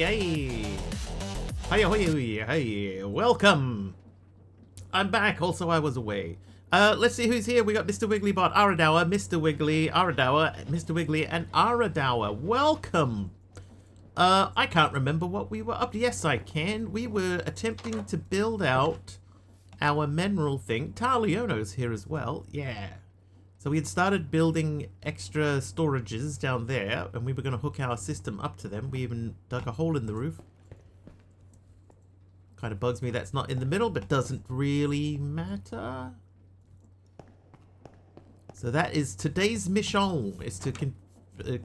hey. Hey. Welcome. I'm back. Also, I was away. Let's see who's here. We got Mr. Wigglybot, Aradawa, Mr. Wiggly, Aradawa, Mr. Wiggly, and Aradawa. Welcome. I can't remember what we were up to. Yes, I can. We were attempting to build out our mineral thing. Tarleono's here as well. Yeah. So we had started building extra storages down there, and we were going to hook our system up to them. We even dug a hole in the roof. Kind of bugs me that's not in the middle, but doesn't really matter. So that is today's mission, is to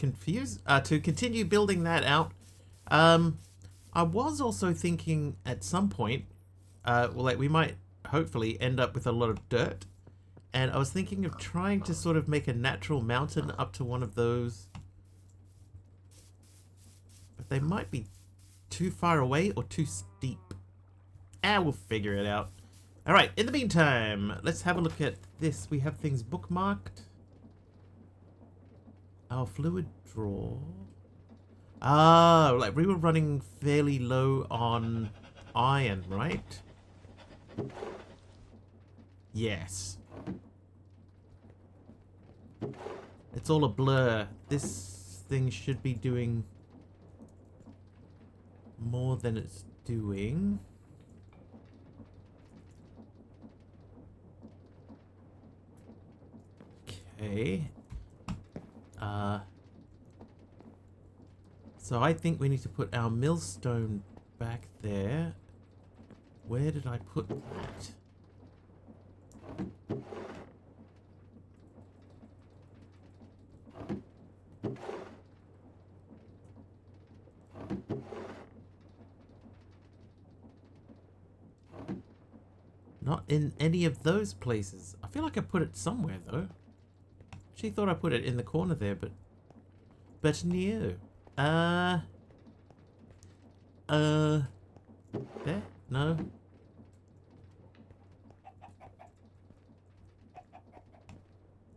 continue building that out. I was also thinking at some point, we might hopefully end up with a lot of dirt. And I was thinking of trying to sort of make a natural mountain up to one of those. But they might be too far away or too steep. We'll figure it out. Alright, in the meantime, let's have a look at this. We have things bookmarked. Our fluid drawer. Like we were running fairly low on iron, right? Yes. It's all a blur. This thing should be doing more than it's doing. Okay. So I think we need to put our millstone back there. Where did I put that? Not in any of those places. I feel like I put it somewhere though. She thought I put it in the corner there, but no. There? No.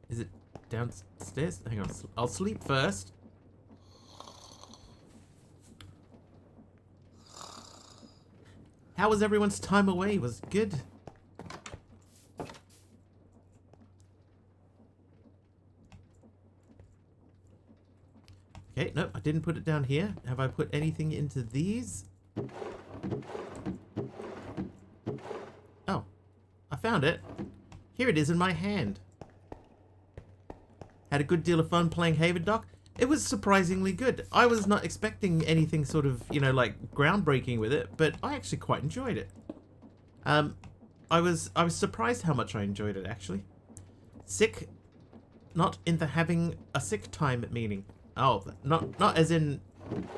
Is it downstairs? Hang on, I'll sleep first. How was everyone's time away? Was it good? Okay, no, I didn't put it down here. Have I put anything into these? Oh, I found it. Here it is in my hand. Had a good deal of fun playing Havendock. It was surprisingly good. I was not expecting anything sort of, you know, like groundbreaking with it, but I actually quite enjoyed it. I was surprised how much I enjoyed it actually. Sick, not in the having a sick time meaning. Oh, not as in,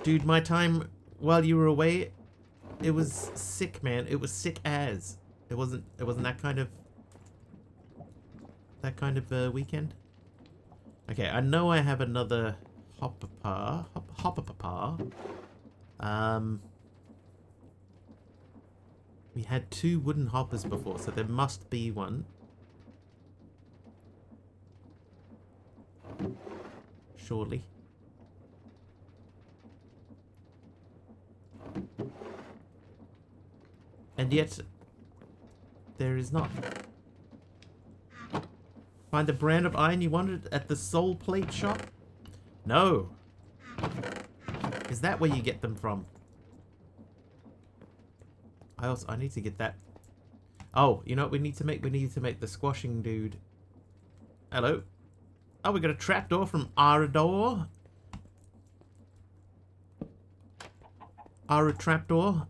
dude, my time while you were away, it was sick, man. It was sick as. It wasn't that kind of weekend. Okay, I know I have another hopper. We had 2 wooden hoppers before, so there must be one. Surely. And yet, there is not. Find the brand of iron you wanted at the Soul Plate shop? No. Is that where you get them from? I need to get that. Oh, you know what we need to make? We need to make the squashing dude. Hello. Oh, we got a trapdoor from Arador. Ara trapdoor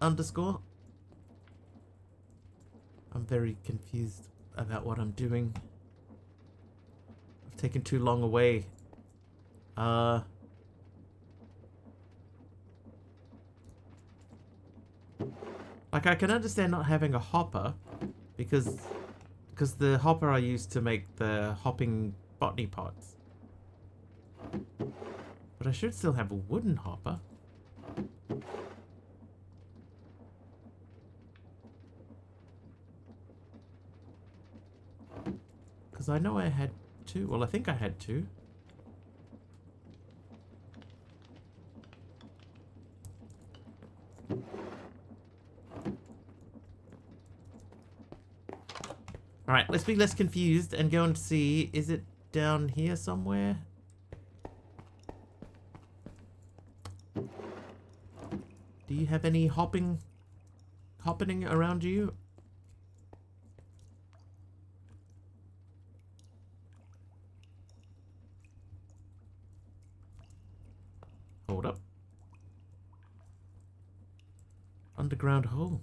_ I'm very confused about what I'm doing. I've taken too long away. Like I can understand not having a hopper because the hopper I used to make the hopping botany pots. But I should still have a wooden hopper. Because I know I had 2. Well, I think I had 2. Alright, let's be less confused and go and see, is it down here somewhere? Do you have any happening around you? Hold up. Underground hole.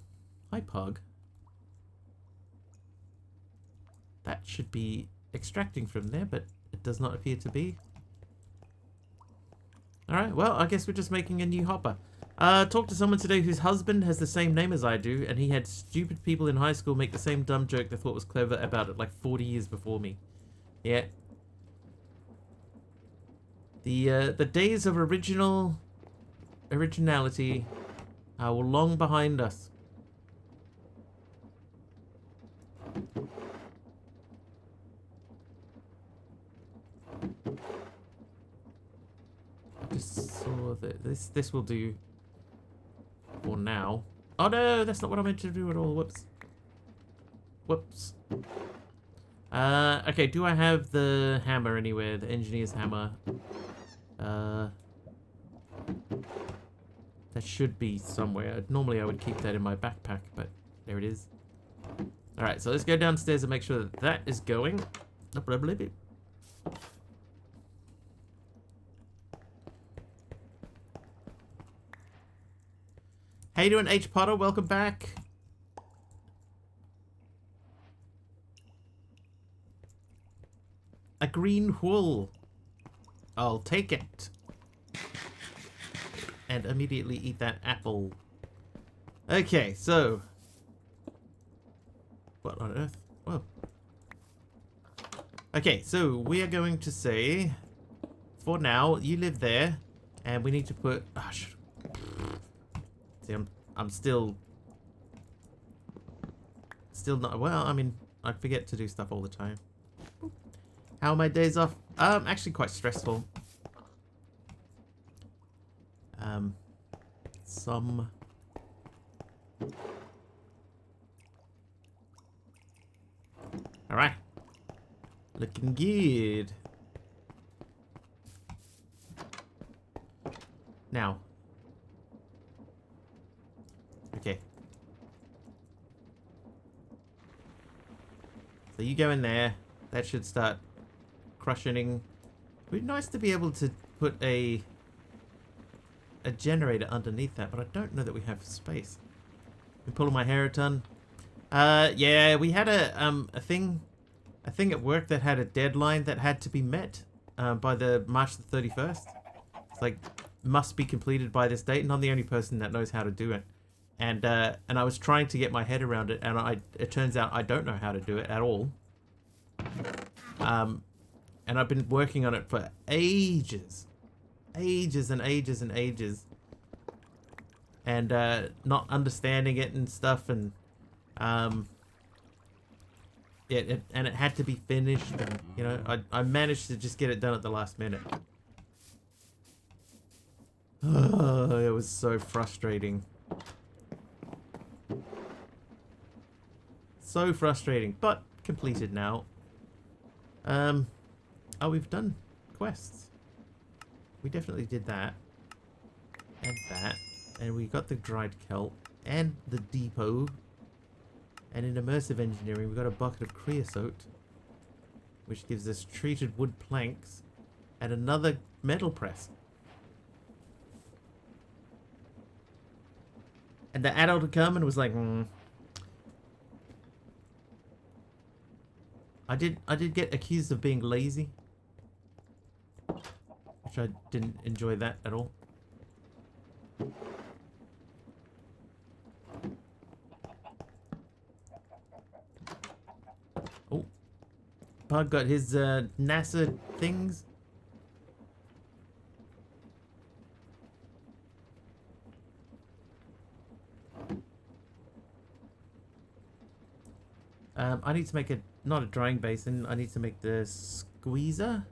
Hi, Pug. That should be extracting from there, but it does not appear to be. Alright, well, I guess we're just making a new hopper. Talked to someone today whose husband has the same name as I do, and he had stupid people in high school make the same dumb joke they thought was clever about it like 40 years before me. Yeah. The days of originality are long behind us. I just saw that this will do for now. Oh no, that's not what I meant to do at all. Whoops. Whoops. Okay, do I have the hammer anywhere? The engineer's hammer. That should be somewhere. Normally I would keep that in my backpack, but there it is. Alright, so let's go downstairs and make sure that that is going. How you doing, H. Potter? Welcome back. A green wool. I'll take it. And immediately eat that apple. Okay, so... what on earth? Whoa. Okay, so we are going to say... for now, you live there. And we need to put... oh, see, I'm still not... well, I mean, I forget to do stuff all the time. How are my days off? Actually quite stressful. Some... alright. Looking good. Now. Okay. So you go in there. That should start crushing. It'd be nice to be able to put a generator underneath that, but I don't know that we have space. I'm pulling my hair a ton. Yeah, we had a thing at work that had a deadline that had to be met by the March the 31st. It's like, must be completed by this date, and I'm the only person that knows how to do it. And I was trying to get my head around it, and it turns out I don't know how to do it at all. And I've been working on it for ages. Ages and ages and ages. And not understanding it and stuff, and it had to be finished, and you know, I managed to just get it done at the last minute. Oh, it was so frustrating. So frustrating, but completed now. Oh, we've done quests. We definitely did that. And that. And we got the dried kelp. And the depot. And in immersive engineering, we got a bucket of creosote. Which gives us treated wood planks. And another metal press. And the adult had come and was like, I did get accused of being lazy. Which I didn't enjoy that at all. Oh. Pug got his NASA things. I need to make not a drying basin, I need to make the squeezer.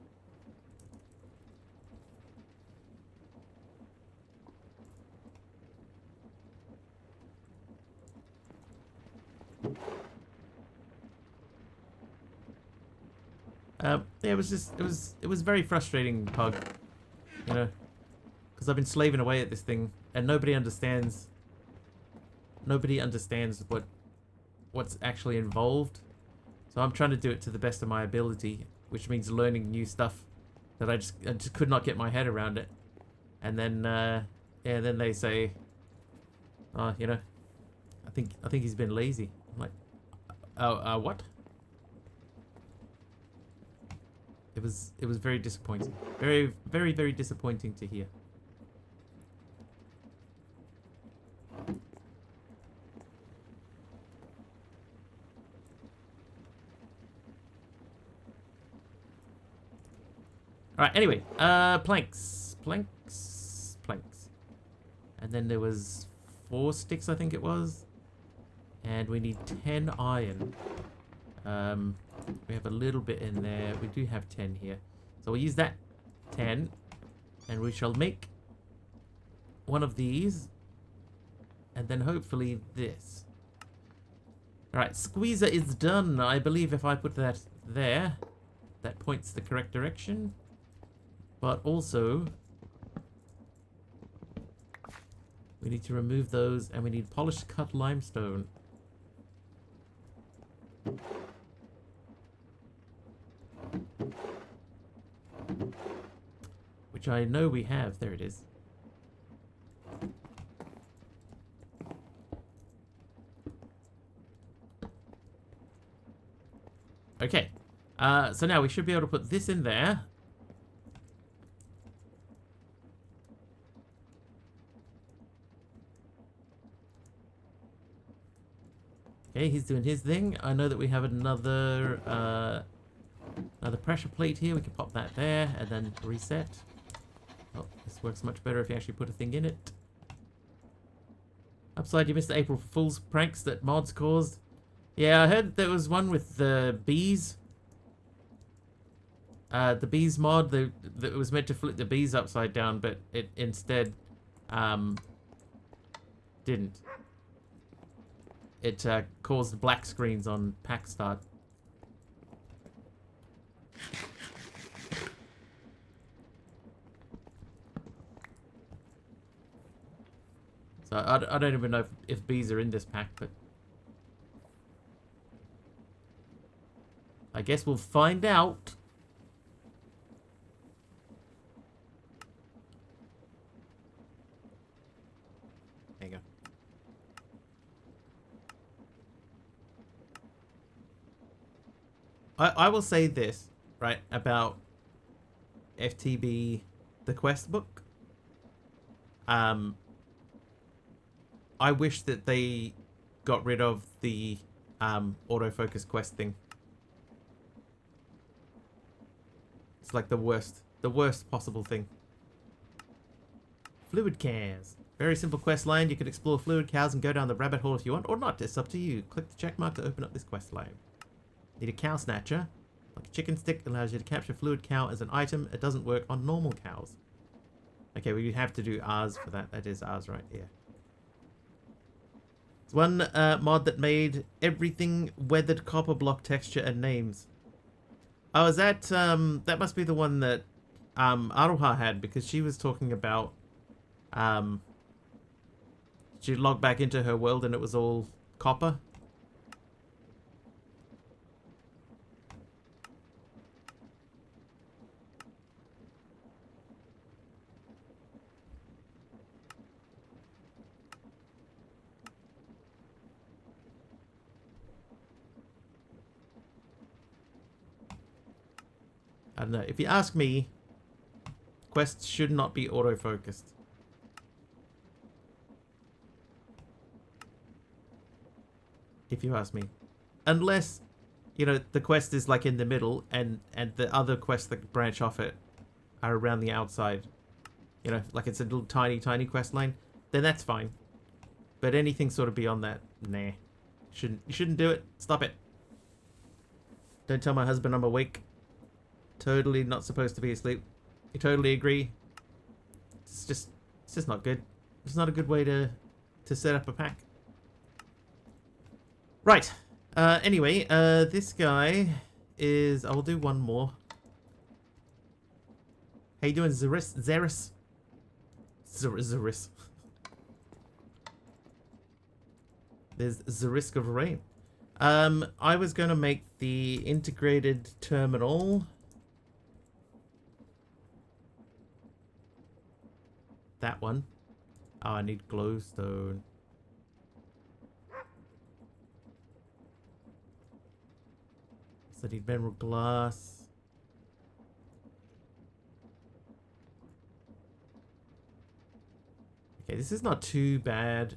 Yeah, it was just it was very frustrating, Pug. You know, because I've been slaving away at this thing, and nobody understands. Nobody understands what's actually involved. So I'm trying to do it to the best of my ability, which means learning new stuff that I just could not get my head around it. And then yeah, then they say, oh, you know, I think he's been lazy. I'm like, oh, what? It was very disappointing. Very disappointing to hear. Alright, anyway, planks. And then there was 4 sticks, I think it was. And we need 10 iron. We have a little bit in there. We do have 10 here. So we'll use that 10. And we shall make one of these. And then hopefully this. Alright, squeezer is done. I believe if I put that there, that points the correct direction. But also, we need to remove those, and we need polished cut limestone. Which I know we have. There it is. Okay. So now we should be able to put this in there. Okay, he's doing his thing. I know that we have another pressure plate here. We can pop that there and then reset. Oh, this works much better if you actually put a thing in it. Upside, you missed the April Fool's pranks that mods caused. Yeah, I heard there was one with the bees. The bees mod that was meant to flip the bees upside down, but it instead didn't. It caused black screens on pack start. So I don't even know if bees are in this pack, but I guess we'll find out. There you go. I will say this, right, about FTB, the quest book. I wish that they got rid of the autofocus quest thing. It's like the worst possible thing. Fluid cows. Very simple quest line. You can explore fluid cows and go down the rabbit hole if you want, or not. It's up to you. Click the check mark to open up this quest line. Need a cow snatcher. Like a chicken stick, allows you to capture fluid cow as an item. It doesn't work on normal cows. Okay, we have to do ours for that. That is ours right here. It's one mod that made everything weathered copper block texture and names. Oh, is that that must be the one that Aruha had, because she was talking about she logged back into her world and it was all copper. I don't know. If you ask me, quests should not be auto-focused. If you ask me. Unless, you know, the quest is like in the middle and the other quests that branch off it are around the outside. You know, like it's a little tiny quest line. Then that's fine. But anything sort of beyond that, nah. You shouldn't do it. Stop it. Don't tell my husband I'm awake. Totally not supposed to be asleep. You totally agree? It's just not good. It's not a good way to set up a pack. Right. Anyway, this guy is... I will do one more. How you doing, Zeris? Zeris? Zeris. There's the risk of rain. I was going to make the integrated terminal. That one. Oh, I need glowstone. So I need mineral glass. Okay, this is not too bad.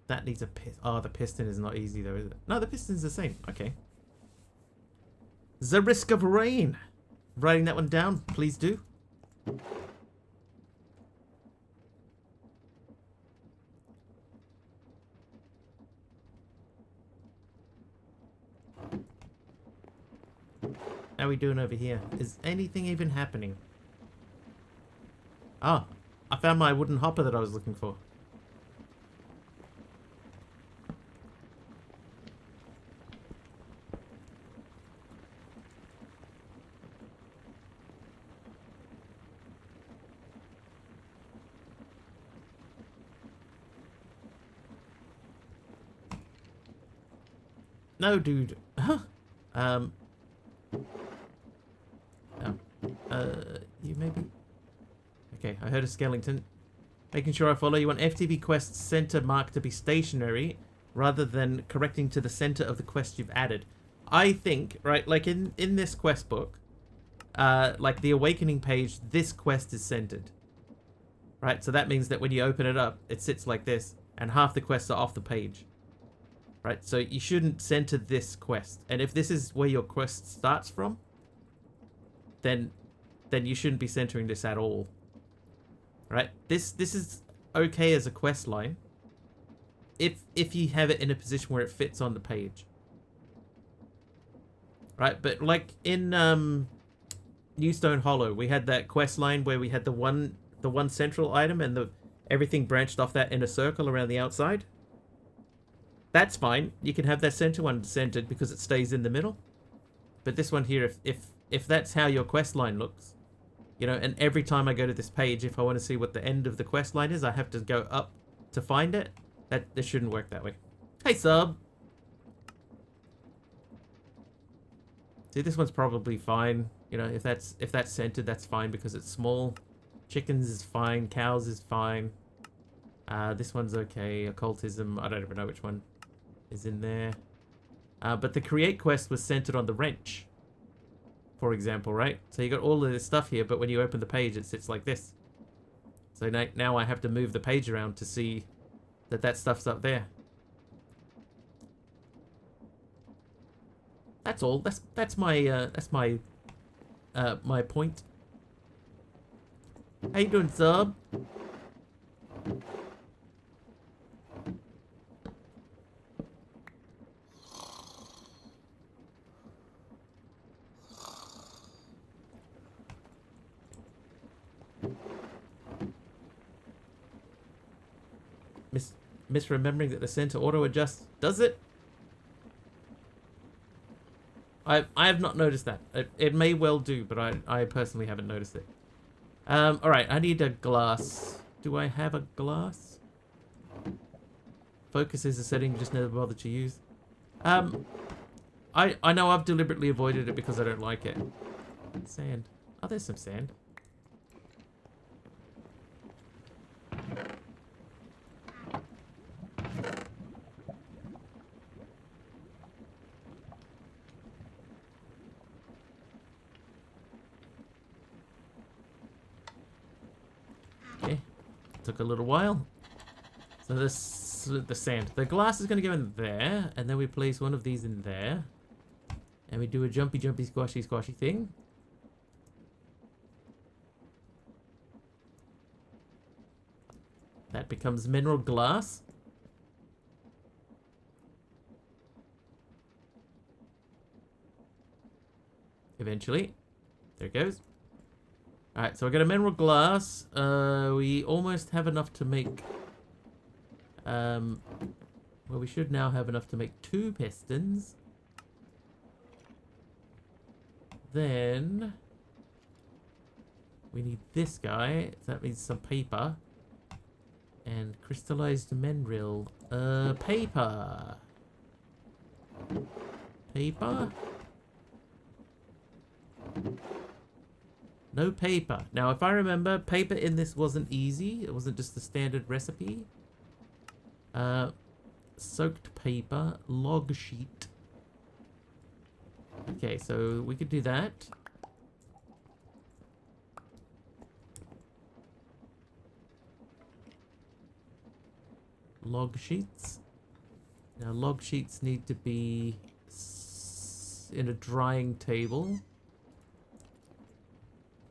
That needs a piston. Oh, the piston is not easy though, is it? No, the piston's the same. Okay. The risk of rain. Writing that one down, please do. How are we doing over here? Is anything even happening? Ah, I found my wooden hopper that I was looking for. No, dude. Huh? No. You maybe? Okay, I heard a skeleton. Making sure I follow. You want FTB quest center mark to be stationary rather than correcting to the center of the quest you've added. I think, right, like in this quest book, like the awakening page, this quest is centered. Right, so that means that when you open it up, it sits like this, and half the quests are off the page. Right, so you shouldn't center this quest. And if this is where your quest starts from, then you shouldn't be centering this at all. Right? This is okay as a quest line if you have it in a position where it fits on the page. Right? But like in New Stone Hollow, we had that quest line where we had the one central item and everything branched off that in a circle around the outside. That's fine. You can have that center one centered because it stays in the middle. But this one here, if that's how your quest line looks, you know, and every time I go to this page, if I want to see what the end of the quest line is, I have to go up to find it. This shouldn't work that way. Hey, sub. See, this one's probably fine. You know, if that's centered, that's fine because it's small. Chickens is fine. Cows is fine. This one's okay. Occultism, I don't even know which one is in there. But the create quest was centered on the wrench, for example, right? So you got all of this stuff here, but when you open the page, it sits like this. So now I have to move the page around to see that stuff's up there. That's all. That's my my point. How you doing, sub? Misremembering that the center auto adjusts. Does it? I have not noticed that. It may well do, but I personally haven't noticed it. Alright, I need a glass. Do I have a glass? Focus is a setting you just never bothered to use. I know I've deliberately avoided it because I don't like it. Sand. Oh, there's some sand. Took a little while. So this the sand. The glass is going to go in there, and then we place one of these in there. And we do a jumpy, jumpy, squashy, squashy thing. That becomes mineral glass. Eventually. There it goes. Alright, so I got a mineral glass. We almost have enough to make... well, we should now have enough to make 2 pistons. then we need this guy. So that means some paper. And crystallized mineral. Paper. Paper? No paper. Now, if I remember, paper in this wasn't easy. It wasn't just the standard recipe. Soaked paper. Log sheet. Okay, so we could do that. Log sheets. Now, log sheets need to be in a drying table.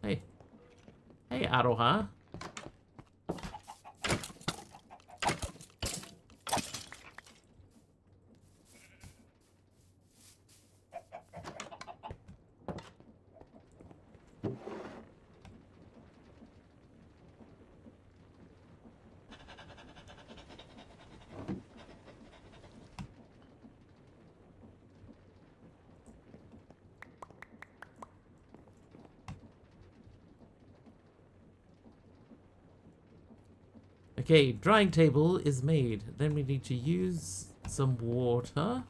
Hey. Hey, Aroha. Okay, drying table is made. Then we need to use some water.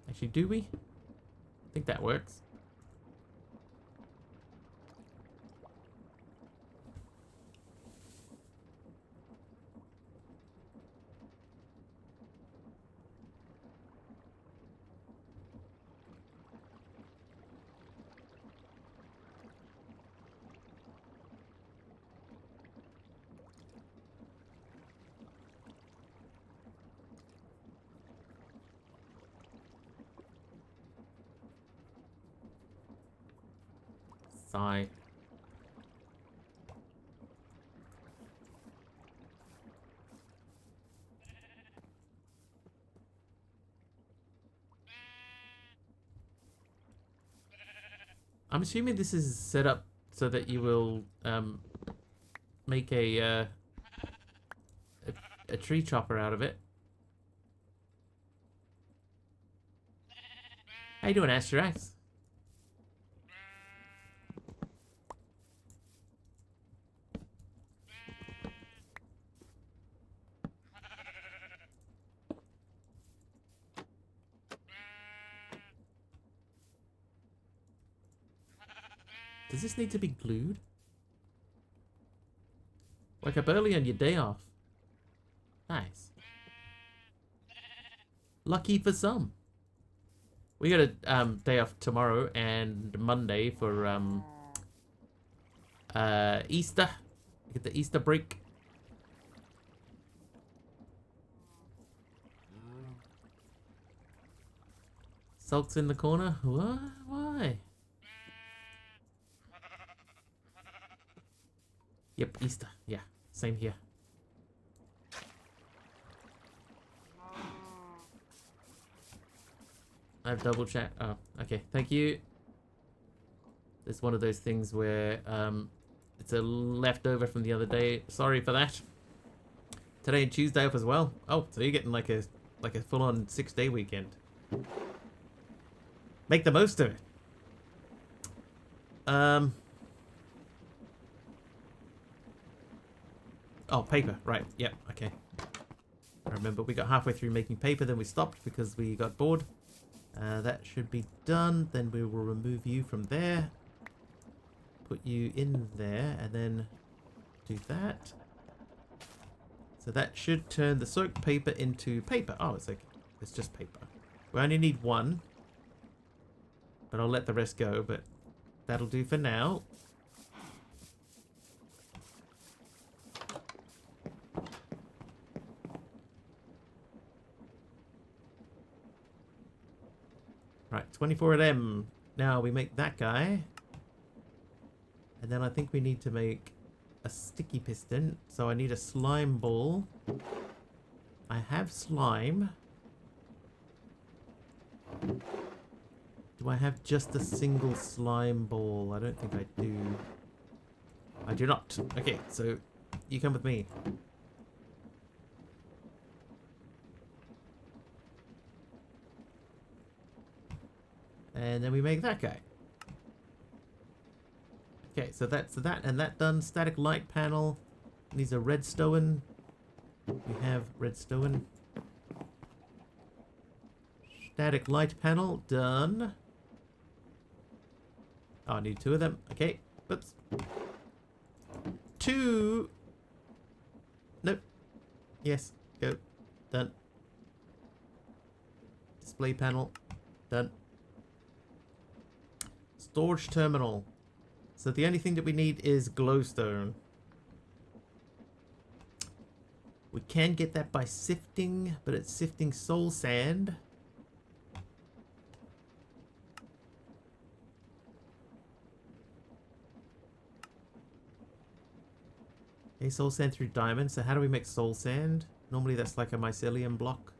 Actually, do we? I think that works. Sigh. I'm assuming this is set up so that you will make a tree chopper out of it. How you doing, Astrax? Does this need to be glued? Wake up early on your day off. Nice. Lucky for some. We got a day off tomorrow and Monday for Easter. We get the Easter break. Sulks in the corner? What? Why? Yep, Easter. Yeah, same here. I've double chat. Oh, okay. Thank you. It's one of those things where it's a leftover from the other day. Sorry for that. Today and Tuesday off as well. Oh, so you're getting like a full-on 6-day weekend. Make the most of it. Oh, paper. Right. Yep. Okay. I remember we got halfway through making paper, then we stopped because we got bored. That should be done. Then we will remove you from there. Put you in there, and then do that. So that should turn the soaked paper into paper. Oh, it's like, it's just paper. We only need one. But I'll let the rest go, but that'll do for now. Right, 24 of them. Now we make that guy. And then I think we need to make a sticky piston. So I need a slime ball. I have slime. Do I have just a single slime ball? I don't think I do. I do not. Okay, so you come with me. And then we make that guy. Okay, so that's that and that done. Static light panel. Needs a redstone. We have redstone. Static light panel done. Oh, I need 2 of them. Okay. Oops. 2. Nope. Yes. Go. Done. Display panel. Done. Storage terminal. So the only thing that we need is glowstone. We can get that by sifting, but it's sifting soul sand. Okay, soul sand through diamond. So how do we make soul sand? Normally that's like a mycelium block.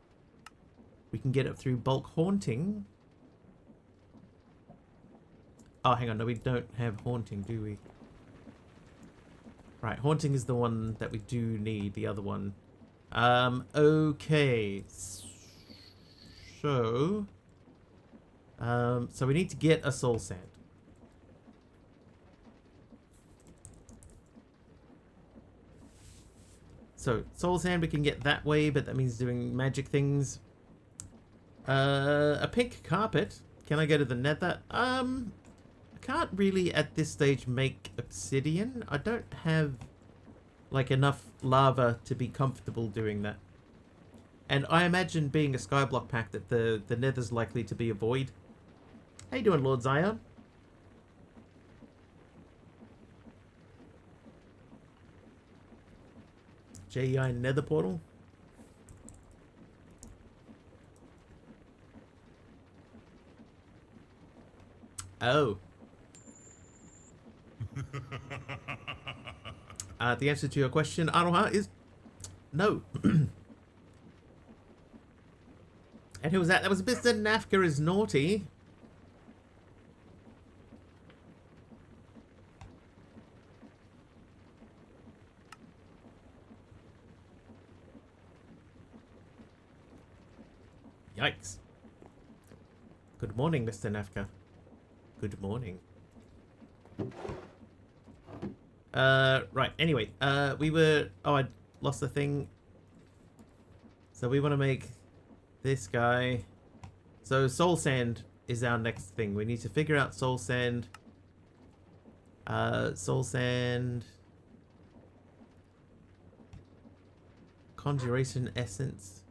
We can get it through bulk haunting. Oh, hang on. No, we don't have haunting, do we? Right, haunting is the one that we do need. The other one. Okay. So we need to get a soul sand. So, soul sand we can get that way, but that means doing magic things. A pink carpet. Can I go to the nether? I can't really at this stage make obsidian. I don't have like enough lava to be comfortable doing that. And I imagine being a skyblock pack that the nether's likely to be a void. How you doing, Lord Zion? JEI nether portal. Oh. The answer to your question, Aroha, is no. And who was that? That was Mr. Nafka is naughty. Yikes. Good morning, Mr. Nafka. Good morning. Right, anyway, we were... Oh, I lost the thing. So we want to make this guy. So soul sand is our next thing. We need to figure out soul sand. Soul sand. Conjuration essence.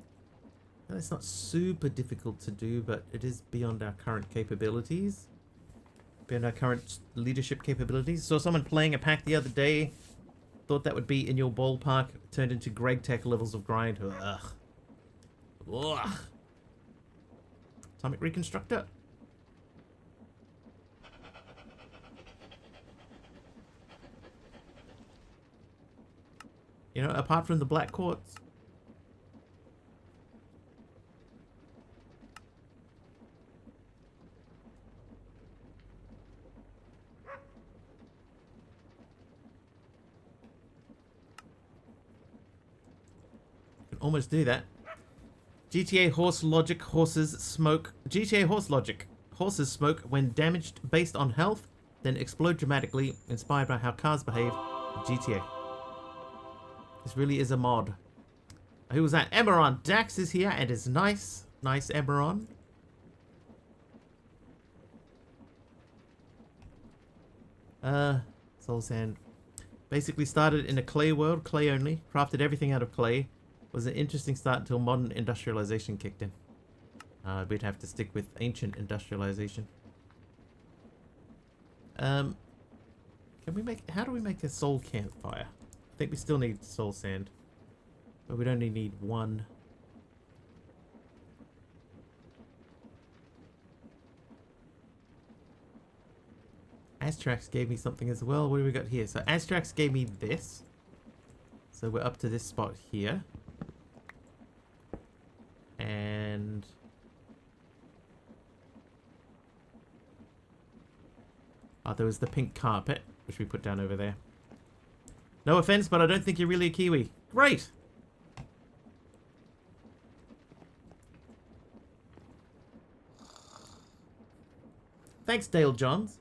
Now, it's not super difficult to do, but it is beyond our current capabilities. Beyond our current leadership capabilities. Saw someone playing a pack the other day. Thought that would be in your ballpark. Turned into Greg Tech levels of grind. Ugh. Ugh. Atomic Reconstructor. You know, apart from the black quartz. Almost do that. GTA horse logic, horses smoke. GTA horse logic. Horses smoke when damaged based on health, then explode dramatically, inspired by how cars behave in GTA. This really is a mod. Who was that? Emeron. Dax is here and is nice. Nice Emeron. Soul sand. Basically started in a clay world, clay only. Crafted everything out of clay. Was an interesting start until modern industrialization kicked in. We'd have to stick with ancient industrialization. Can we make... How do we make a soul campfire? I think we still need soul sand. But we'd only need 1. Astrax gave me something as well. What do we got here? So Astrax gave me this. So we're up to this spot here. And oh, there was the pink carpet, which we put down over there. No offense, but I don't think you're really a Kiwi. Great! Thanks, Dale Johns.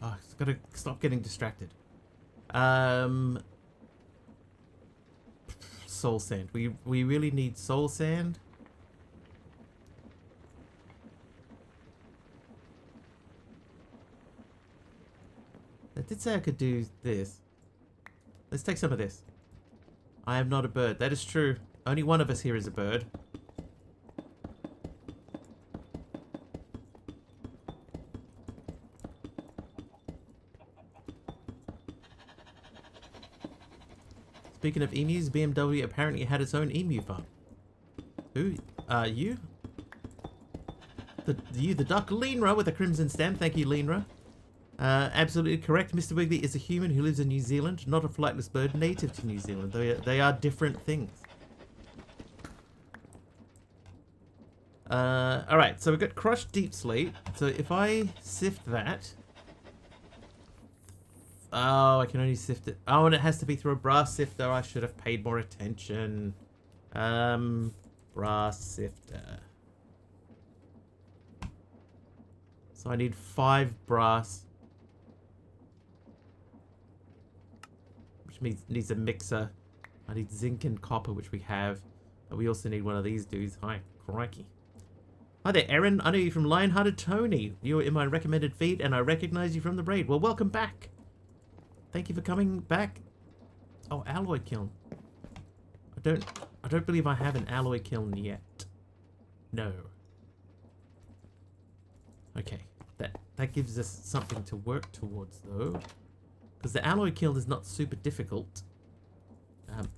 Oh, it's gotta stop getting distracted. Soul sand. We really need soul sand. I did say I could do this. Let's take some of this. I am not a bird. That is true. Only one of us here is a bird. Speaking of emus, BMW apparently had its own emu farm. Who? You? The duck, Lenra, with a crimson stamp. Thank you, Lenra. Absolutely correct. Mr. Wiggly is a human who lives in New Zealand, not a flightless bird native to New Zealand. They are different things. Alright, so we've got crushed deep slate. So if I sift that... Oh, I can only sift it. Oh, and it has to be through a brass sifter. I should have paid more attention. Brass sifter. So I need 5 brass. Which means needs a mixer. I need zinc and copper, which we have. But we also need one of these dudes. Hi, crikey. Hi there, Erin. I know you from Lionhearted Tony. You're in my recommended feed, and I recognize you from the raid. Well, welcome back. Thank you for coming back. Oh, alloy kiln. I don't believe I have an alloy kiln yet. No. Okay, that gives us something to work towards though, because the alloy kiln is not super difficult.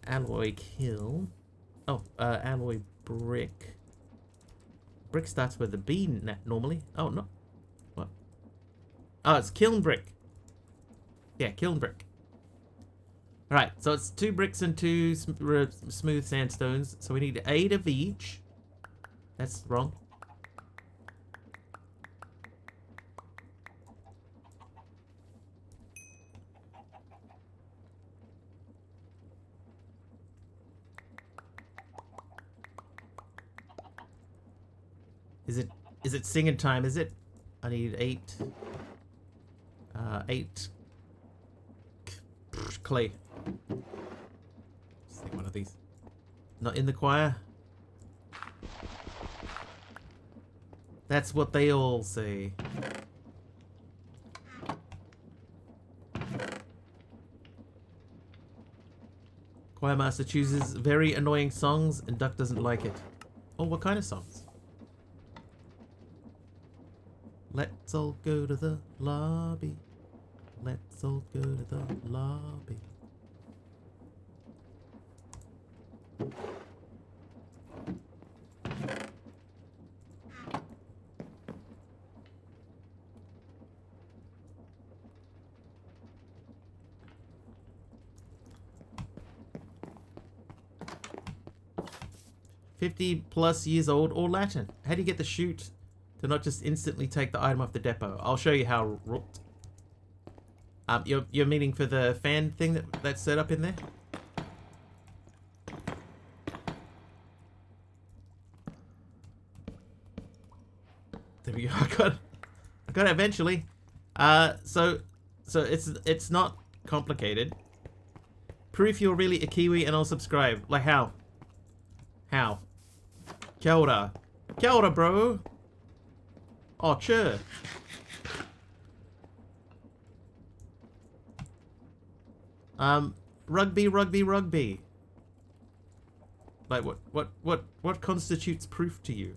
Alloy kiln. Oh, alloy brick. Brick starts with a B normally. Oh no. What? Oh, it's kiln brick. Yeah, kiln brick. Alright, so it's 2 bricks and 2 smooth sandstones. So we need 8 of each. That's wrong. Is it singing time, is it? I need 8. 8 clay. Just take one of these. Not in the choir. That's what they all say. Choir master chooses very annoying songs and Duck doesn't like it. Oh, what kind of songs? Let's all go to the lobby. Let's all go to the lobby. +50 years old or Latin. How do you get the chute to not just instantly take the item off the depot? I'll show you how, Rooked. You're meaning for the fan thing that's set up in there? There we go. I got it eventually. So it's not complicated. Proof you're really a Kiwi and I'll subscribe. Like how? How? Kia ora. Kia ora, bro. Oh, sure. Rugby. Like what constitutes proof to you?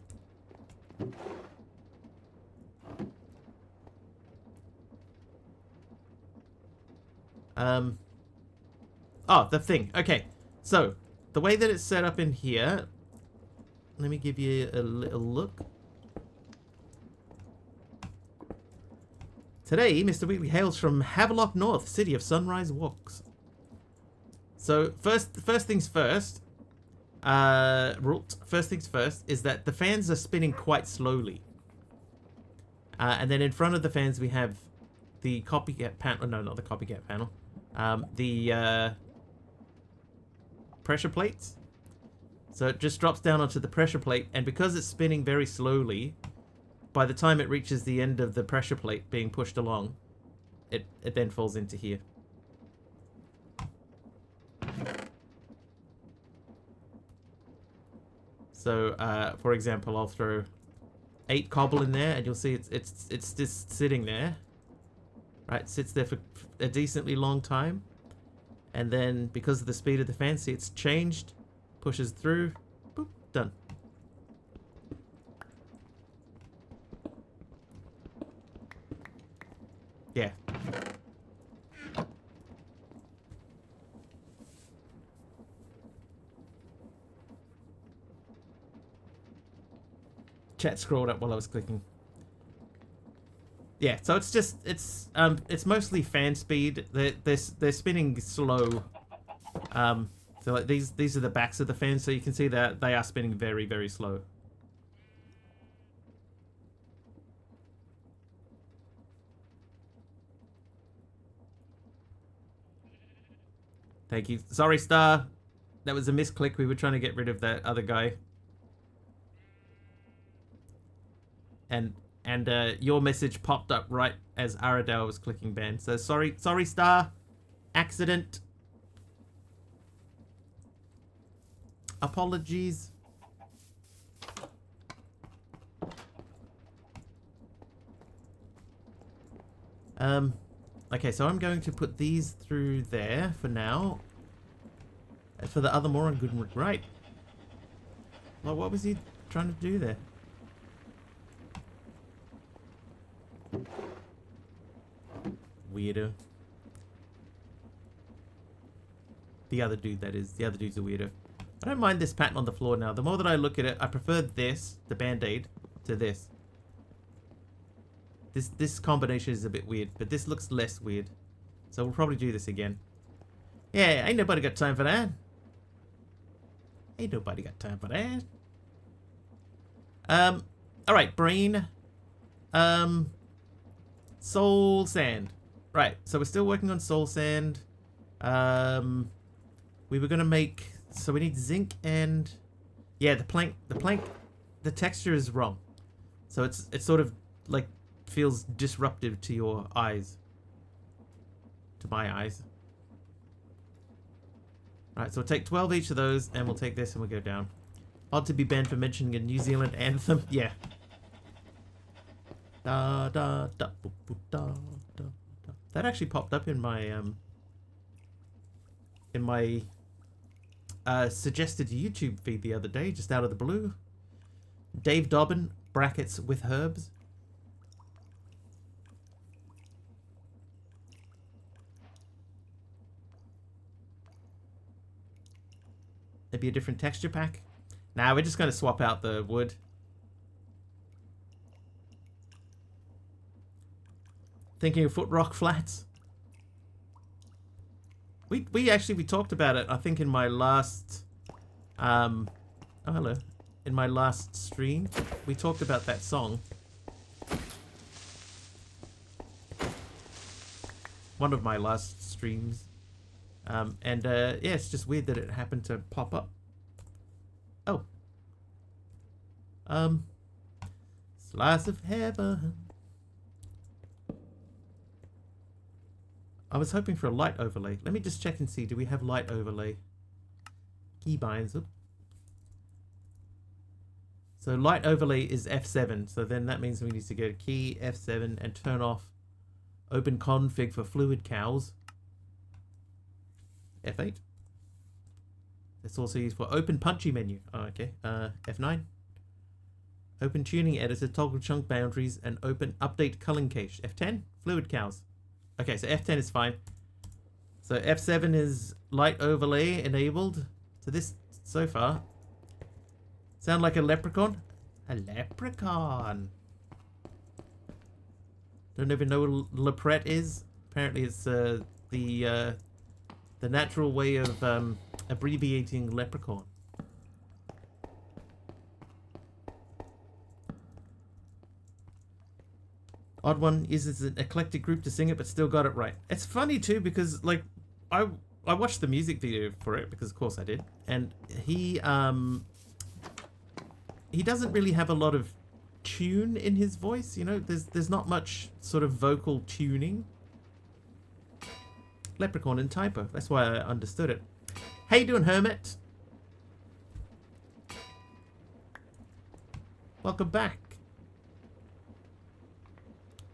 Oh, the thing. Okay. So, the way that it's set up in here, let me give you a little look. Today, Mr. Wheatley hails from Havelock North, city of sunrise walks. So first things first, first things first is that the fans are spinning quite slowly. And then in front of the fans we have the copycat panel. No, not the copycat panel. The pressure plates. So it just drops down onto the pressure plate, and because it's spinning very slowly, by the time it reaches the end of the pressure plate being pushed along, it then falls into here. So, for example, I'll throw 8 cobble in there, and you'll see it's just sitting there. Right, sits there for a decently long time, and then because of the speed of the fan, see it's changed, pushes through, boop, done. Yeah. Chat scrolled up while I was clicking. Yeah, so it's mostly fan speed. They're spinning slow. So like these are the backs of the fans, so you can see that they are spinning very, very slow. Thank you. Sorry, Star. That was a misclick. We were trying to get rid of that other guy. And your message popped up right as Aradel was clicking ban. So sorry, Star. Accident. Apologies. Okay, so I'm going to put these through there for now. For the other moron, good right. Well, what was he trying to do there? Weirdo. The other dude, that is. The other dude's a weirdo. I don't mind this pattern on the floor now. The more that I look at it, I prefer this, the Band-Aid, to this. This combination is a bit weird, but this looks less weird. So we'll probably do this again. Yeah, ain't nobody got time for that. Ain't nobody got time for that. Alright, brain. Soul sand. Right, so we're still working on soul sand. We were gonna make, so we need zinc and, yeah, the plank, the texture is wrong. So it's sort of like feels disruptive to your eyes. To my eyes. Right, so we'll take 12 each of those, and we'll take this and we'll go down. Odd to be banned for mentioning a New Zealand anthem. Yeah. Da da da boop, boop, da da da. That actually popped up in my suggested YouTube feed the other day, just out of the blue. Dave Dobbin, brackets with herbs. Maybe a different texture pack. Nah, we're just going to swap out the wood. Thinking of foot rock flats. We actually talked about it, I think, in my last oh hello. In my last stream. We talked about that song. One of my last streams. Yeah, it's just weird that it happened to pop up. Oh. Slice of heaven. I was hoping for a light overlay. Let me just check and see. Do we have light overlay? Keybinds. Oops. So light overlay is F7. So then that means we need to go to key F7 and turn off open config for fluid cows. F8. It's also used for open punchy menu. Oh, okay. F9. Open tuning editor, toggle chunk boundaries, and open update culling cache. F10. Fluid cows. Okay, so F10 is fine. So F7 is light overlay enabled. So this, so far, sound like a leprechaun? A leprechaun. Don't even know what Lepret is. Apparently it's the natural way of abbreviating leprechaun. Odd One uses an eclectic group to sing it, but still got it right. It's funny too because like I watched the music video for it because of course I did, and he doesn't really have a lot of tune in his voice. You know, there's not much sort of vocal tuning. Leprechaun and typo. That's why I understood it. How you doing, Hermit? Welcome back.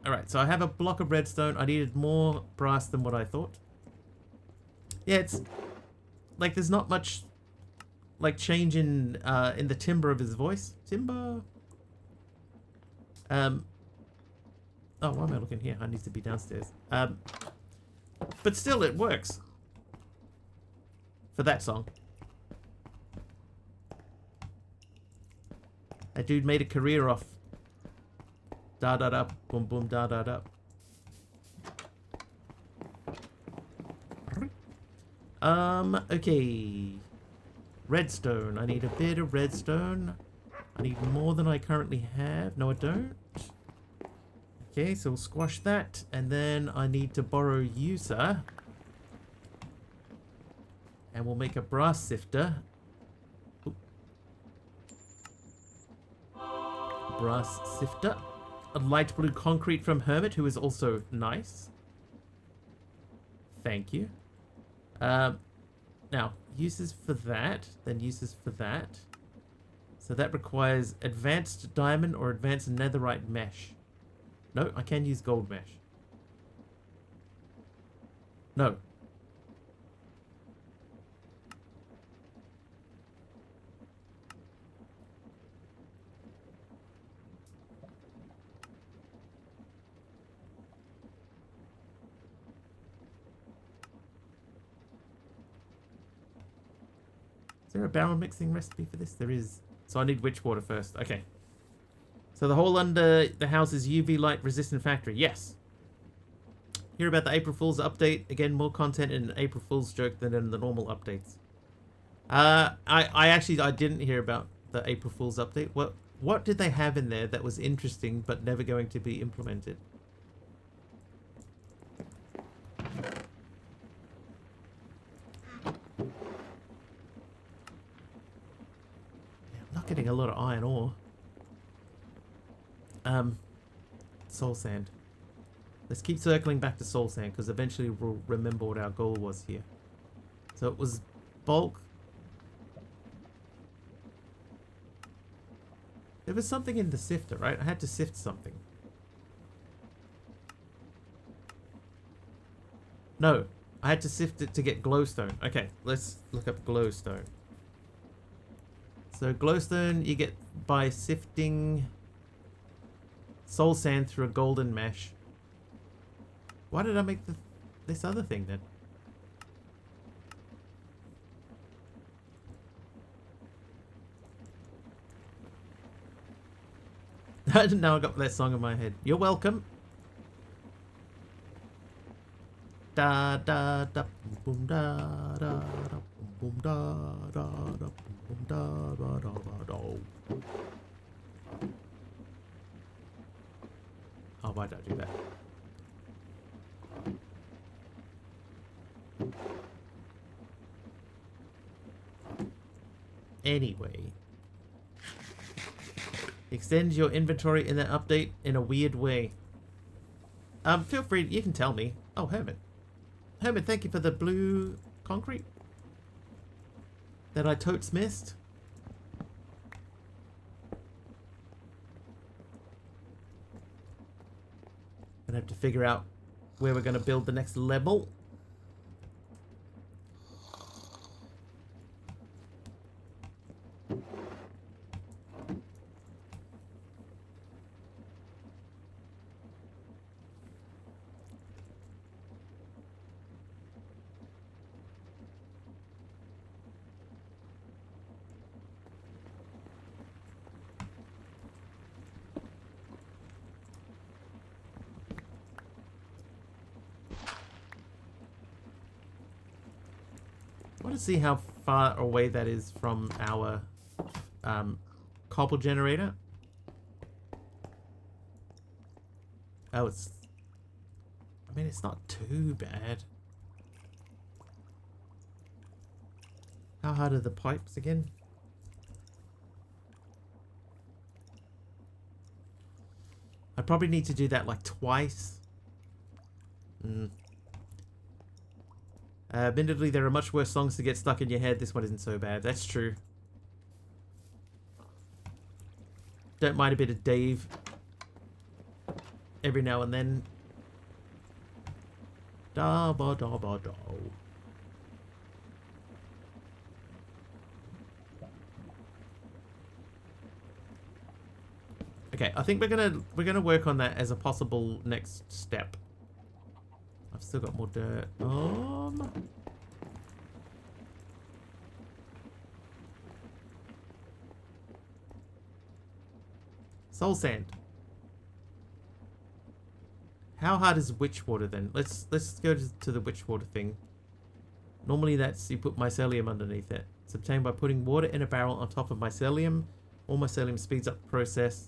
Alright, so I have a block of redstone. I needed more brass than what I thought. Yeah, it's like there's not much like change in the timbre of his voice. Timber. Oh, why am I looking here? I need to be downstairs. But still, it works for that song. That dude made a career off da da da boom boom da da da. Okay. Redstone. I need a bit of redstone. I need more than I currently have. No, I don't. Okay, so we'll squash that. And then I need to borrow user. And we'll make a brass sifter. Oop. Brass sifter. A light blue concrete from Hermit, who is also nice. Thank you. Now, uses for that, then uses for that. So that requires advanced diamond or advanced netherite mesh. No, I can use gold mesh. No. Is there a barrel mixing recipe for this? There is. So I need witch water first. Okay. So the hole under the house is UV light resistant factory. Yes. Hear about the April Fool's update. Again, more content in an April Fool's joke than in the normal updates. I didn't hear about the April Fool's update. What did they have in there that was interesting but never going to be implemented? I'm not getting a lot of iron ore. Soul sand. Let's keep circling back to soul sand because eventually we'll remember what our goal was here. So it was bulk. There was something in the sifter, right? I had to sift something. No, I had to sift it to get glowstone. Okay, let's look up glowstone. So glowstone you get by sifting soul sand through a golden mesh. Why did I make this other thing then? Now I got that song in my head. You're welcome. Da da da boom da da da boom da da da boom da da da da. Oh, why did I do that? Anyway. Extend your inventory in that update in a weird way. Feel free, you can tell me. Oh, Hermit. Hermit, thank you for the blue concrete that I totes missed. Gonna have to figure out where we're gonna build the next level. to see how far away that is from our cobble generator. Oh, it's... I mean, it's not too bad. How hard are the pipes again? I probably need to do that like twice. Admittedly, there are much worse songs to get stuck in your head. This one isn't so bad. That's true. Don't mind a bit of Dave every now and then. Da ba da ba da. Okay, I think we're gonna work on that as a possible next step. I've still got more dirt. Soul sand. How hard is witch water then? Let's go to the witch water thing. Normally that's you put mycelium underneath it. It's obtained by putting water in a barrel on top of mycelium. All mycelium speeds up the process.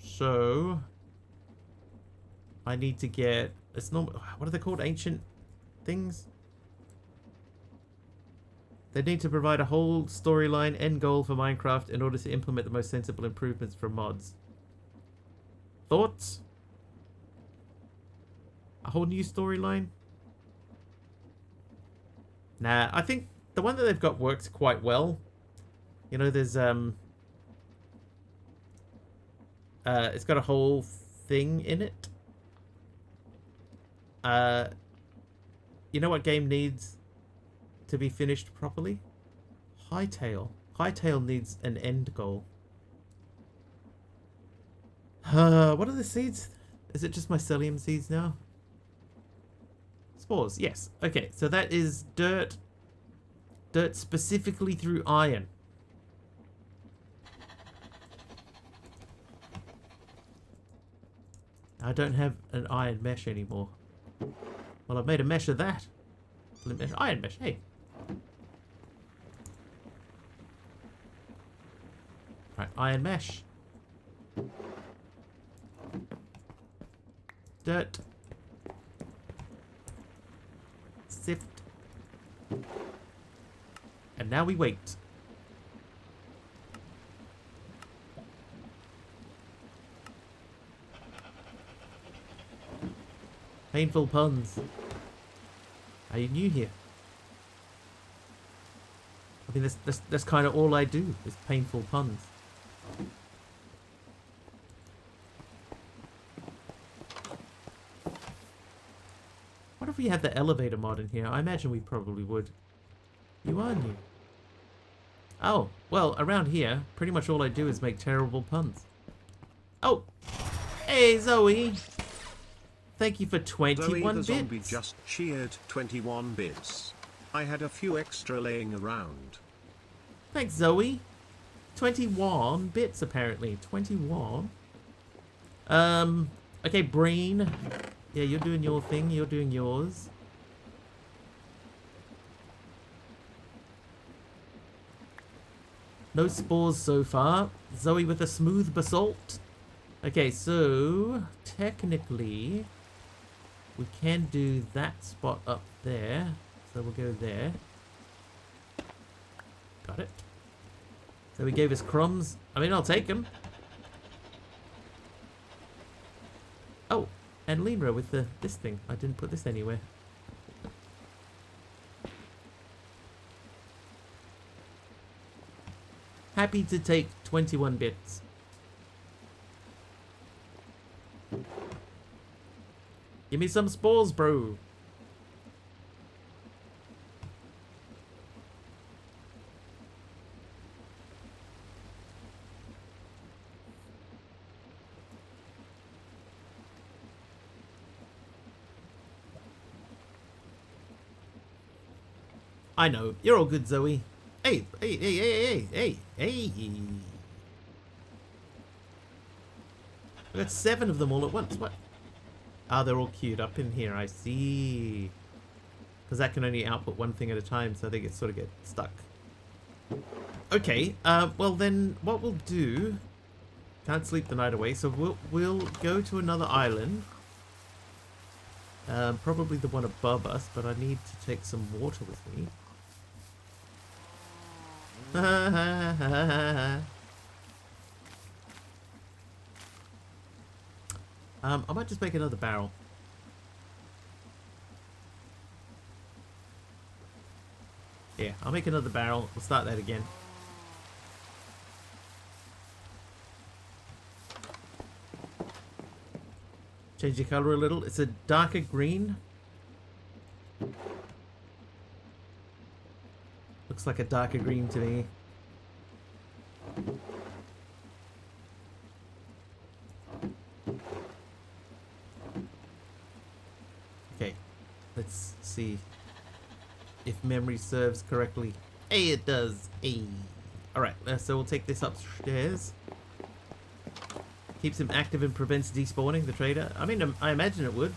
So I need to get, it's normal, what are they called? Ancient things? They need to provide a whole storyline end goal for Minecraft in order to implement the most sensible improvements for mods. Thoughts? A whole new storyline? Nah, I think the one that they've got works quite well. You know, there's it's got a whole thing in it. You know what game needs to be finished properly? Hytale. Hytale needs an end goal. What are the seeds? Is it just mycelium seeds now? Spores, yes. Okay, so that is dirt. Dirt specifically through iron. I don't have an iron mesh anymore. Well, I've made a mesh of that. Iron mesh, hey. Right, iron mesh. Dirt. Sift. And now we wait. Painful puns. Are you new here? I mean, that's kind of all I do, is painful puns. What if we had the elevator mod in here? I imagine we probably would. You are new. Oh, well, around here, pretty much all I do is make terrible puns. Oh! Hey, Zoe! Thank you for 21 Zoe the bits. zombie just cheered 21 bits. I had a few extra laying around. Thanks, Zoe. 21 bits, apparently. 21. Okay, Breen. Yeah, you're doing your thing. You're doing yours. No spores so far. Zoe with a smooth basalt. Okay, so technically we can do that spot up there. So we'll go there. Got it. So he gave us crumbs. I mean, I'll take them. Oh, and Lemur with this thing. I didn't put this anywhere. Happy to take 21 bits. Give me some spores, bro. I know. You're all good, Zoe. Hey, hey, hey, hey, hey, hey, hey. I got 7 of them all at once. What? Ah, they're all queued up in here. I see. Because that can only output one thing at a time, so they sort of get stuck. Okay, well then, what we'll do... Can't sleep the night away, so we'll go to another island. Probably the one above us, but I need to take some water with me. I might just make another barrel. Yeah, I'll make another barrel. We'll start that again. Change the color a little. It's a darker green. Looks like a darker green to me. Okay, let's see if memory serves correctly. Hey, it does. Hey. Alright, so we'll take this upstairs. Keeps him active and prevents despawning, the trader. I mean, I imagine it would.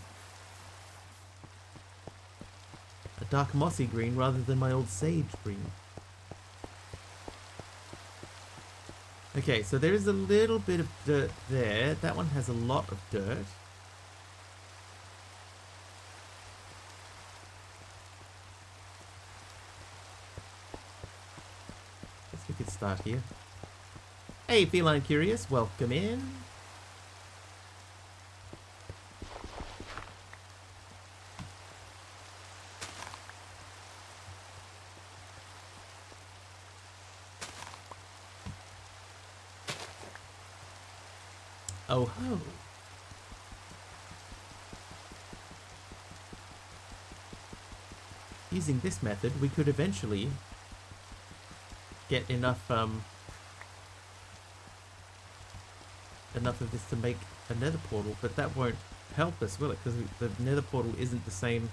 A dark mossy green rather than my old sage green. Okay, so there is a little bit of dirt there. That one has a lot of dirt. Guess we could start here. Hey, Feline Curious, welcome in. Oh ho. Using this method, we could eventually get enough enough of this to make a nether portal, but that won't help us, will it? Because the nether portal isn't the same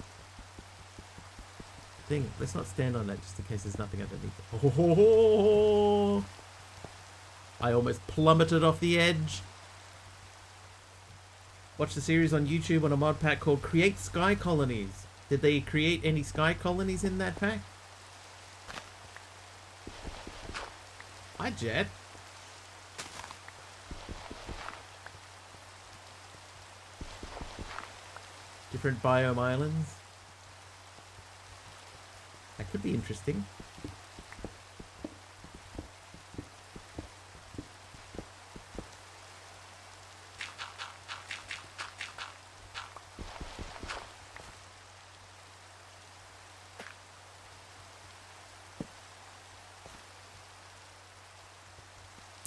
thing. Let's not stand on that just in case there's nothing underneath. Oh, I almost plummeted off the edge. Watch the series on YouTube on a mod pack called Create Sky Colonies. Did they create any sky colonies in that pack? Hi, Jet. Different biome islands. That could be interesting.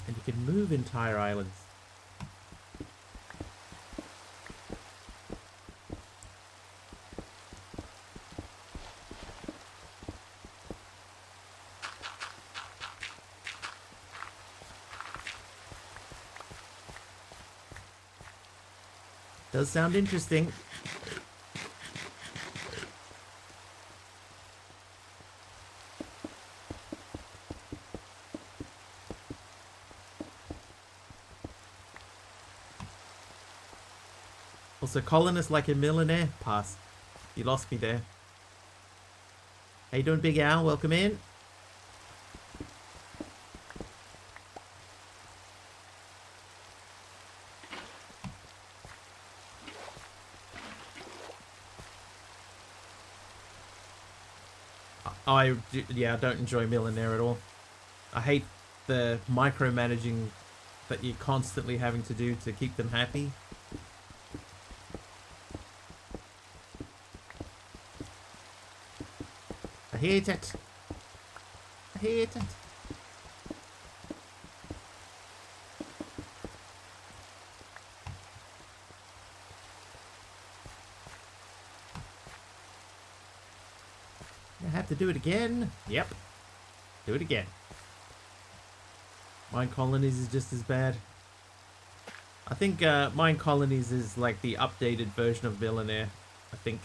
And you can move entire islands. Does sound interesting. Also, colonist like a millionaire? Pass. You lost me there. How you doing, Big Al? Welcome in. Yeah, I don't enjoy Millionaire at all. I hate the micromanaging that you're constantly having to do to keep them happy. I hate it. I hate it. I have to do it again. Yep. Do it again. Mine Colonies is just as bad. I think Mine Colonies is like the updated version of Millionaire. I think.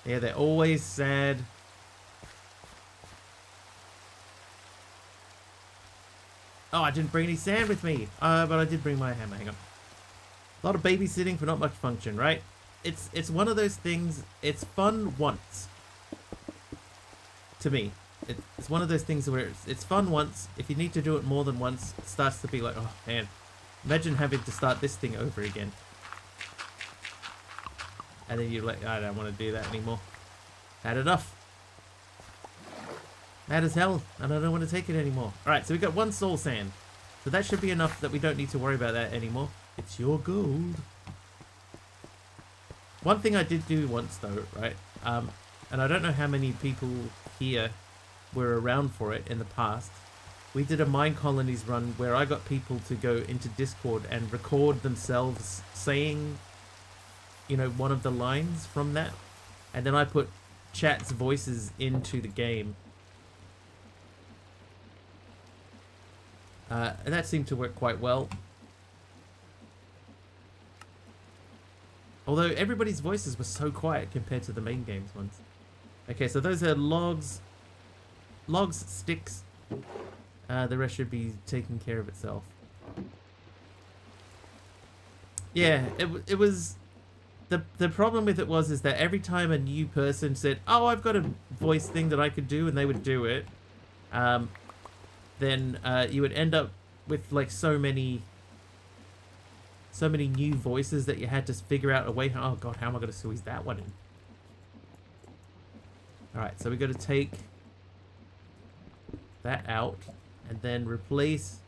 Yeah, they're always sad. Oh, I didn't bring any sand with me. But I did bring my hammer. Hang on. A lot of babysitting for not much function, right? It's one of those things. It's fun once. To me, it's one of those things where it's fun once. If you need to do it more than once, it starts to be like, oh man, imagine having to start this thing over again. And then you're like, I don't want to do that anymore. Had enough. Mad as hell, and I don't want to take it anymore. Alright, so we got 1 soul sand. So that should be enough that we don't need to worry about that anymore. It's your gold. One thing I did do once though, right? And I don't know how many people here were around for it in the past. We did a Mine Colonies run where I got people to go into Discord and record themselves saying, you know, one of the lines from that. And then I put chat's voices into the game. And that seemed to work quite well. Although everybody's voices were so quiet compared to the main games ones. Okay, so those are logs. Logs, sticks. The rest should be taking care of itself. Yeah, it was... The problem with it was that every time a new person said, oh, I've got a voice thing that I could do, and they would do it, then you would end up with like so many new voices that you had to figure out a way. Oh god, how am I going to squeeze that one in? Alright, so we got to take that out and then replace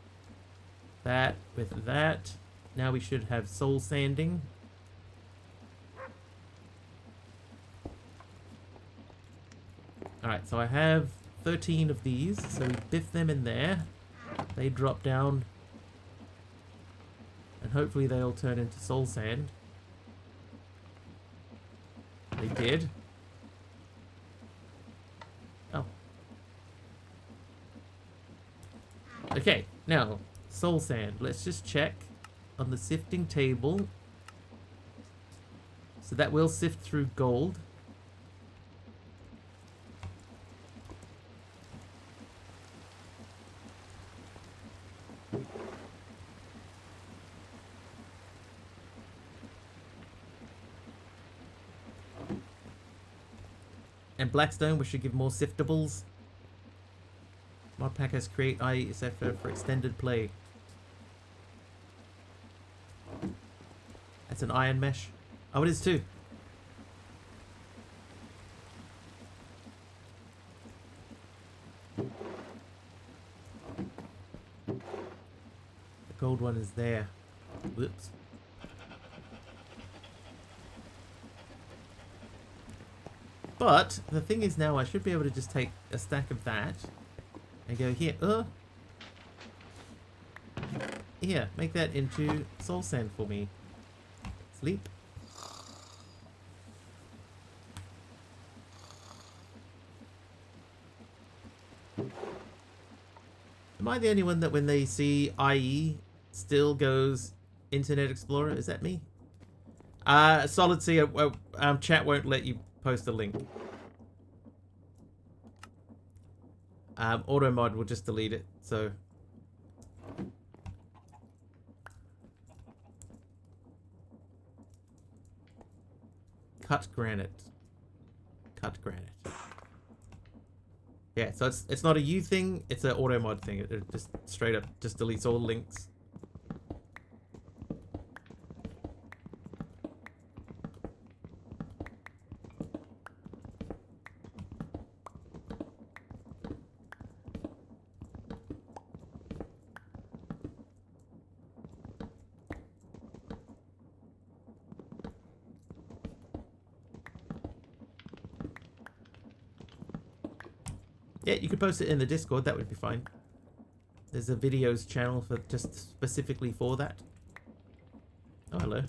that with that. Now we should have soul sanding. Alright, so I have 13 of these, so we biff them in there. They drop down, and hopefully they'll turn into soul sand. They did. Oh. Okay, now, soul sand. Let's just check on the sifting table. So that will sift through gold. And Blackstone, we should give more siftables. Modpackers create ISF for extended play. That's an iron mesh. Oh, it is too. The gold one is there. Whoops. But the thing is now I should be able to just take a stack of that and go here. Here, make that into soul sand for me. Sleep. Am I the only one that when they see IE still goes Internet Explorer? Is that me? Solid C, chat won't let you post a link. Auto mod will just delete it, so. Cut granite. Cut granite. Yeah, so it's not a you thing, it's an auto mod thing. It just straight up just deletes all links. Yeah, you could post it in the Discord, that would be fine. There's a videos channel for just specifically for that. Oh, hello.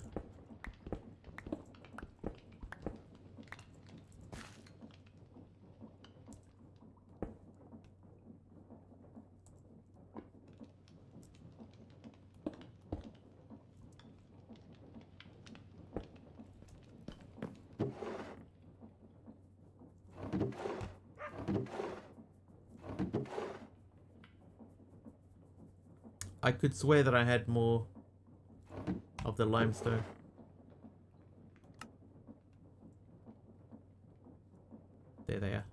I could swear that I had more of of the limestone. There they are.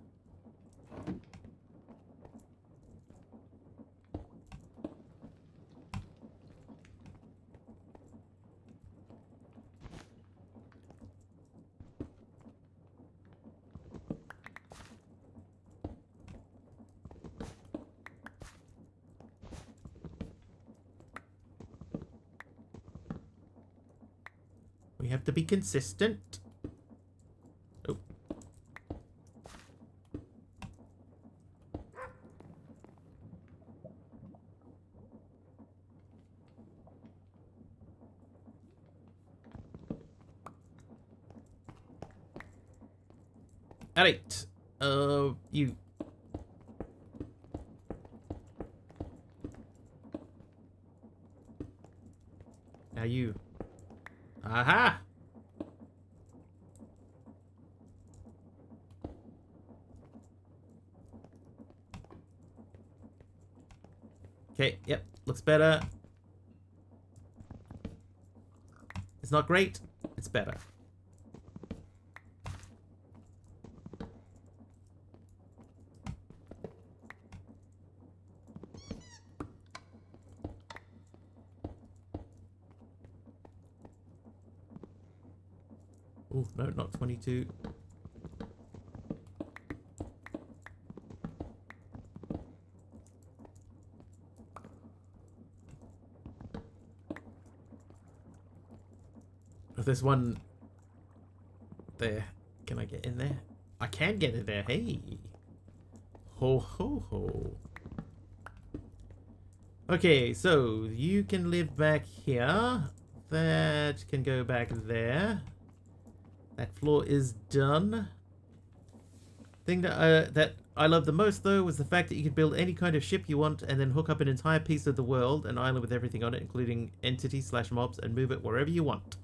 We have to be consistent. Oh. Alright. You. Now you. Aha! Okay, yep, looks better. It's not great, it's better. Oh, no, not 22. Oh, there's one there. Can I get in there? I can get in there. Hey. Ho, ho, ho. Okay, so you can live back here. That can go back there. That floor is done. Thing that I love the most, though, was the fact that you could build any kind of ship you want and then hook up an entire piece of the world, an island with everything on it, including entities/mobs, and move it wherever you want.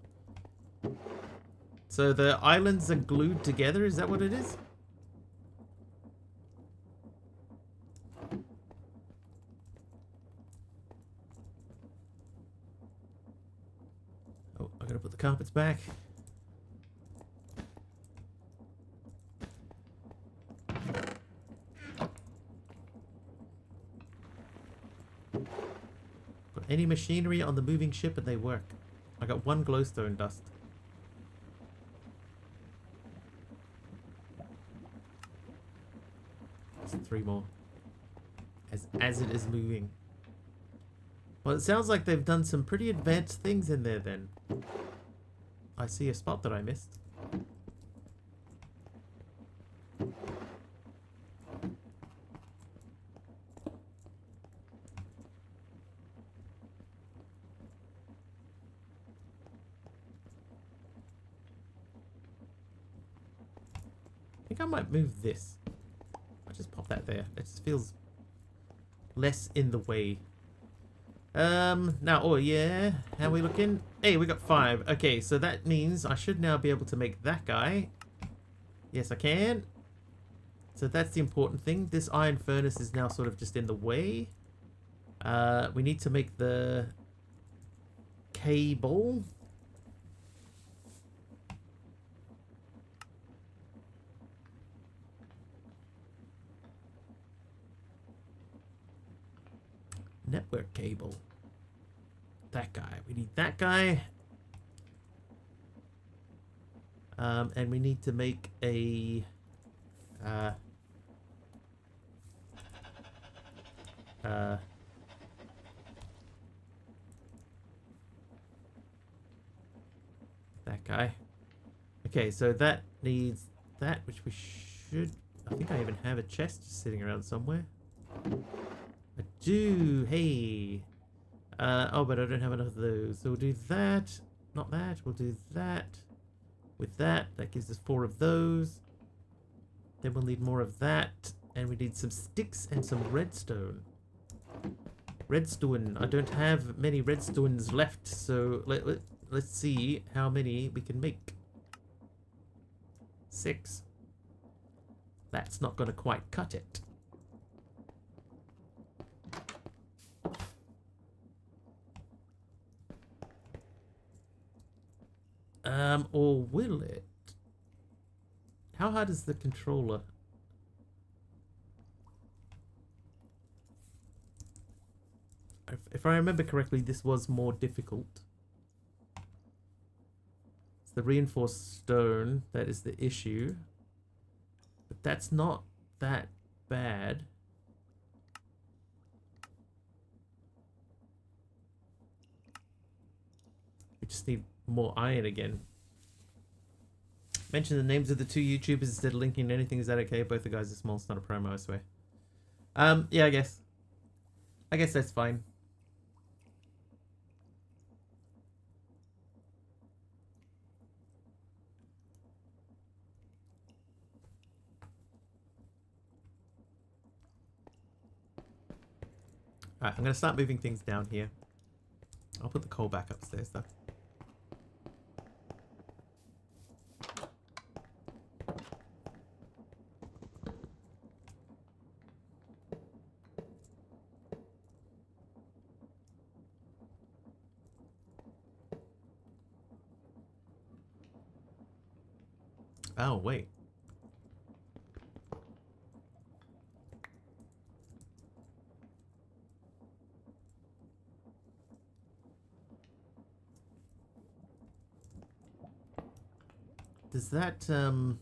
So the islands are glued together, is that what it is? Oh, I gotta put the carpets back. Put any machinery on the moving ship and they work. I got one glowstone dust. There's 3 more. As it is moving. Well, it sounds like they've done some pretty advanced things in there then. I see a spot that I missed. I think I might move this. I'll just pop that there. It just feels less in the way. Now, oh yeah, how are we looking? Hey, we got 5. Okay, so that means I should now be able to make that guy. Yes, I can. So that's the important thing. This iron furnace is now sort of just in the way. We need to make the cable. Network cable. That guy. We need that guy. And we need to make a that guy. Okay, so that needs that, which we should... I think I even have a chest just sitting around somewhere. I do. Hey. Oh, but I don't have enough of those. So we'll do that. Not that. We'll do that. With that. That gives us 4 of those. Then we'll need more of that. And we need some sticks and some redstone. Redstone. I don't have many redstones left. So let's see how many we can make. 6. That's not going to quite cut it. Or will it? How hard is the controller? If I remember correctly, this was more difficult. It's the reinforced stone that is the issue. But that's not that bad. We just need more iron again. Mention the names of the two YouTubers instead of linking anything. Is that okay? Both the guys are small. It's not a promo, I swear. Yeah, I guess. I guess that's fine. Alright, I'm going to start moving things down here. I'll put the coal back upstairs, though. Oh, wait. Does that, does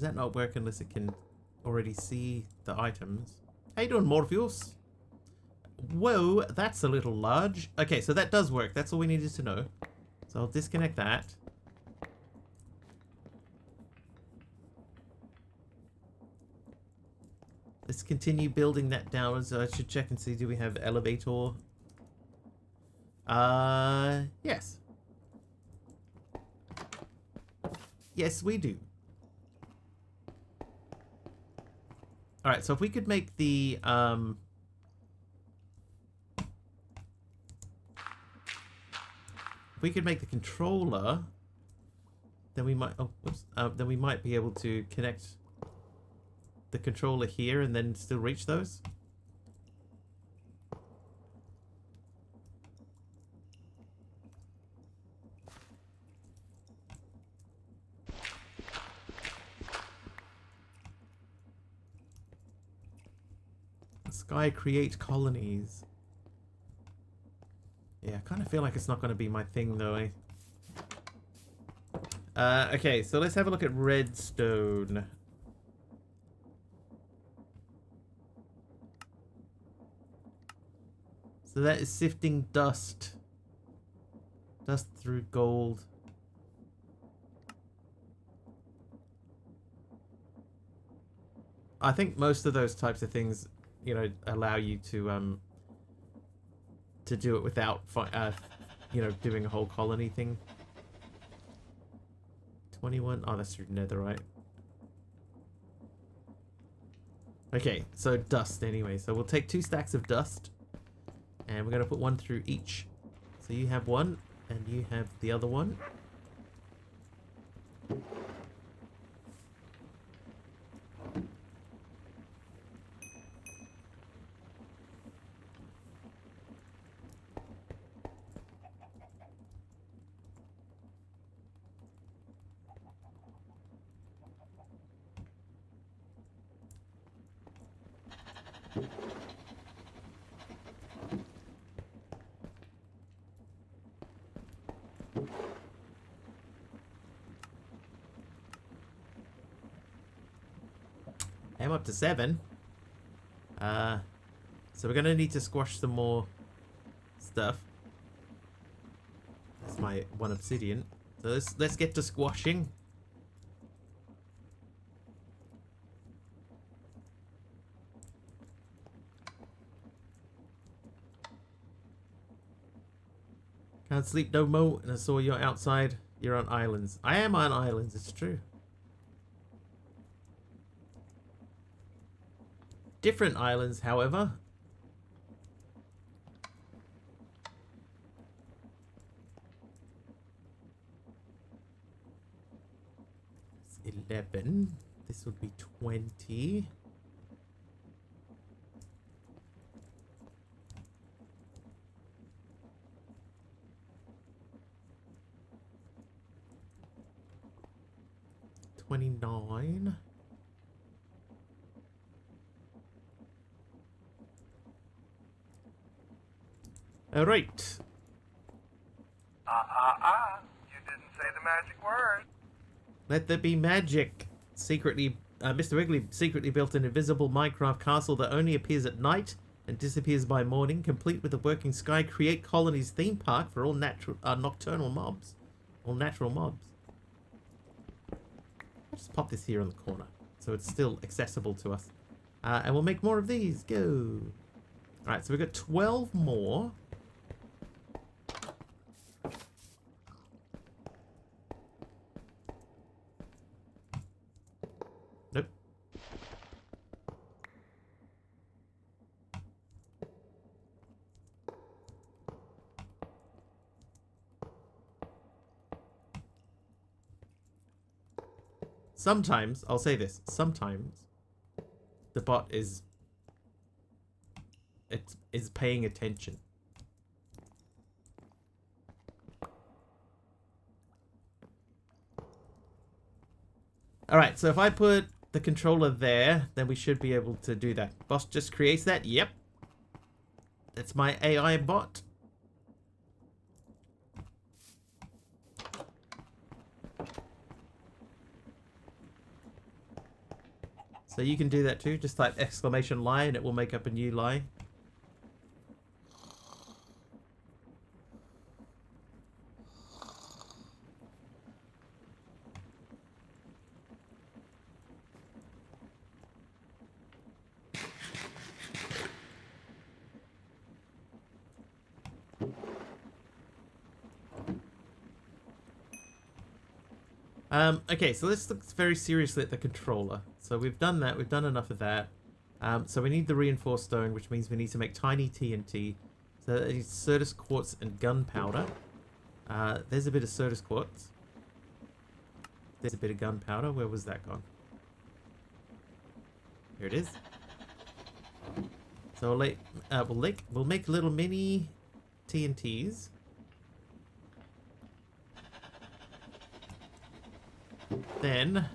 that not work unless it can already see the items? How you doing, Morpheus? Whoa, that's a little large. Okay, so that does work. That's all we needed to know. So I'll disconnect that. Let's continue building that down. So I should check and see, do we have elevator? Yes. Yes, we do. Alright, so if we could make the, if we could make the controller, then we might, oh, whoops, then we might be able to connect the controller here and then still reach those. Sky create colonies. Yeah, I kind of feel like it's not going to be my thing though, eh? Okay, so let's have a look at redstone. So that is sifting dust. Dust through gold. I think most of those types of things, you know, allow you to do it without, you know, doing a whole colony thing. 21. Oh, that's through netherite. Okay, so dust anyway. So we'll take 2 stacks of dust, and we're gonna put 1 through each. So you have 1, and you have the other one. I'm up to 7. So we're gonna need to squash some more stuff. That's my 1 obsidian. So let's get to squashing. Can't sleep no more, and I saw you're outside. You're on islands. I am on islands, it's true. Different islands, however. It's 11. This would be 20. 29. Alright. You didn't say the magic word. Let there be magic. Mr. Wiggly secretly built an invisible Minecraft castle that only appears at night and disappears by morning, complete with a working sky. Create colonies theme park for all nocturnal mobs. All natural mobs. I'll just pop this here in the corner so it's still accessible to us. And we'll make more of these. Go. Alright, so we've got 12 more. Nope. Sometimes, I'll say this, sometimes the bot is paying attention. Alright, so if I put the controller there, then we should be able to do that. Boss just creates that. Yep. That's my AI bot. So you can do that too. Just type exclamation lie and it will make up a new lie. Okay, so let's look very seriously at the controller. So we've done that. We've done enough of that. So we need the reinforced stone, which means we need to make tiny TNT. So that is Certus quartz and gunpowder. There's a bit of Certus quartz. There's a bit of gunpowder. Where was that gone? Here it is. So we'll make little mini TNTs. Then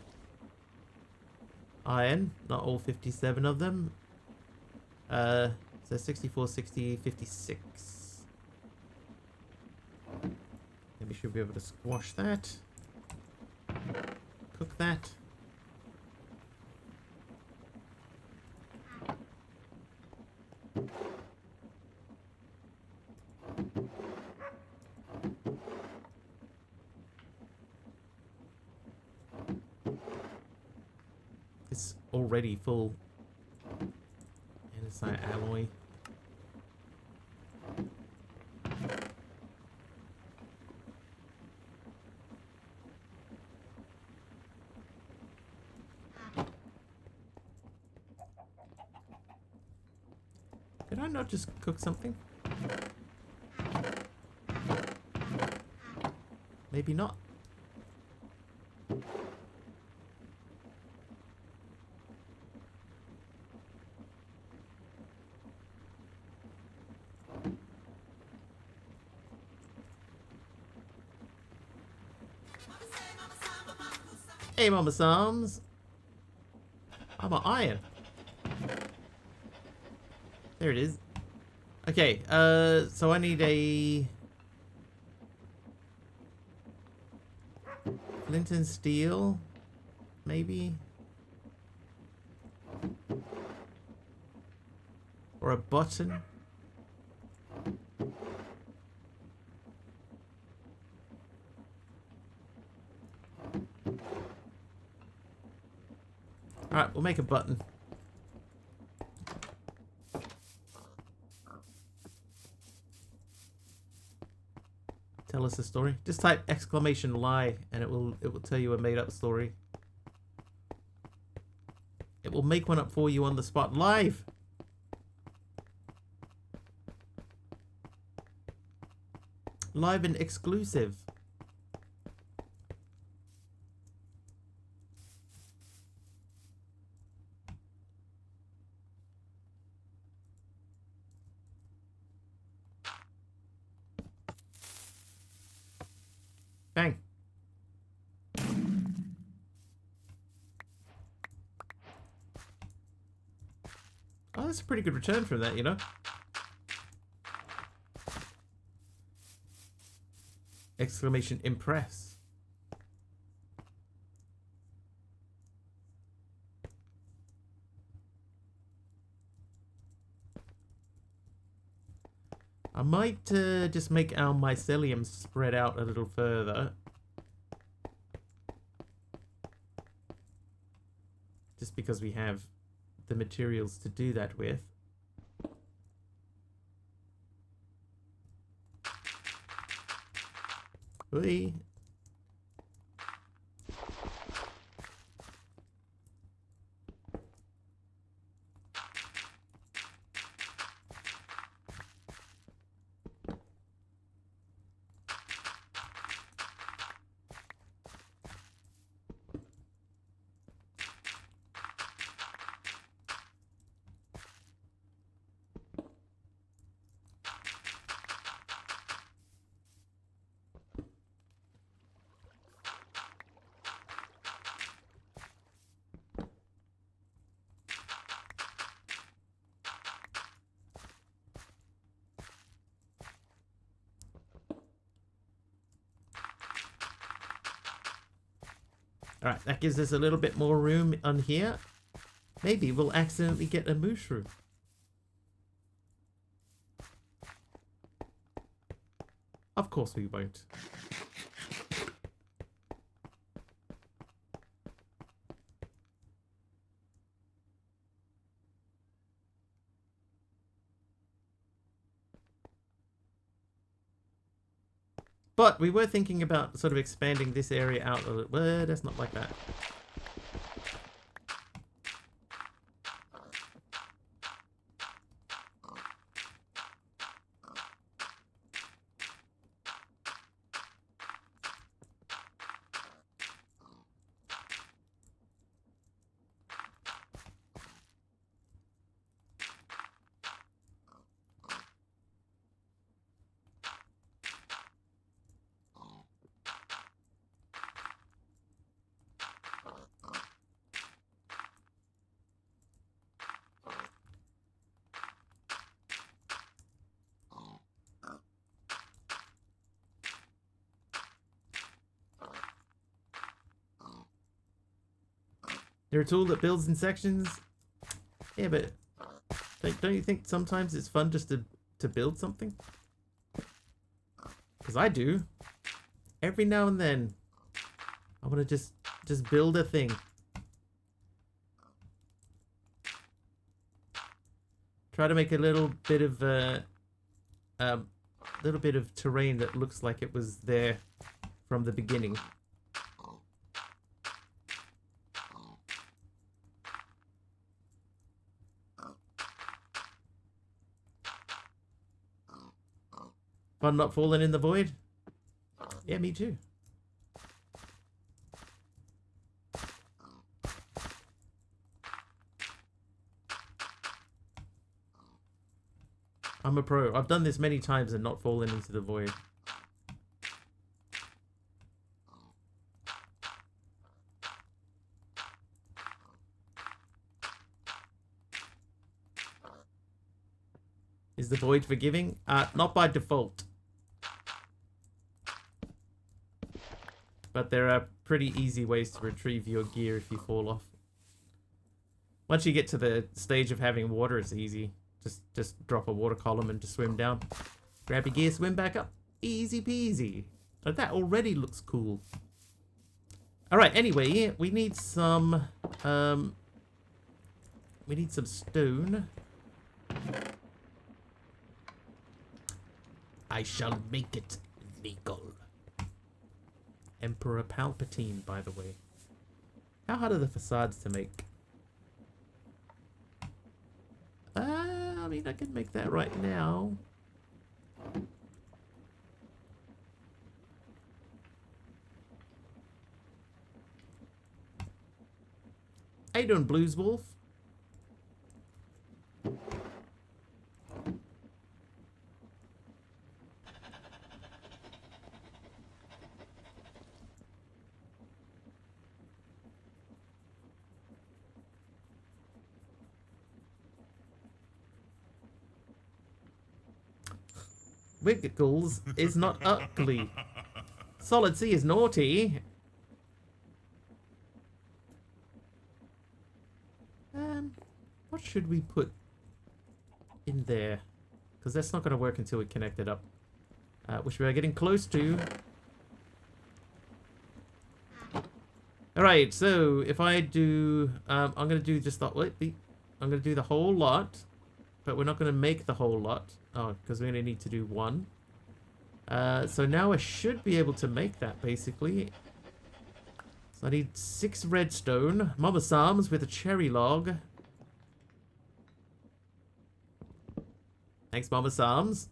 iron, not all 57 of them. So 64, 60, 56. Then we should be able to squash that. Cook that. It's already full andesite alloy. Did I not just cook something? Maybe not. Hey, Mama Sams. I'm an iron. There it is. Okay, so I need a flint and steel, maybe, or a button. Alright, we'll make a button. Tell us a story. Just type exclamation lie and it will tell you a made up story. It will make one up for you on the spot live. Live and exclusive. Bang. Oh, that's a pretty good return from that, you know? Exclamation impress. I might just make our mycelium spread out a little further. Just because we have the materials to do that with. Oi. Alright, that gives us a little bit more room on here. Maybe we'll accidentally get a mushroom. Of course we won't. But we were thinking about sort of expanding this area out a little. Well, that's not like that. They're a tool that builds in sections. Yeah, but don't you think sometimes it's fun just to build something? Because I do. Every now and then, I want to just build a thing. Try to make a little bit of terrain that looks like it was there from the beginning. Fun not falling in the void? Yeah, me too. I'm a pro. I've done this many times and not fallen into the void. Is the void forgiving? Not by default. But there are pretty easy ways to retrieve your gear if you fall off. Once you get to the stage of having water, it's easy. Just drop a water column and just swim down. Grab your gear, swim back up. Easy peasy. But that already looks cool. Alright, anyway, we need some stone. I shall make it legal. Emperor Palpatine, by the way. How hard are the facades to make? I mean, I can make that right now. How you doing, Blues Wolf? Wiggles is not ugly. Solid C is naughty. What should we put in there? Because that's not going to work until we connect it up. Which we are getting close to. Alright, so if I do... I'm going to do just the... Wait, I'm going to do the whole lot. But we're not going to make the whole lot. Oh, because we only need to do one. So now I should be able to make that, basically. So I need 6 redstone. Mama Sam's with a cherry log. Thanks, Mama Sam's.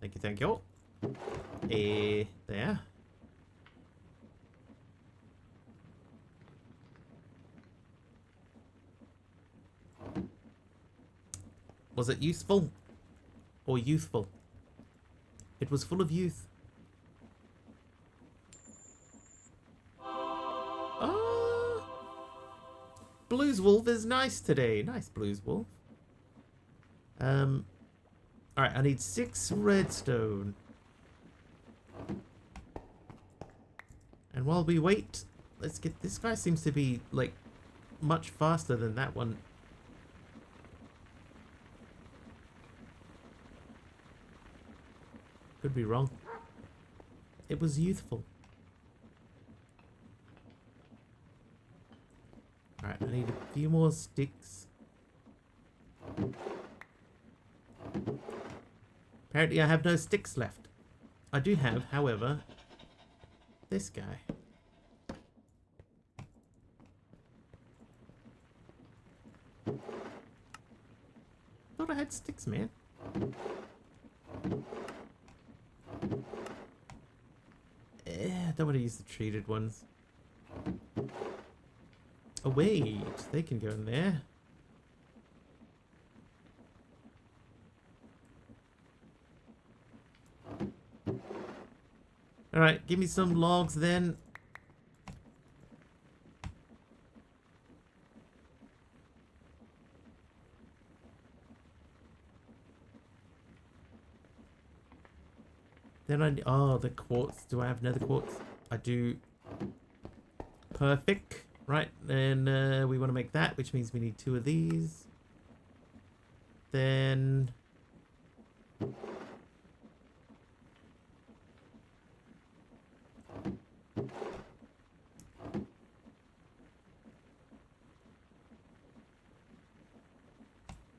Thank you, thank you. There. Was it useful? Or youthful? It was full of youth. Oh! Blues Wolf is nice today. Nice, Blues Wolf. Alright, I need 6 redstone. And while we wait, let's get... This guy seems to be, like, much faster than that one. Could be wrong. It was youthful. Alright, I need a few more sticks. Apparently I have no sticks left. I do have, however, this guy. Thought I had sticks, man. I don't want to use the treated ones. Oh wait, they can go in there. Alright, give me some logs then. Then oh, the quartz. Do I have nether quartz? I do. Perfect. Right, and we want to make that, which means we need 2 of these. Then...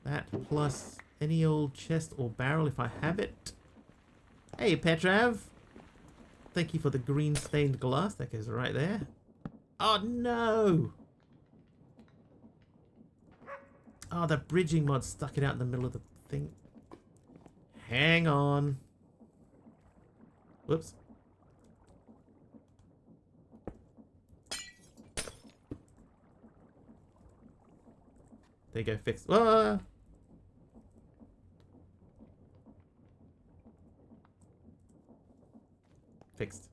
that plus any old chest or barrel if I have it. Hey, Petrav. Thank you for the green stained glass. That goes right there. Oh, no. Oh, the bridging mod stuck it out in the middle of the thing. Hang on. Whoops. There you go, fixed. Ah! Fixed.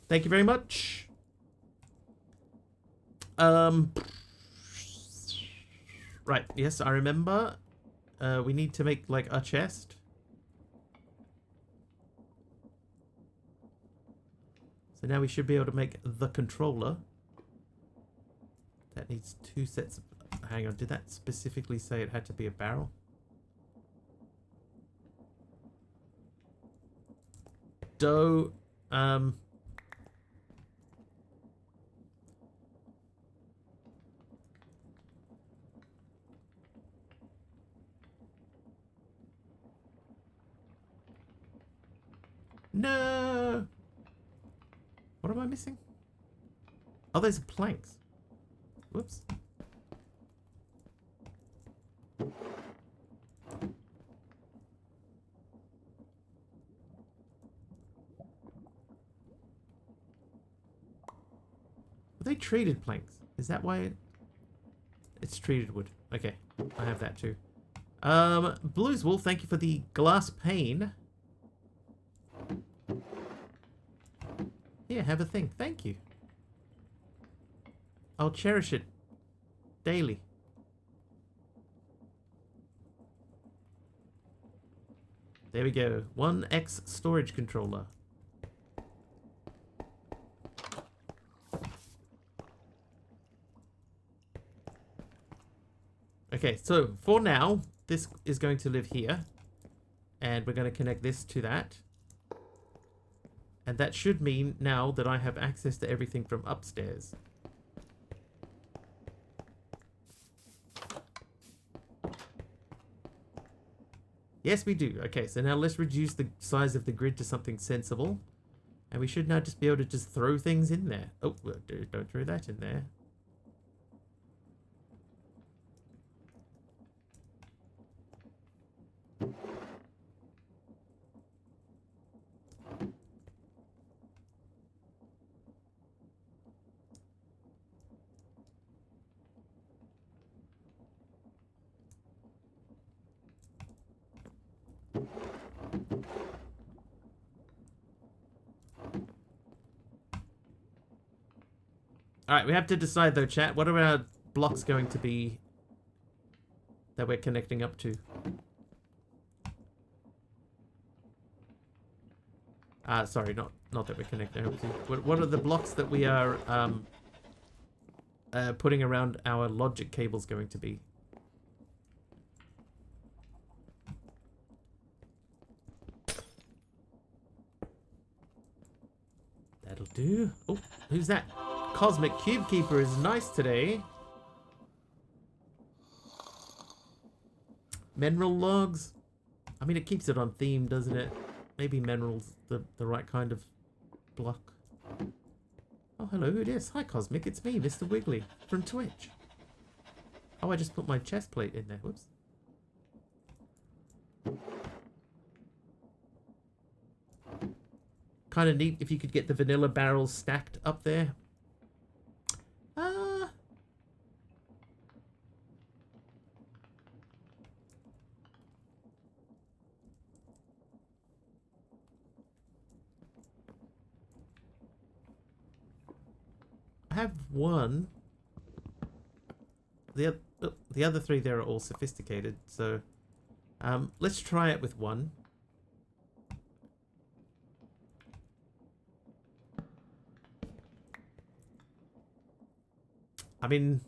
Thank you very much. Right, yes, I remember. We need to make, like, a chest. So now we should be able to make the controller. That needs 2 sets of... Hang on, did that specifically say it had to be a barrel? Dough, no! What am I missing? Oh, those are planks. Whoops. Are they treated planks? Is that why it's treated wood? Okay, I have that too. Blues Wolf, thank you for the glass pane. Here, have a thing. Thank you. I'll cherish it daily. There we go. 1X storage controller. Okay, so for now, this is going to live here. And we're going to connect this to that. And that should mean now that I have access to everything from upstairs. Yes, we do. Okay, so now let's reduce the size of the grid to something sensible. And we should now just be able to just throw things in there. Oh, well, don't throw that in there. Alright, we have to decide though, chat. What are our blocks going to be that we're connecting up to? Sorry, not that we're connecting up to. What are the blocks that we are putting around our logic cables going to be? That'll do. Oh, who's that? Cosmic Cube Keeper is nice today. Mineral logs. I mean, it keeps it on theme, doesn't it? Maybe minerals the right kind of block. Oh, hello, who it is? Hi, Cosmic. It's me, Mr. Wiggly, from Twitch. Oh, I just put my chest plate in there. Whoops. Kind of neat if you could get the vanilla barrels stacked up there. I have one. The other three there are all sophisticated, so let's try it with one. I mean,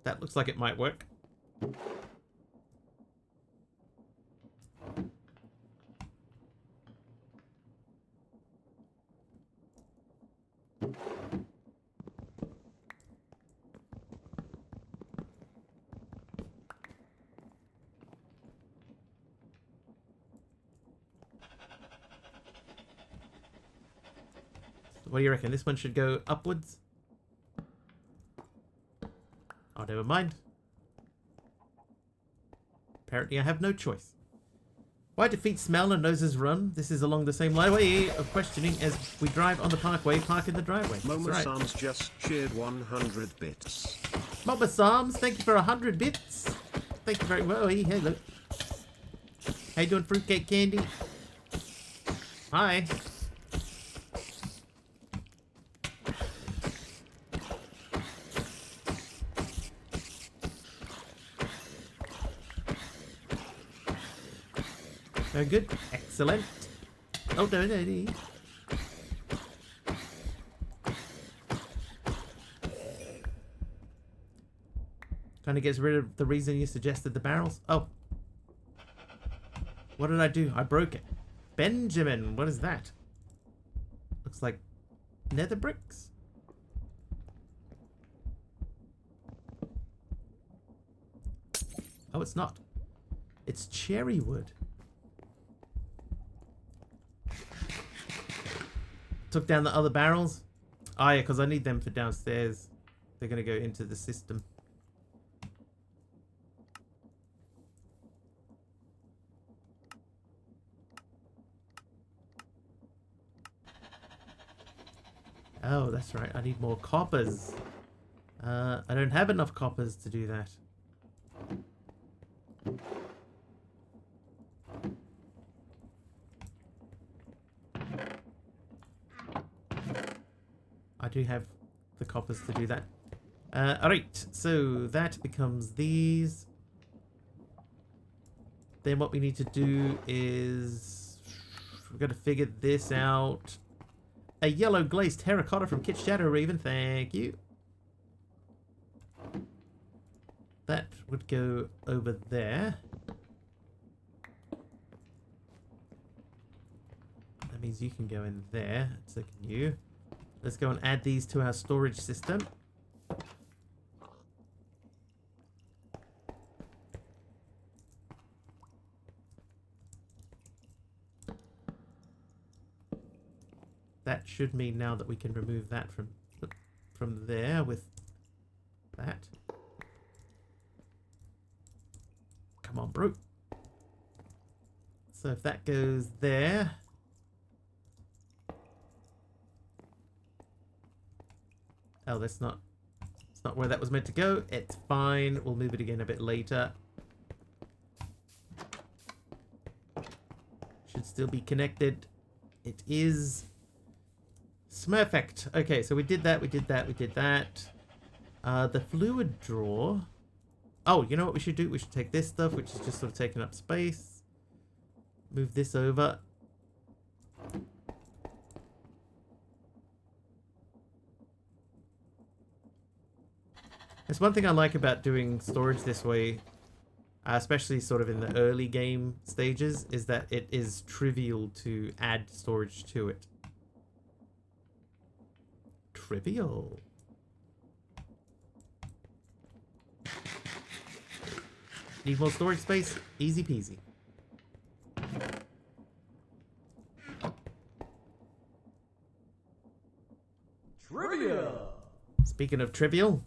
that looks like it might work. What do you reckon? This one should go upwards? Oh, never mind. Apparently I have no choice. Why do feet smell and noses run? This is along the same way of questioning as we drive on the parkway, park in the driveway. Moma Right. Psalms just shared 100 bits. Mama Psalms, thank you for 100 bits. Thank you very much. Hey, look. How you doing, fruitcake candy? Hi. Very good. Excellent. Oh, no. Kind of gets rid of the reason you suggested the barrels. Oh. What did I do? I broke it. Benjamin, what is that? Looks like nether bricks. Oh, it's not. It's cherry wood. Took down the other barrels. Oh yeah, because I need them for downstairs. They're going to go into the system. Oh, that's right. I need more coppers. I don't have enough coppers to do that. I do have the coppers to do that. Alright, so that becomes these. then what we need to do is we've got to figure this out. A yellow glazed terracotta from Kit Shadow Raven, thank you. That would go over there. That means you can go in there, so can you. Let's go and add these to our storage system. That should mean now that we can remove that from there with that. Come on, bro. So if that goes there. Oh, it's not where that was meant to go. It's fine. We'll move it again a bit later. Should still be connected. It is. Smurfect. Okay, so we did that, we did that, we did that. The fluid drawer. Oh, you know what we should do? We should take this stuff, which is just sort of taking up space. Move this over. There's one thing I like about doing storage this way, especially sort of in the early game stages, is that it is trivial to add storage to it. Trivial. Need more storage space? Easy peasy. Trivia! Speaking of trivial,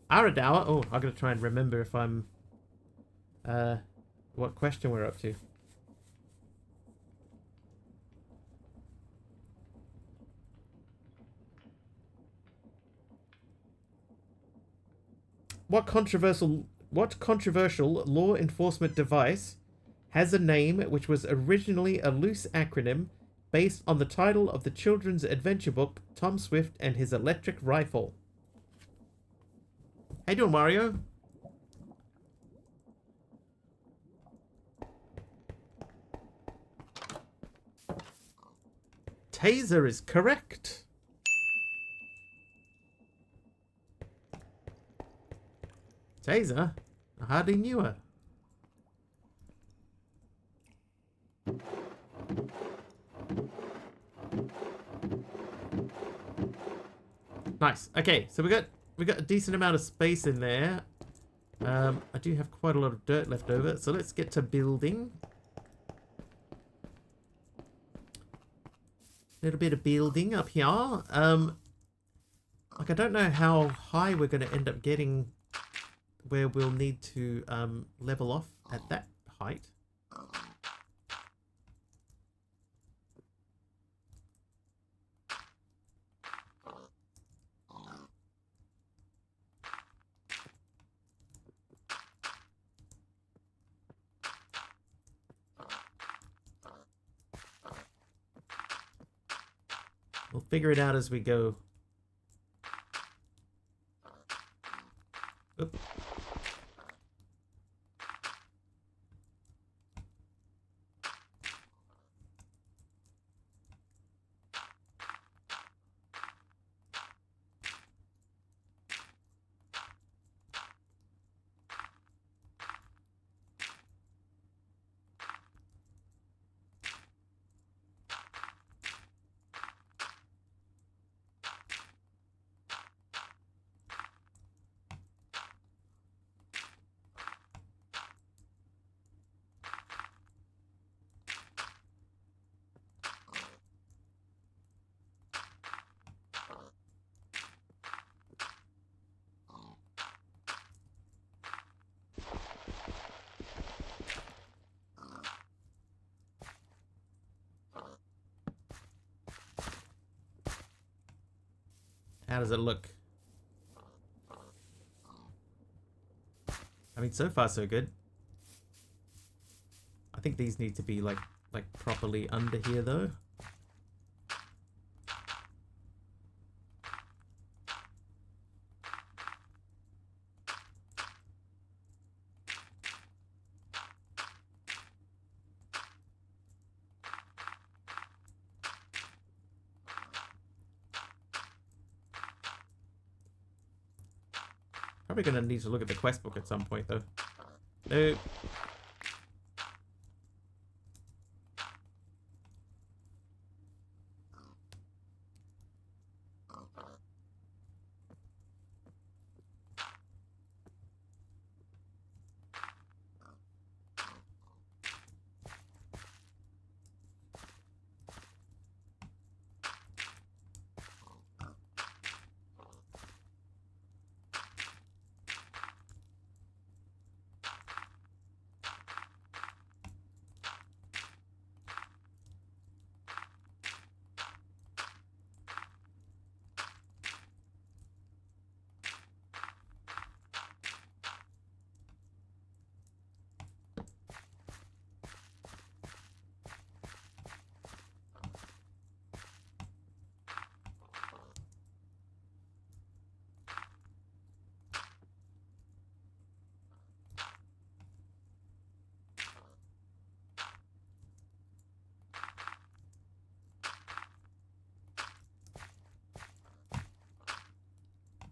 Aradawa. Oh, I'm gonna try and remember if I'm what question we're up to. What controversial law enforcement device has a name which was originally a loose acronym based on the title of the children's adventure book Tom Swift and His Electric Rifle? How you doing, Mario? Taser is correct. Taser? I hardly knew her. Nice. Okay, so we got a decent amount of space in there. I do have quite a lot of dirt left over, so let's get to building. Little bit of building up here. Like I don't know how high we're going to end up getting, where we'll need to level off at that height. We'll figure it out as we go. Oop. How does it look? I mean, so far so good. I think these need to be like properly under here though. Probably going to need to look at the quest book at some point, though. Nope.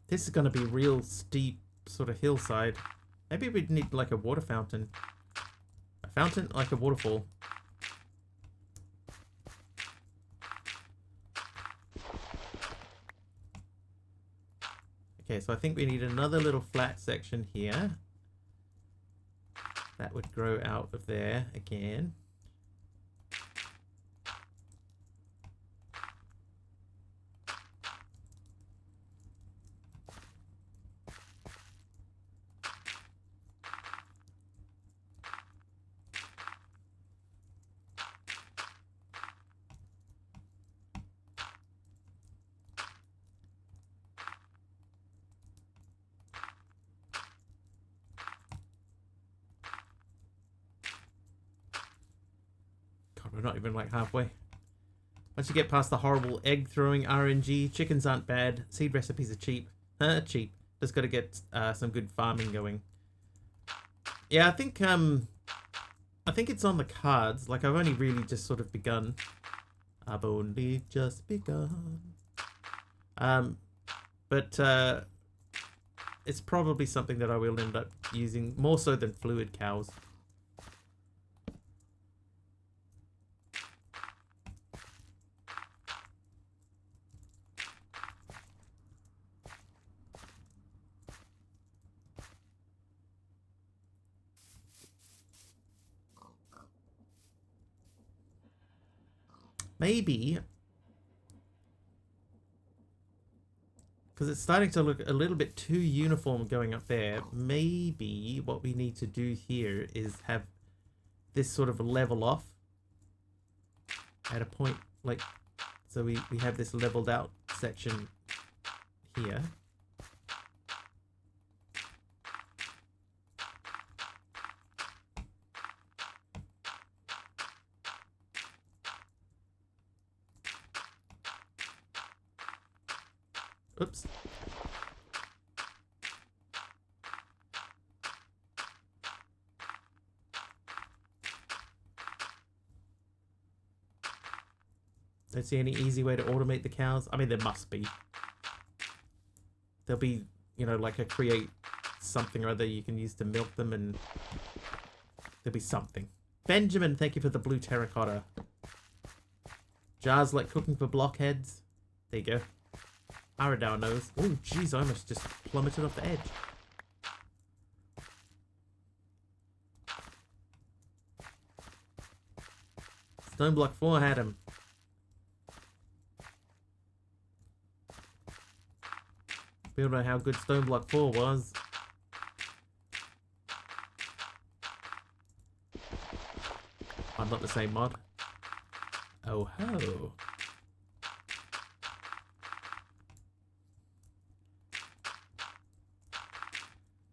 This is going to be real steep sort of hillside. Maybe we'd need like a water fountain. A fountain like a waterfall. Okay, so I think we need another little flat section here. That would grow out of there again. We're not even like halfway. Once you get past the horrible egg throwing RNG, chickens aren't bad, seed recipes are cheap. Cheap. Just gotta get some good farming going. Yeah, I think it's on the cards. Like, I've only really just sort of begun. I've only just begun. But it's probably something that I will end up using more so than fluid cows. Maybe, because it's starting to look a little bit too uniform going up there, maybe what we need to do here is have this sort of level off at a point, like, so we have this leveled out section here. Oops. Don't see any easy way to automate the cows. I mean, there must be. There'll be, you know, like a create something or other you can use to milk them, and there'll be something. Benjamin, thank you for the blue terracotta. Jars like cooking for blockheads. There you go. Aradar knows. Oh, jeez, I almost just plummeted off the edge. Stone Block 4 had him. We all know how good Stone Block 4 was. I'm not the same mod. Oh ho.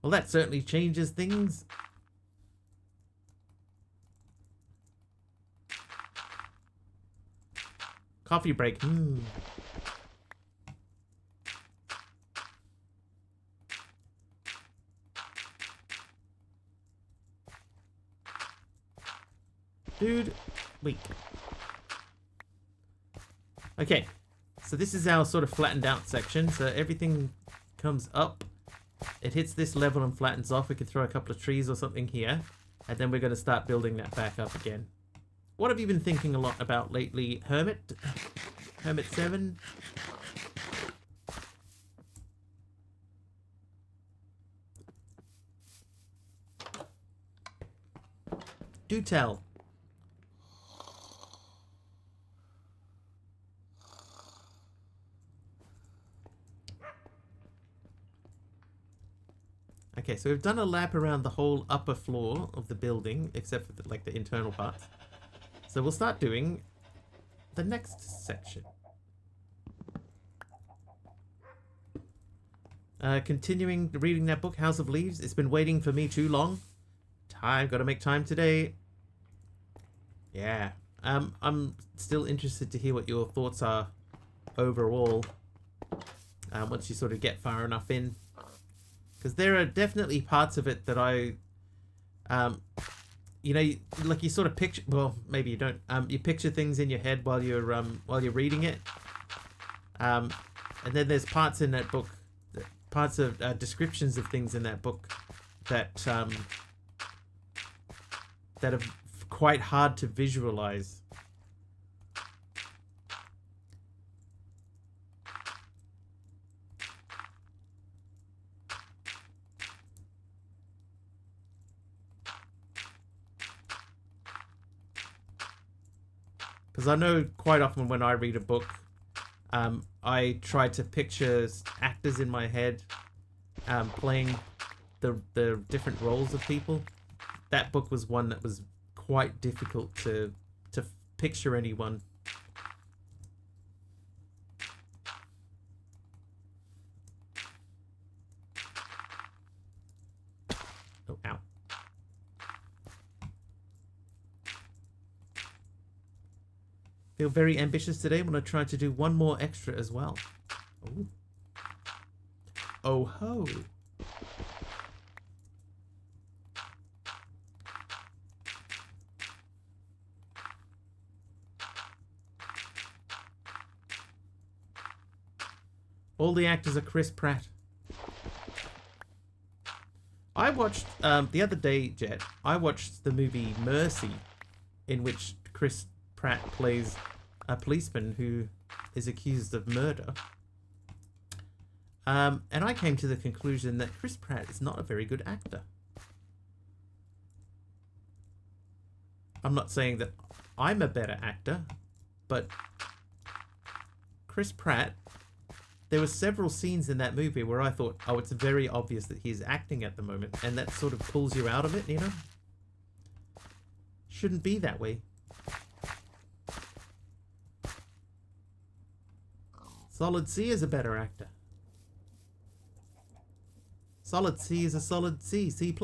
Well, that certainly changes things. Coffee break. Dude, wait. Okay, so this is our sort of flattened out section. So everything comes up it hits this level and flattens off, we can throw a couple of trees or something here. And then we're going to start building that back up again. What have you been thinking a lot about lately, Hermit? Hermit 7? Do tell. Okay, so we've done a lap around the whole upper floor of the building, except for like the internal parts. So we'll start doing the next section. Continuing reading that book, House of Leaves. It's been waiting for me too long. Gotta make time today. Yeah. I'm still interested to hear what your thoughts are overall. Once you sort of get far enough in. Because there are definitely parts of it that I, you know, like you sort of picture. Well, maybe you don't. You picture things in your head while you're reading it. And then there's parts in that book, parts of descriptions of things in that book that that are quite hard to visualize. Because I know quite often when I read a book, I try to picture actors in my head playing the different roles of people. That book was one that was quite difficult to picture anyone. Oh, ow. Feel very ambitious today. I'm going to try to do one more extra as well. Ooh. Oh ho. All the actors are Chris Pratt. I watched, the other day, Jet, I watched the movie Mercy, in which Chris Pratt plays a policeman who is accused of murder. And I came to the conclusion that Chris Pratt is not a very good actor. I'm not saying that I'm a better actor, but Chris Pratt, there were several scenes in that movie where I thought, oh, it's very obvious that he's acting at the moment, and that sort of pulls you out of it, you know? Shouldn't be that way. Solid C is a better actor. Solid C is a solid C, C+.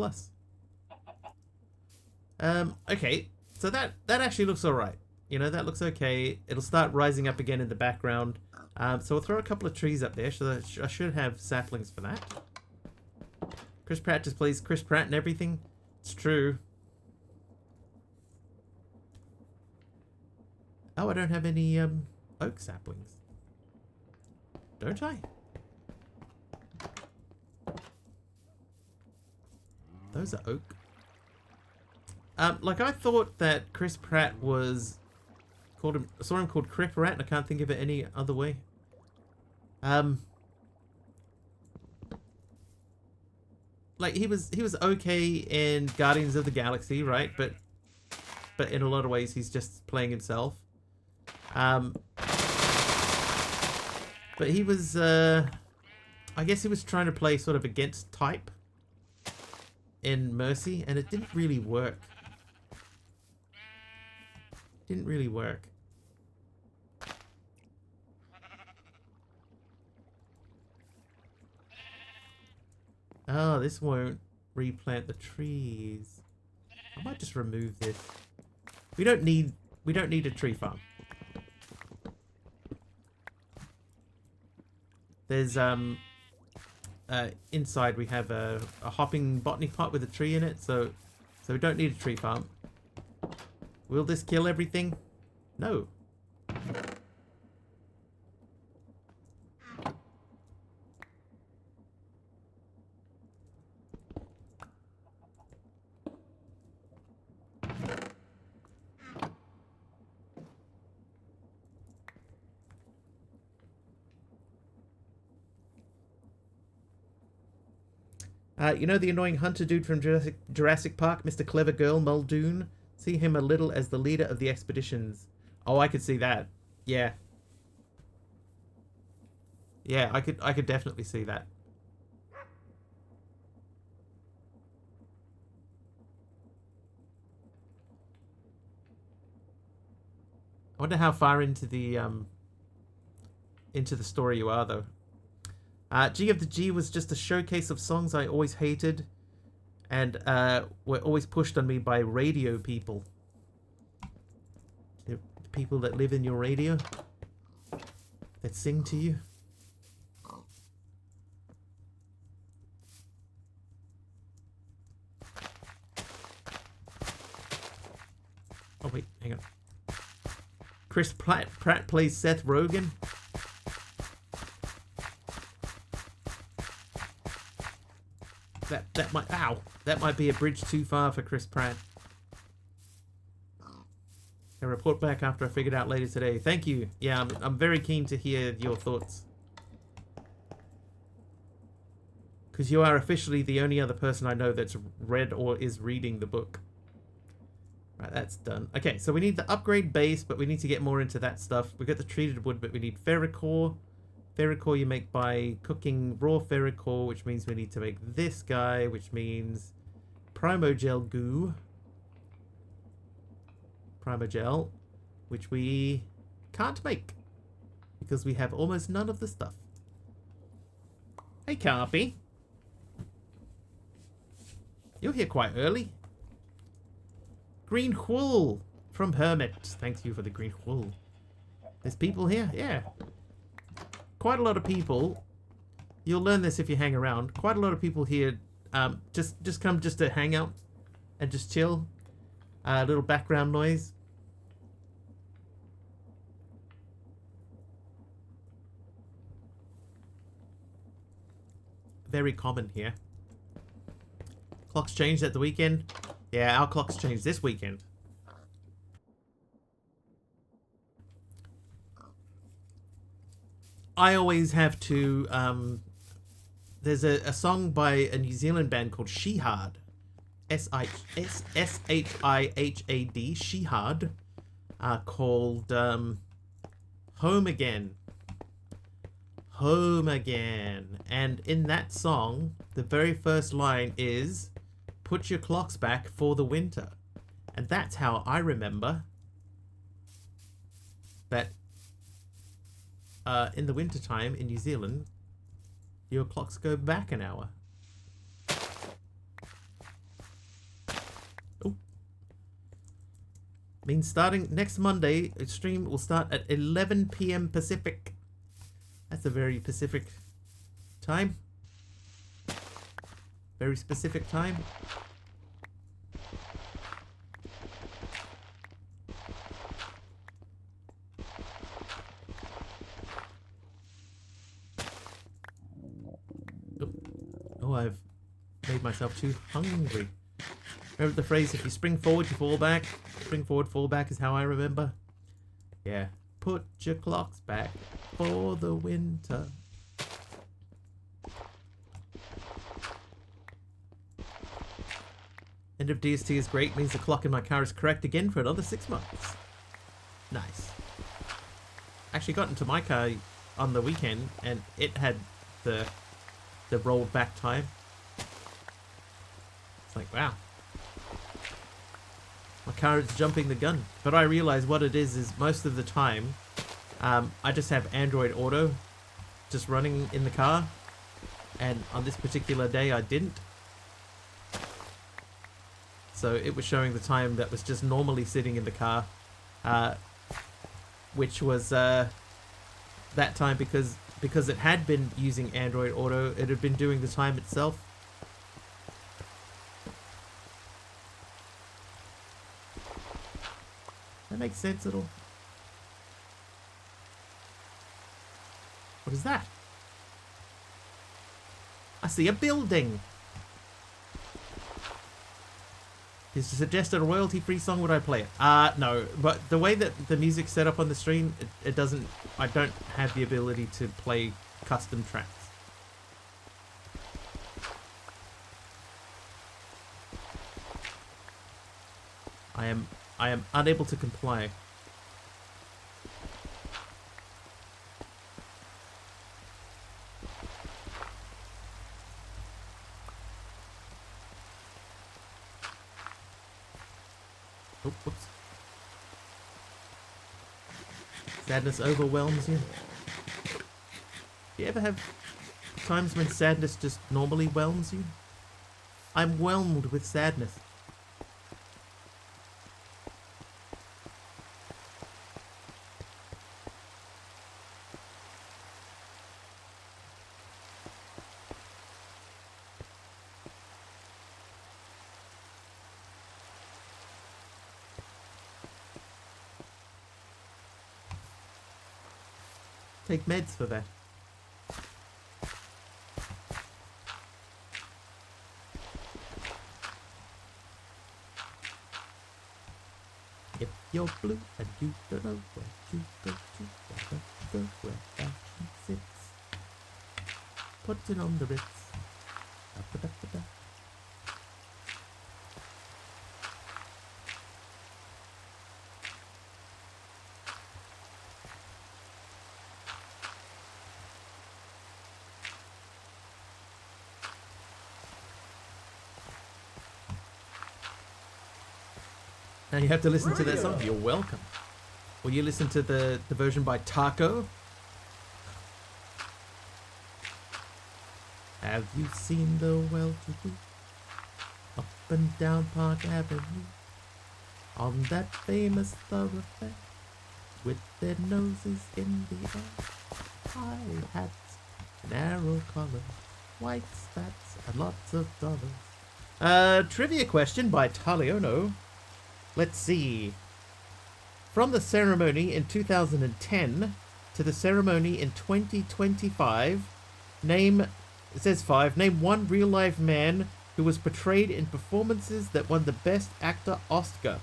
Okay, so that actually looks alright. You know, that looks okay. It'll start rising up again in the background. So we'll throw a couple of trees up there, so I should have saplings for that. Chris Pratt just plays Chris Pratt and everything. It's true. Oh, I don't have any oak saplings. Don't I? Those are oak. Like I thought that Chris Pratt was saw him called Crip Rat, and I can't think of it any other way. Like he was okay in Guardians of the Galaxy, right? But in a lot of ways he's just playing himself. But he was I guess he was trying to play sort of against type in Mercy, and it didn't really work. Didn't really work. Oh, this won't replant the trees. I might just remove this. We don't need a tree farm. There's inside we have a hopping botany pot with a tree in it, so we don't need a tree farm. Will this kill everything? No. You know the annoying hunter dude from Jurassic Park, Mr. Clever Girl Muldoon? See him a little as the leader of the expeditions. Oh, I could see that. Yeah. Yeah, I could definitely see that. I wonder how far into the story you are, though. G of the G was just a showcase of songs I always hated and were always pushed on me by radio people. The people that live in your radio, that sing to you. Oh wait, hang on. Chris Pratt plays Seth Rogen. That might be a bridge too far for Chris Pratt. I'll report back after I figured out later today. Thank you. Yeah, I'm very keen to hear your thoughts. Because you are officially the only other person I know that's read or is reading the book. Right, that's done. Okay, so we need the upgrade base, but we need to get more into that stuff. We got the treated wood, but we need ferrocore. Ferrocore you make by cooking raw ferrocore, which means we need to make this guy, which means primogel goo. Primogel, which we can't make because we have almost none of the stuff. Hey, Carpy. You're here quite early. Green wool from Hermit. Thank you for the green wool. There's people here? Yeah. Quite a lot of people. You'll learn this if you hang around. Quite a lot of people here just come just to hang out and just chill. A little background noise. Very common here. Clocks changed at the weekend. Yeah, our clocks changed this weekend. I always have to, there's a song by a New Zealand band called Shihad. S-H-I-H-A-D, Shihad, called Home Again. Home Again. And in that song, the very first line is, put your clocks back for the winter. And that's how I remember that in the wintertime in New Zealand, your clocks go back an hour. Oh. Means starting next Monday, the stream will start at 11 p.m. Pacific. That's a very Pacific time. Very specific time. Oh, I've made myself too hungry. Remember the phrase, if you spring forward, you fall back? Spring forward, fall back is how I remember. Yeah. Put your clocks back for the winter. End of DST is great, means the clock in my car is correct again for another 6 months. Nice. Actually got into my car on the weekend and it had the rolled back time. It's like, wow. My car is jumping the gun. But I realize what it is most of the time, I just have Android Auto just running in the car. And on this particular day, I didn't. So it was showing the time that was just normally sitting in the car, which was that time because it had been using Android Auto, it had been doing the time itself. That makes sense at all. What is that? I see a building. Is suggested a royalty-free song, would I play it? No, but the way that the music's set up on the stream, it doesn't, I don't have the ability to play custom tracks. I am unable to comply. Oh, whoops. Sadness overwhelms you. Do you ever have times when sadness just normally whelms you? I'm whelmed with sadness. Take meds for that. If you're blue and you don't know where to go to, go where fashion sits. Put it on the Ritz. Da-ba-da-ba-da. Now you have to listen to that song. You're welcome. Will you listen to the version by Taco? Have you seen the well-to-do up and down Park Avenue on that famous thoroughfare with their noses in the air, high hats, narrow collars, white spats, and lots of dollars? Trivia question by Taliono. Let's see. From the ceremony in 2010 to the ceremony in 2025, name one real-life man who was portrayed in performances that won the Best Actor Oscar.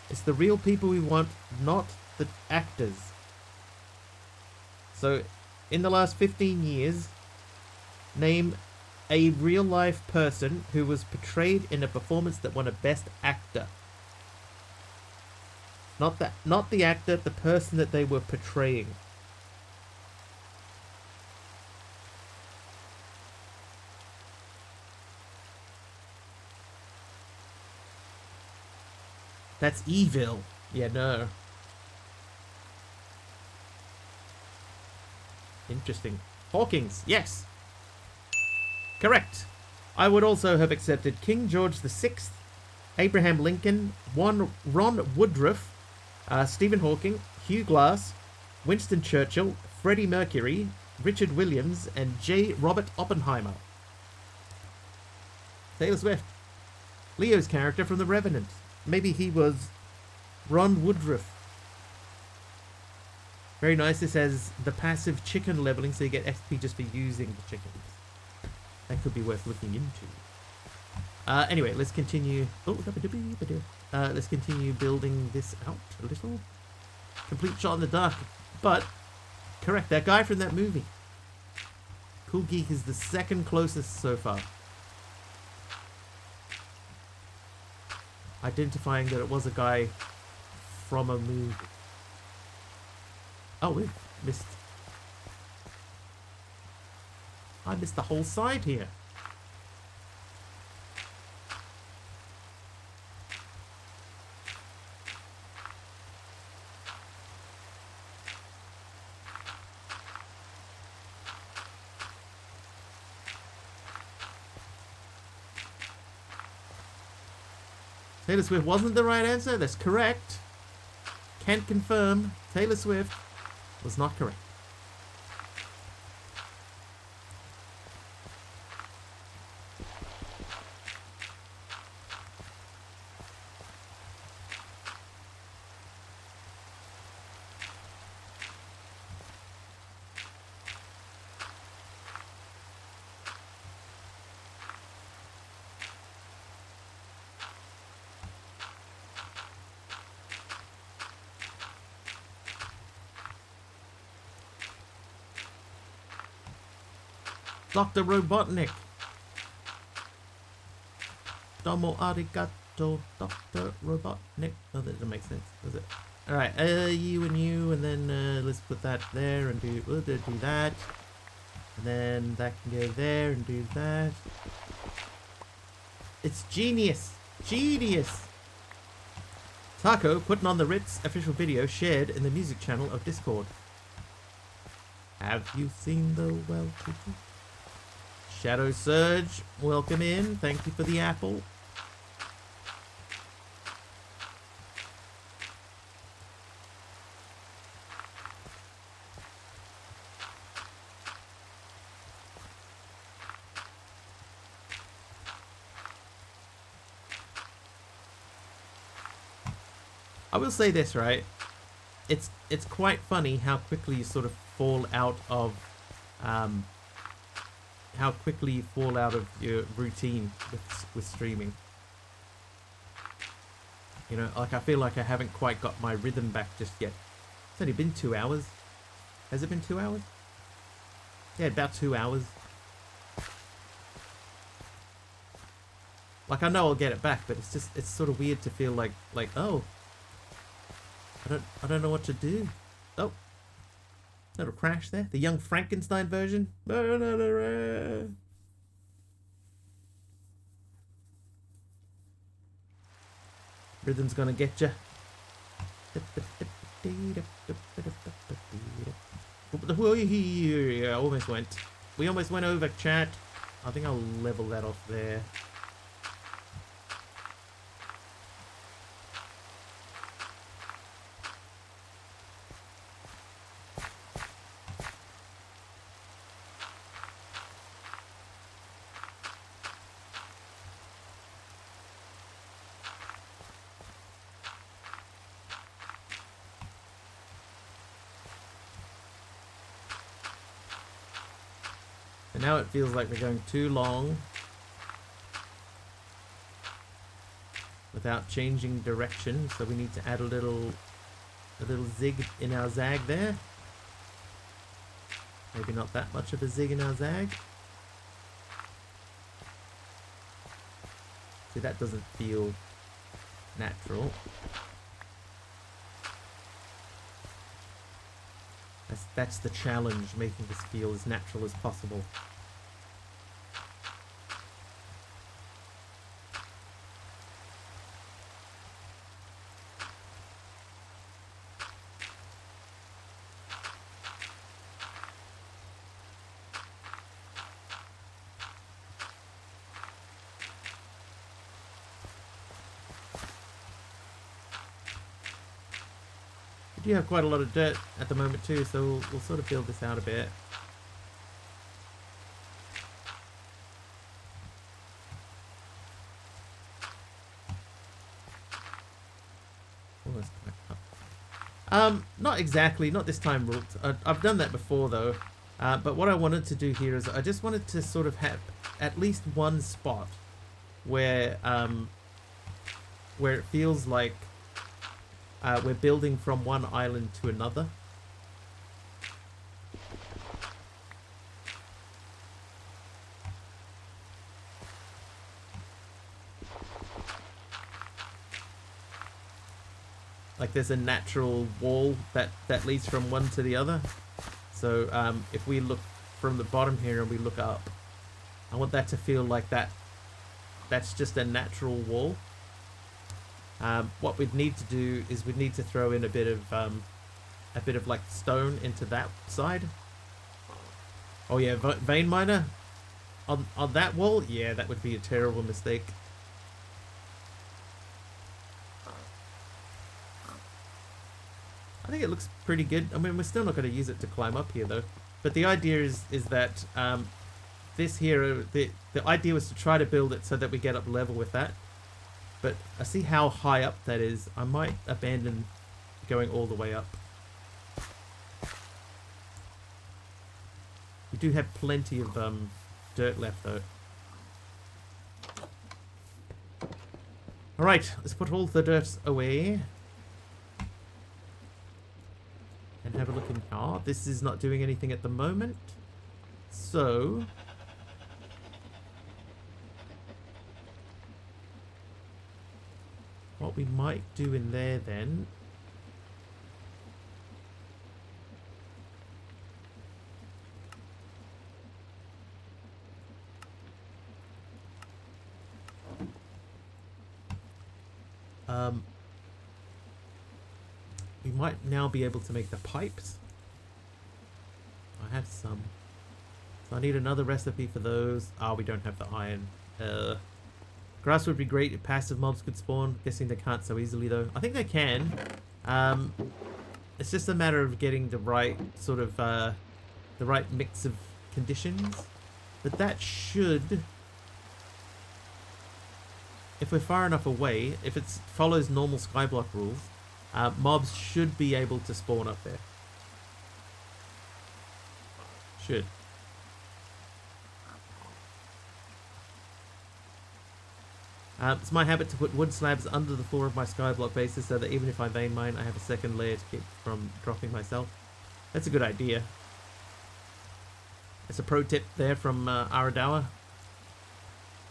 It's the real people we want, not the actors. So, in the last 15 years, name a real-life person who was portrayed in a performance that won a Best Actor. Not the actor, the person that they were portraying. That's evil. Yeah, no. Interesting. Hawkins, yes. Correct. I would also have accepted King George VI, Abraham Lincoln, Ron Woodruff, Stephen Hawking, Hugh Glass, Winston Churchill, Freddie Mercury, Richard Williams, and J. Robert Oppenheimer. Taylor Swift. Leo's character from The Revenant. Maybe he was Ron Woodruff. Very nice. This has the passive chicken leveling, so you get XP just for using the chickens. That could be worth looking into. Anyway, let's continue. Let's continue building this out a little. Complete shot in the dark. But, correct, that guy from that movie. Cool Geek is the second closest so far. Identifying that it was a guy from a movie. Oh, we've missed. I missed the whole side here. Taylor Swift wasn't the right answer. That's correct. Can't confirm. Taylor Swift was not correct. Dr. Robotnik. Domo arigato. Dr. Robotnik. Oh, that doesn't make sense, does it? Alright, you, and then let's put that there and we'll do that. And then that can go there and do that. It's genius! Genius! Taco putting on the Ritz official video shared in the music channel of Discord. Have you seen the well-to-do? Shadow Surge, welcome in. Thank you for the apple. I will say this, right? It's quite funny how quickly you sort of fall out of your routine with streaming. You know, like I feel like I haven't quite got my rhythm back just yet. It's only been 2 hours. Has it been 2 hours? Yeah, about 2 hours. Like I know I'll get it back, but it's sort of weird to feel like oh, I don't know what to do. Oh, little crash there. The Young Frankenstein version. Rhythm's gonna get ya. I almost went. We almost went over, chat. I think I'll level that off there. Now it feels like we're going too long without changing direction, so we need to add a little zig in our zag there. Maybe not that much of a zig in our zag. See, that doesn't feel natural. That's the challenge, making this feel as natural as possible. We do have quite a lot of dirt at the moment too, so we'll sort of build this out a bit. Oh, that's quite up. Not exactly, not this time, Root. I've done that before though. But what I wanted to do here is I just wanted to sort of have at least one spot where it feels like we're building from one island to another. Like there's a natural wall that leads from one to the other. So if we look from the bottom here and we look up, I want that to feel like that's just a natural wall. What we'd need to do is we'd need to throw in a bit of like stone into that side. Oh yeah, vein miner on that wall. Yeah, that would be a terrible mistake. I think it looks pretty good. I mean, we're still not going to use it to climb up here though. But the idea is that this here, the idea was to try to build it so that we get up level with that. But I see how high up that is. I might abandon going all the way up. We do have plenty of dirt left though. Alright, let's put all the dirt away. And have a look in. Oh, this is not doing anything at the moment. So What we might do in there then... we might now be able to make the pipes. I have some. So I need another recipe for those. Ah, we don't have the iron. Grass would be great if passive mobs could spawn. Guessing they can't so easily though. I think they can. It's just a matter of getting the right sort of the right mix of conditions. But that should, if we're far enough away, if it follows normal Skyblock rules, mobs should be able to spawn up there. Should. It's my habit to put wood slabs under the floor of my Skyblock bases so that even if I vein mine, I have a second layer to keep from dropping myself. That's a good idea. That's a pro tip there from Aradawa.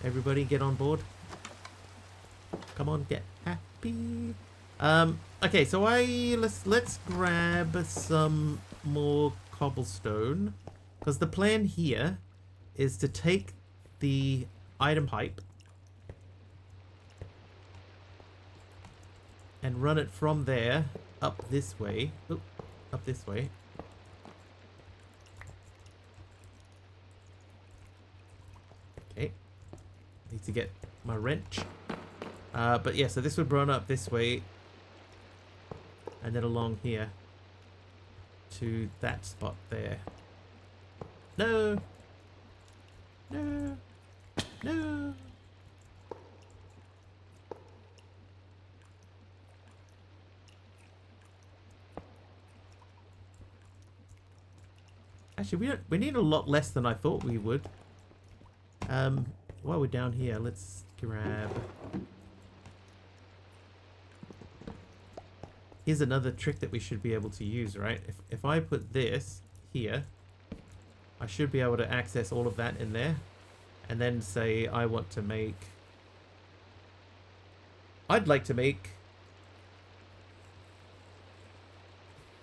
Everybody get on board. Come on, get happy. Okay, so let's grab some more cobblestone, because the plan here is to take the item pipe and run it from there up this way. Oop, up this way. Okay. Need to get my wrench. But yeah, so this would run up this way and then along here to that spot there. No! No! No! Actually, we need a lot less than I thought we would. While we're down here, let's grab... Here's another trick that we should be able to use, right? If I put this here, I should be able to access all of that in there. And then say I want to make... I'd like to make...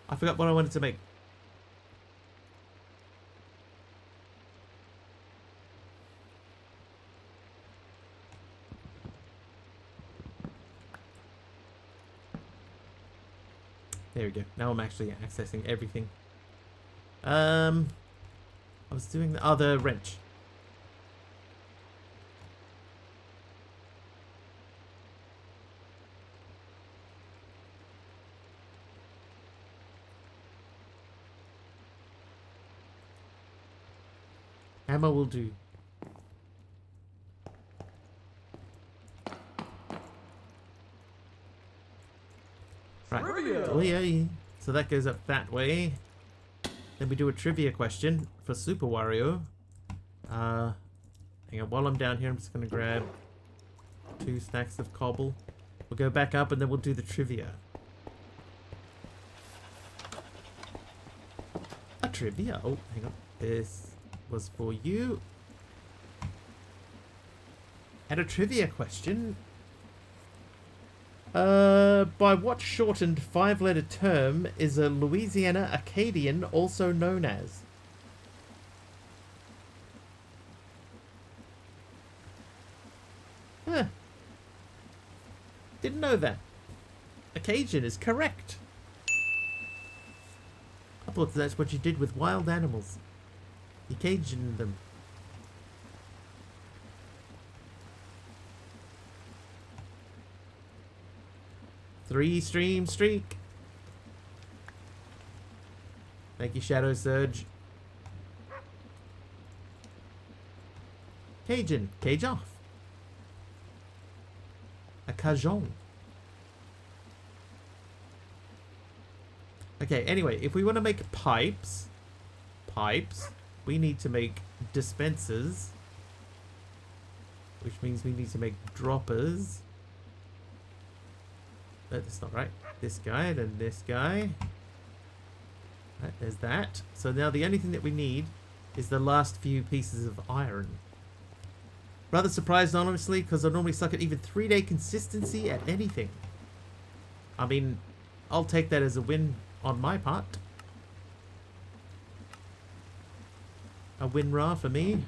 I forgot what I wanted to make. There we go. Now I'm actually accessing everything. I was doing the other wrench. Hammer will do. Right. Trivia. Oh yeah. So that goes up that way. Then we do a trivia question for Super Wario. Hang on, while I'm down here, I'm just gonna grab 2 stacks of cobble. We'll go back up and then we'll do the trivia. A trivia? Oh, hang on. This was for you. And a trivia question. By what shortened 5-letter term is a Louisiana Acadian also known as? Huh. Didn't know that. Acadian is correct. I thought that's what you did with wild animals. You Cajun them. Three-stream streak. Thank you, Shadow Surge. Cajun. Cage off. A Cajun. Okay, anyway, if we want to make pipes, we need to make dispensers, which means we need to make droppers. That's not right. This guy, then this guy. Right, there's that. So now the only thing that we need is the last few pieces of iron. Rather surprised, honestly, because I normally suck at even 3-day consistency at anything. I mean, I'll take that as a win on my part. A win raw for me.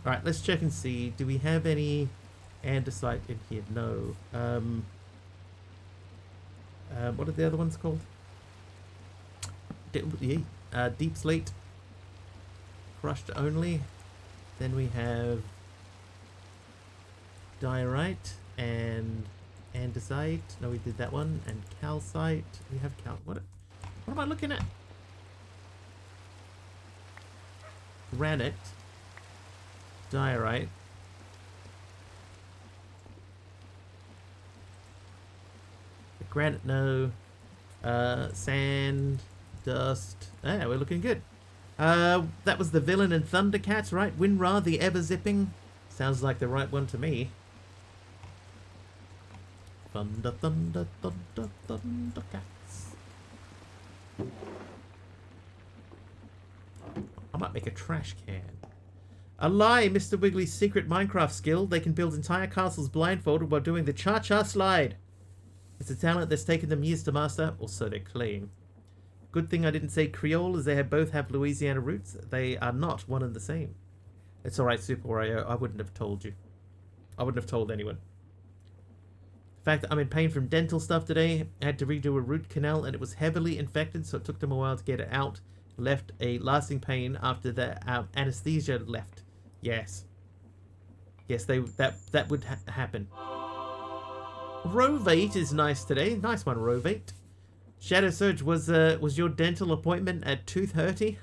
Alright, let's check and see. Do we have any andesite in here? No. What are the other ones called? Deep slate. Crushed only. Then we have diorite and andesite. No, we did that one. And calcite. We have what am I looking at? Granite. Diorite. Granite, no. Sand, dust. Yeah, we're looking good. That was the villain in Thundercats, right? Winra, the ever-zipping. Sounds like the right one to me. Thunder, thunder, thunder, Thundercats. I might make a trash can. A lie, Mr. Wiggly's secret Minecraft skill. They can build entire castles blindfolded while doing the cha-cha slide. It's a talent that's taken them years to master, or so they claim. Good thing I didn't say Creole, as they both have Louisiana roots. They are not one and the same. It's alright, Super Wario. I wouldn't have told you. I wouldn't have told anyone. In fact, I'm in pain from dental stuff today. I had to redo a root canal, and it was heavily infected, so it took them a while to get it out. Left a lasting pain after the anesthesia left. Yes. Yes, that would happen. Rovate is nice today. Nice one, Rovate. Shadow Surge was your dental appointment at 2:30?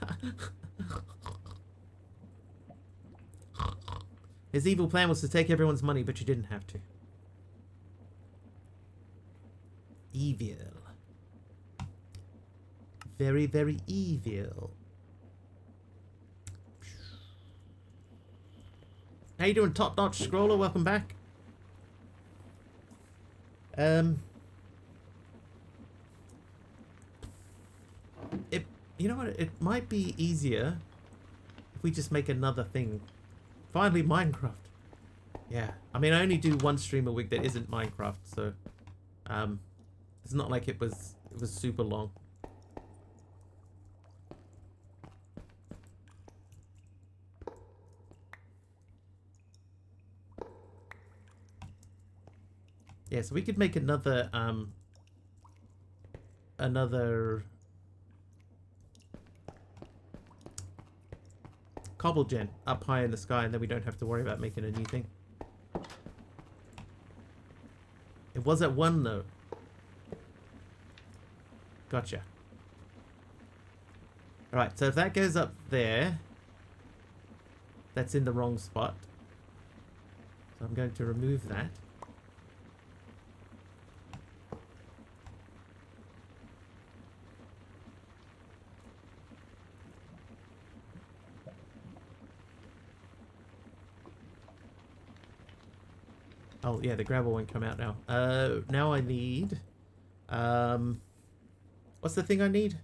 His evil plan was to take everyone's money, but you didn't have to. Evil. Very, very evil. How you doing, Top Notch Scroller? Welcome back. You know what? It might be easier if we just make another thing. Finally, Minecraft. Yeah. I mean, I only do one stream a week that isn't Minecraft, so it's not like it was super long. Yeah, so we could make another cobble gen up high in the sky, and then we don't have to worry about making a new thing. It was at 1 though. Gotcha. Alright, so if that goes up there, that's in the wrong spot. So I'm going to remove that. Oh, yeah, the gravel won't come out now. Now I need... what's the thing I need?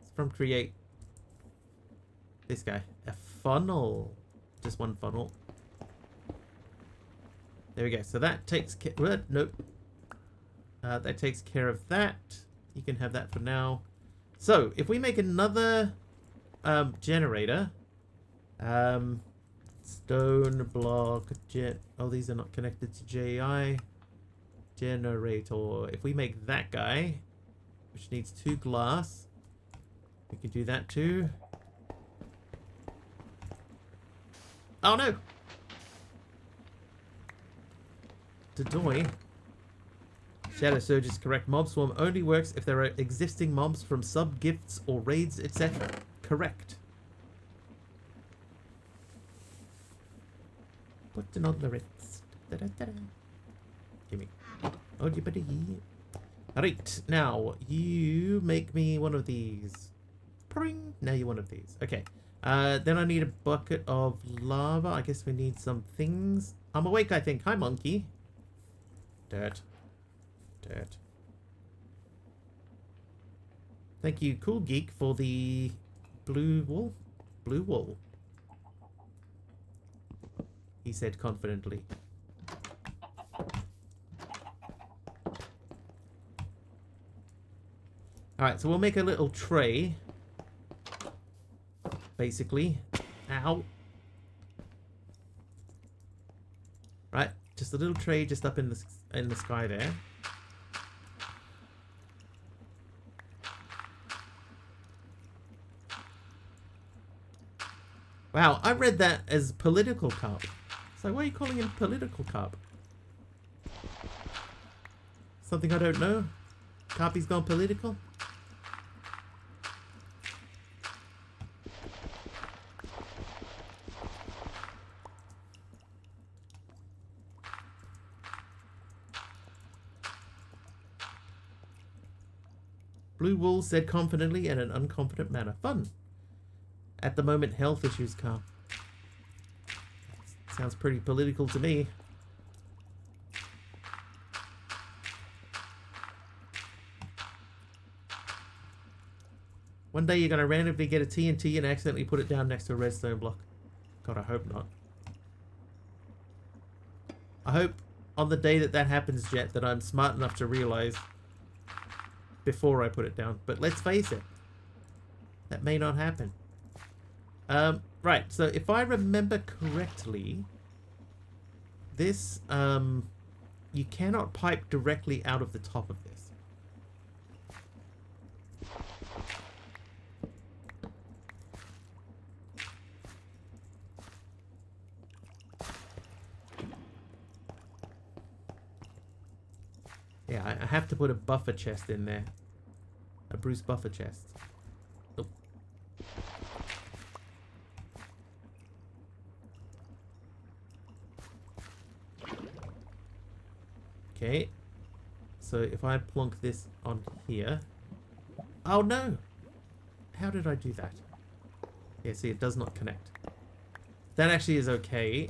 It's from Create. This guy. A funnel. Just one funnel. There we go. So that takes care... Nope. That takes care of that. You can have that for now. So, if we make another... generator. Stone block. Oh, these are not connected to JI. Generator. If we make that guy, which needs 2 glass, we can do that too. Oh no! Dodoy. Shadow Surge is correct. Mob Swarm only works if there are existing mobs from sub-gifts or raids, etc. Correct. Putting on the wrist. Gimme. Oh, you better. Alright, now you make me one of these. Pring! Now you're one of these. Okay. Then I need a bucket of lava. I guess we need some things. I'm awake, I think. Hi, monkey. Dirt. Dirt. Thank you, Cool Geek, for the blue wool. Blue wool. He said confidently. Alright, so we'll make a little tray. Basically. Ow. Right, just a little tray just up in the sky there. Wow, I read that as political carp. So why are you calling him political carp? Something I don't know? Carpy's gone political? Blue Wool said confidently in an unconfident manner. Fun. At the moment, health issues, Carp. Sounds pretty political to me. One day you're going to randomly get a TNT and accidentally put it down next to a redstone block. God, I hope not. I hope on the day that that happens, Jet, that I'm smart enough to realize before I put it down. But let's face it, that may not happen. Right, so if I remember correctly, this, you cannot pipe directly out of the top of this. Yeah, I have to put a buffer chest in there. A Bruce buffer chest. Oh. Okay. So if I plonk this on here... Oh no! How did I do that? Yeah, see, it does not connect. That actually is okay.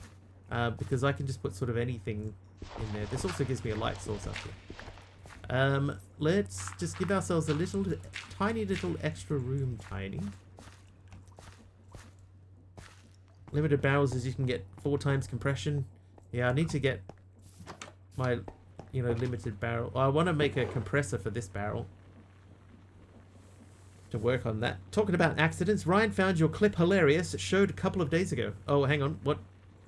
Because I can just put sort of anything in there. This also gives me a light source up here. Let's just give ourselves a little, tiny little extra room, tiny. Limited barrels is you can get 4 times compression. Yeah, I need to get my, you know, limited barrel. I want to make a compressor for this barrel. To work on that. Talking about accidents, Ryan found your clip hilarious. It showed a couple of days ago. Oh, hang on. What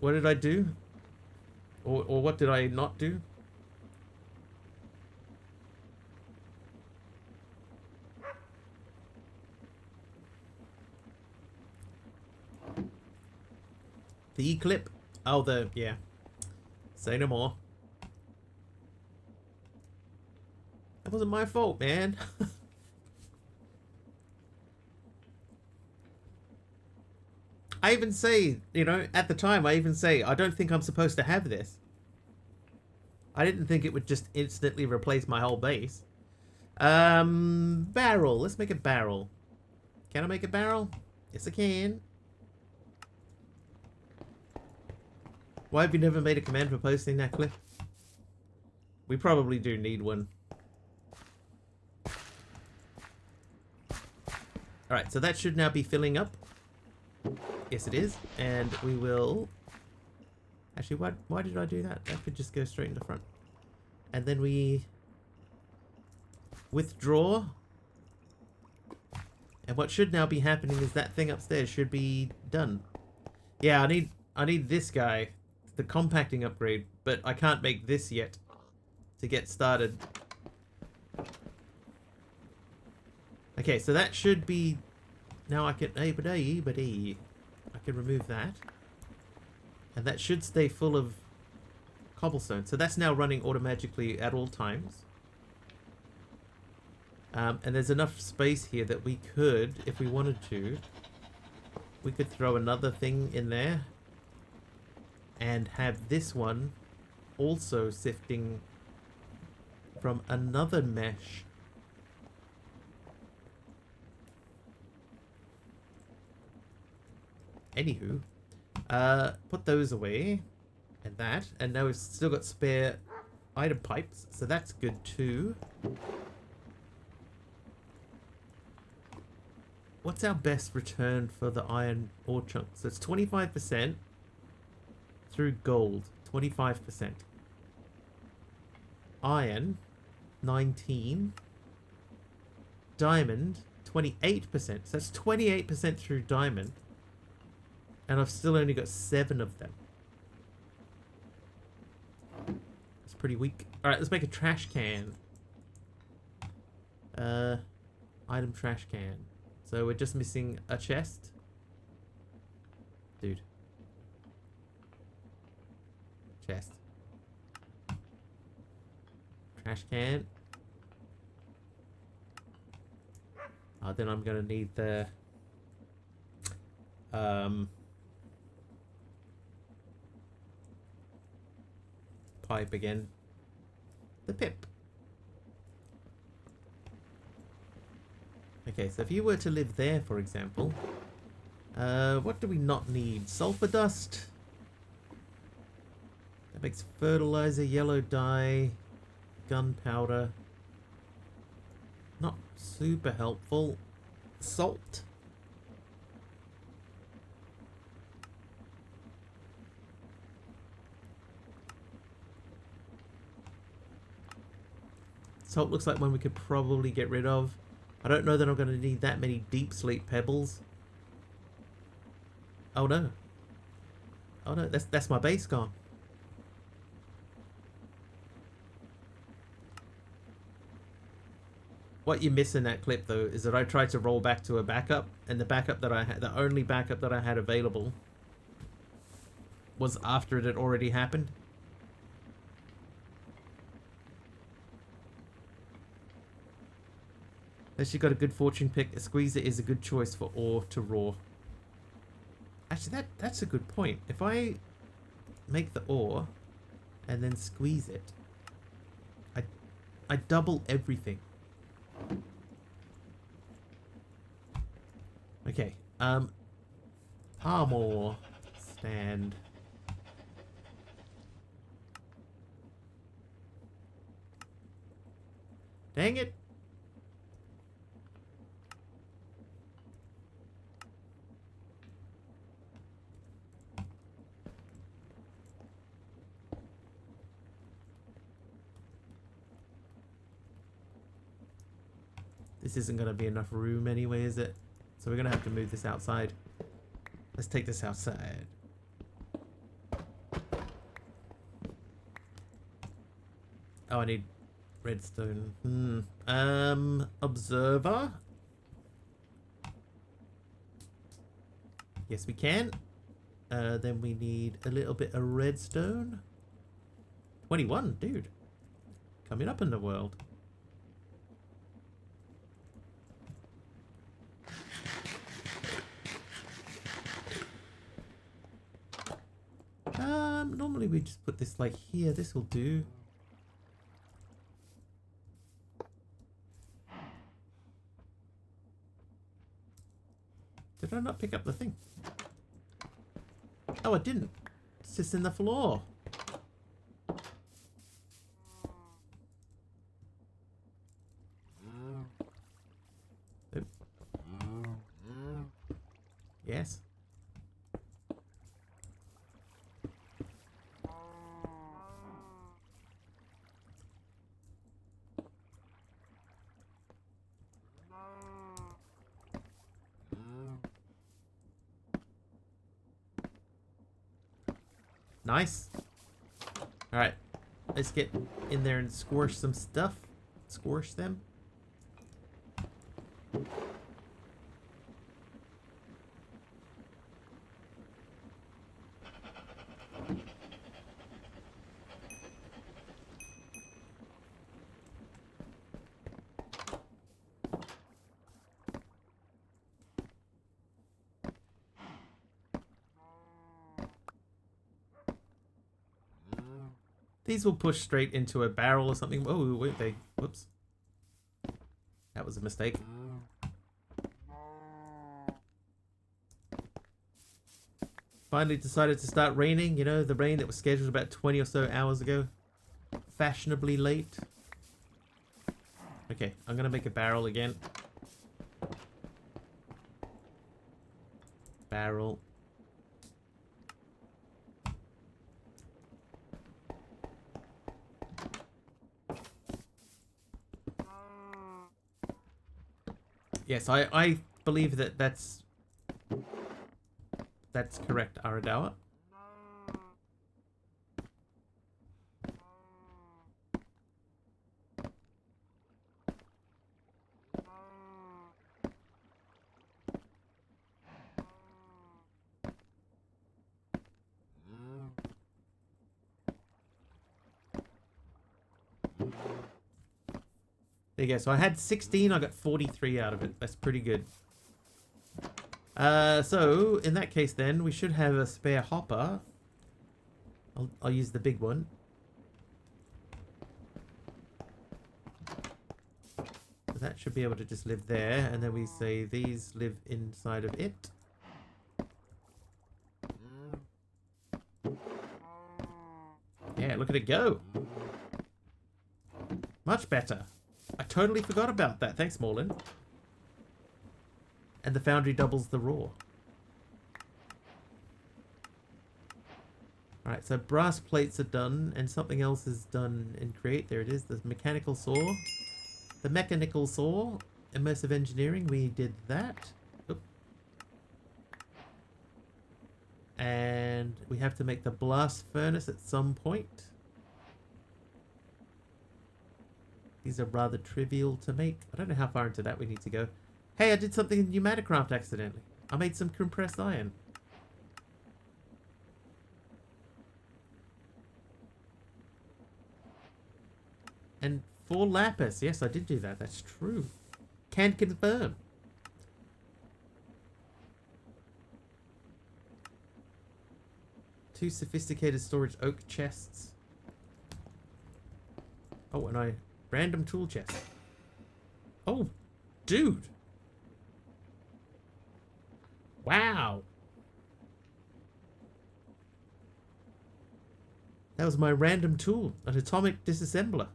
did I do? Or what did I not do? The E-clip? Oh, yeah. Say no more. That wasn't my fault, man. I even say, you know, at the time, I even say, I don't think I'm supposed to have this. I didn't think it would just instantly replace my whole base. Barrel. Let's make a barrel. Can I make a barrel? Yes, I can. Why have you never made a command for posting that clip? We probably do need one. Alright, so that should now be filling up. Yes, it is. And we will... Actually, why did I do that? That could just go straight in the front. And then we... withdraw. And what should now be happening is that thing upstairs should be done. Yeah, I need this guy. The compacting upgrade, but I can't make this yet to get started. Okay, so that should be... Now I can... I can remove that. And that should stay full of cobblestone. So that's now running automatically at all times. And there's enough space here that we could, if we wanted to, we could throw another thing in there. And have this one also sifting from another mesh. Anywho, put those away. And that. And now we've still got spare item pipes, so that's good too. What's our best return for the iron ore chunks? So it's 25% through gold. 25%. Iron, 19. Diamond, 28%. So that's 28% through diamond. And I've still only got 7 of them. It's pretty weak. Alright, let's make a trash can. Item trash can. So we're just missing a chest. Dude. Chest. Trash can. Oh, then I'm gonna need the pipe again. The pip. Okay, so if you were to live there, for example, what do we not need? Sulfur dust. That makes fertilizer, yellow dye, gunpowder. Not super helpful. Salt. Salt looks like one we could probably get rid of. I don't know that I'm going to need that many deep sleep pebbles. Oh no. Oh no, that's my base gone. What you miss in that clip though is that I tried to roll back to a backup, and the backup that I had, the only backup that I had available was after it had already happened. Unless you got a good fortune pick, a squeezer is a good choice for ore to raw. Actually, that's a good point. If I make the ore and then squeeze it, I double everything. Okay, armor stand. Dang it. This isn't going to be enough room anyway, is it? So we're going to have to move this outside. Let's take this outside. Oh, I need redstone. Observer. Yes, we can. Then we need a little bit of redstone. 21, dude. Coming up in the world. Normally we just put this like here. This will do. Did I not pick up the thing? Oh, I didn't. It's just in the floor. Oop. Yes. Nice. Alright. Let's get in there and squish some stuff. Squish them. These will push straight into a barrel or something. Oh, wait, they... Whoops. That was a mistake. finally decided to start raining. You know, the rain that was scheduled about 20 or so hours ago. Fashionably late. Okay, I'm gonna make a barrel again. Barrel. Yes, I believe that that's correct, Aradawa. There you go. So I had 16, I got 43 out of it. That's pretty good. So in that case then, we should have a spare hopper. I'll use the big one. So that should be able to just live there. And then we say these live inside of it. Yeah, look at it go. Much better. I totally forgot about that. Thanks, Morlin. And the foundry doubles the raw. Alright, so brass plates are done, and something else is done in Create. There it is, the mechanical saw. The mechanical saw. Immersive engineering, we did that. Oop. And we have to make the blast furnace at some point. These are rather trivial to make. I don't know how far into that we need to go. Hey, I did something in Pneumaticraft accidentally. I made some compressed iron. And 4 lapis. Yes, I did do that. That's true. Can confirm. Two sophisticated storage oak chests. Oh, and random tool chest. Oh, dude. Wow. That was my random tool, an atomic disassembler.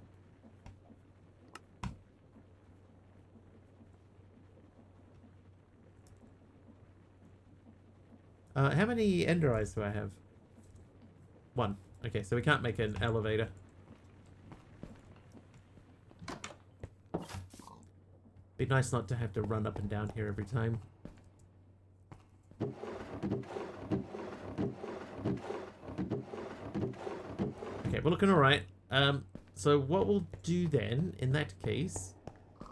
How many ender eyes do I have? 1. Okay, so we can't make an elevator. Be nice not to have to run up and down here every time. Okay, we're looking alright. So what we'll do then, in that case,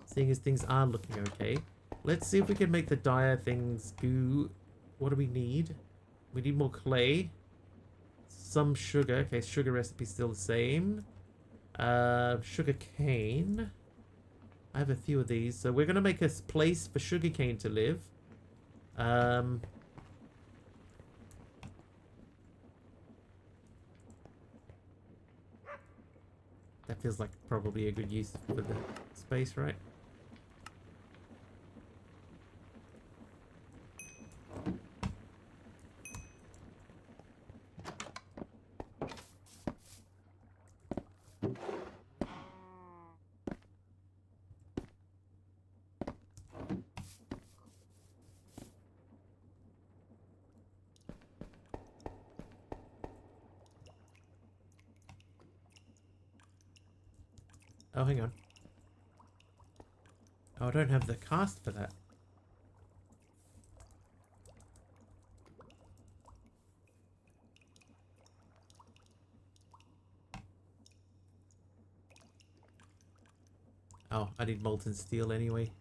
seeing as things are looking okay, let's see if we can make the dire things go. What do we need? We need more clay. Some sugar. Okay, sugar recipe's still the same. Sugar cane. I have a few of these. So we're going to make a place for sugar cane to live. That feels like probably a good use for the space, right? Oh, hang on. Oh, I don't have the cast for that. Oh, I need molten steel anyway.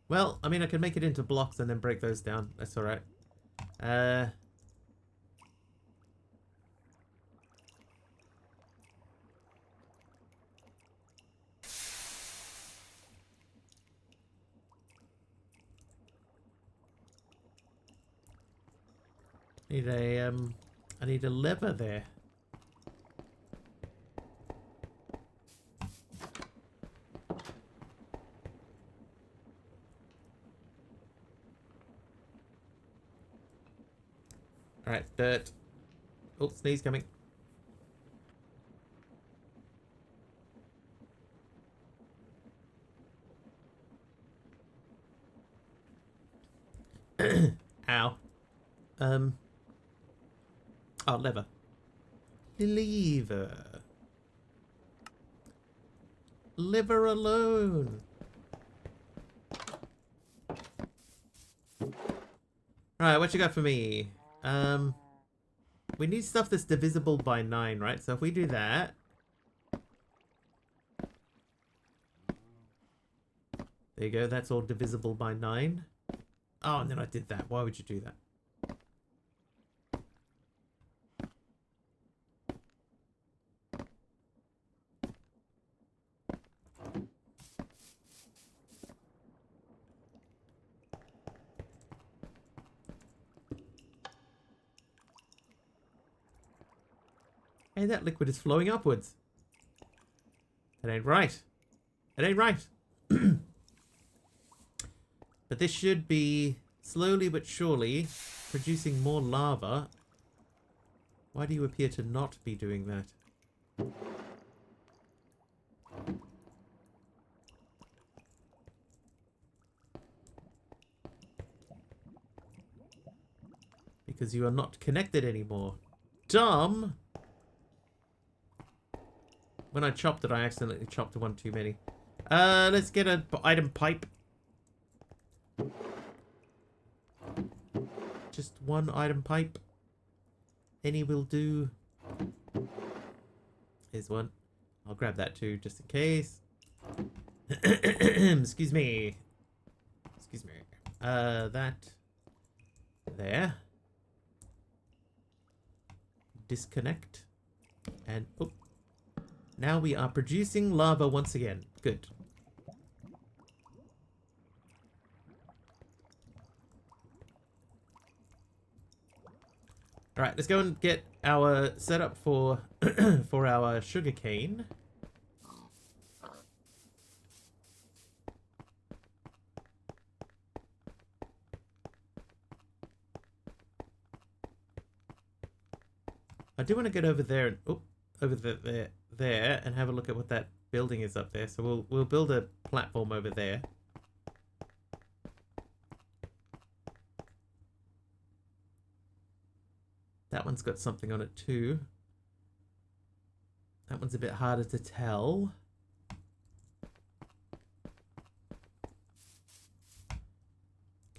Well, I mean, I can make it into blocks and then break those down. That's alright. Need a, I need a lever there. Alright, dirt. Oh, sneeze coming. Ow. Oh, lever. Lever. Liver alone. Alright, what you got for me? We need stuff that's divisible by 9, right? So if we do that... There you go, that's all divisible by 9. Oh, and then I did that. Why would you do that? Hey, that liquid is flowing upwards. That ain't right. It ain't right. But this should be slowly but surely producing more lava. Why do you appear to not be doing that? Because you are not connected anymore. Dumb! When I chopped it, I accidentally chopped one too many. Let's get an item pipe. Just one item pipe. Any will do. Here's one. I'll grab that too, just in case. Excuse me. Excuse me. That. There. Disconnect. And, oh. Now we are producing lava once again. Good. Alright, let's go and get our setup for for our sugarcane. I do want to get over there and over there and have a look at what that building is up there. So we'll build a platform over there. That one's got something on it too. That one's a bit harder to tell.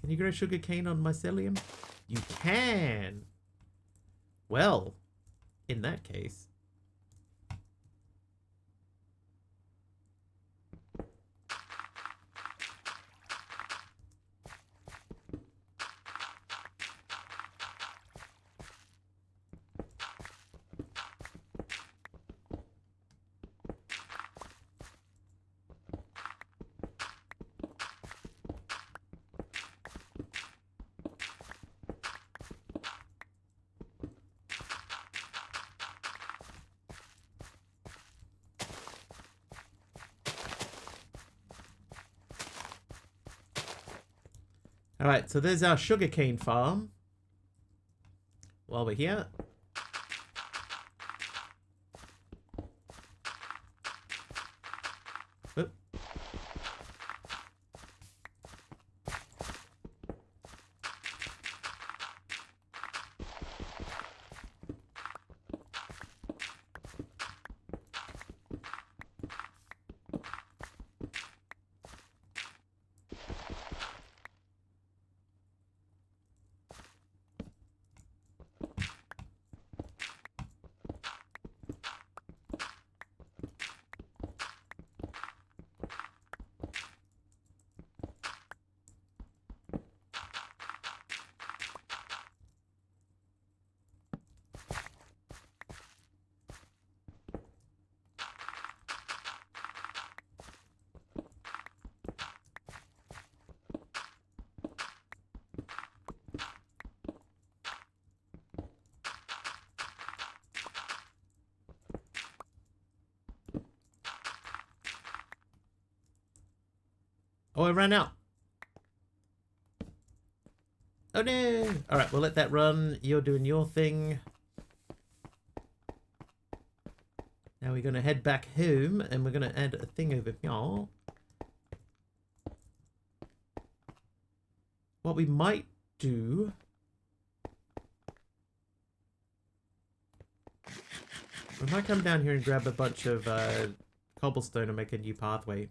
Can you grow sugarcane on mycelium? You can! Well, in that case... Alright, so there's our sugarcane farm. While we're here. Oop. Oh, I ran out. Oh no! Alright, we'll let that run. You're doing your thing. Now we're going to head back home and we're going to add a thing over here. What we might do... we might come down here and grab a bunch of cobblestone and make a new pathway.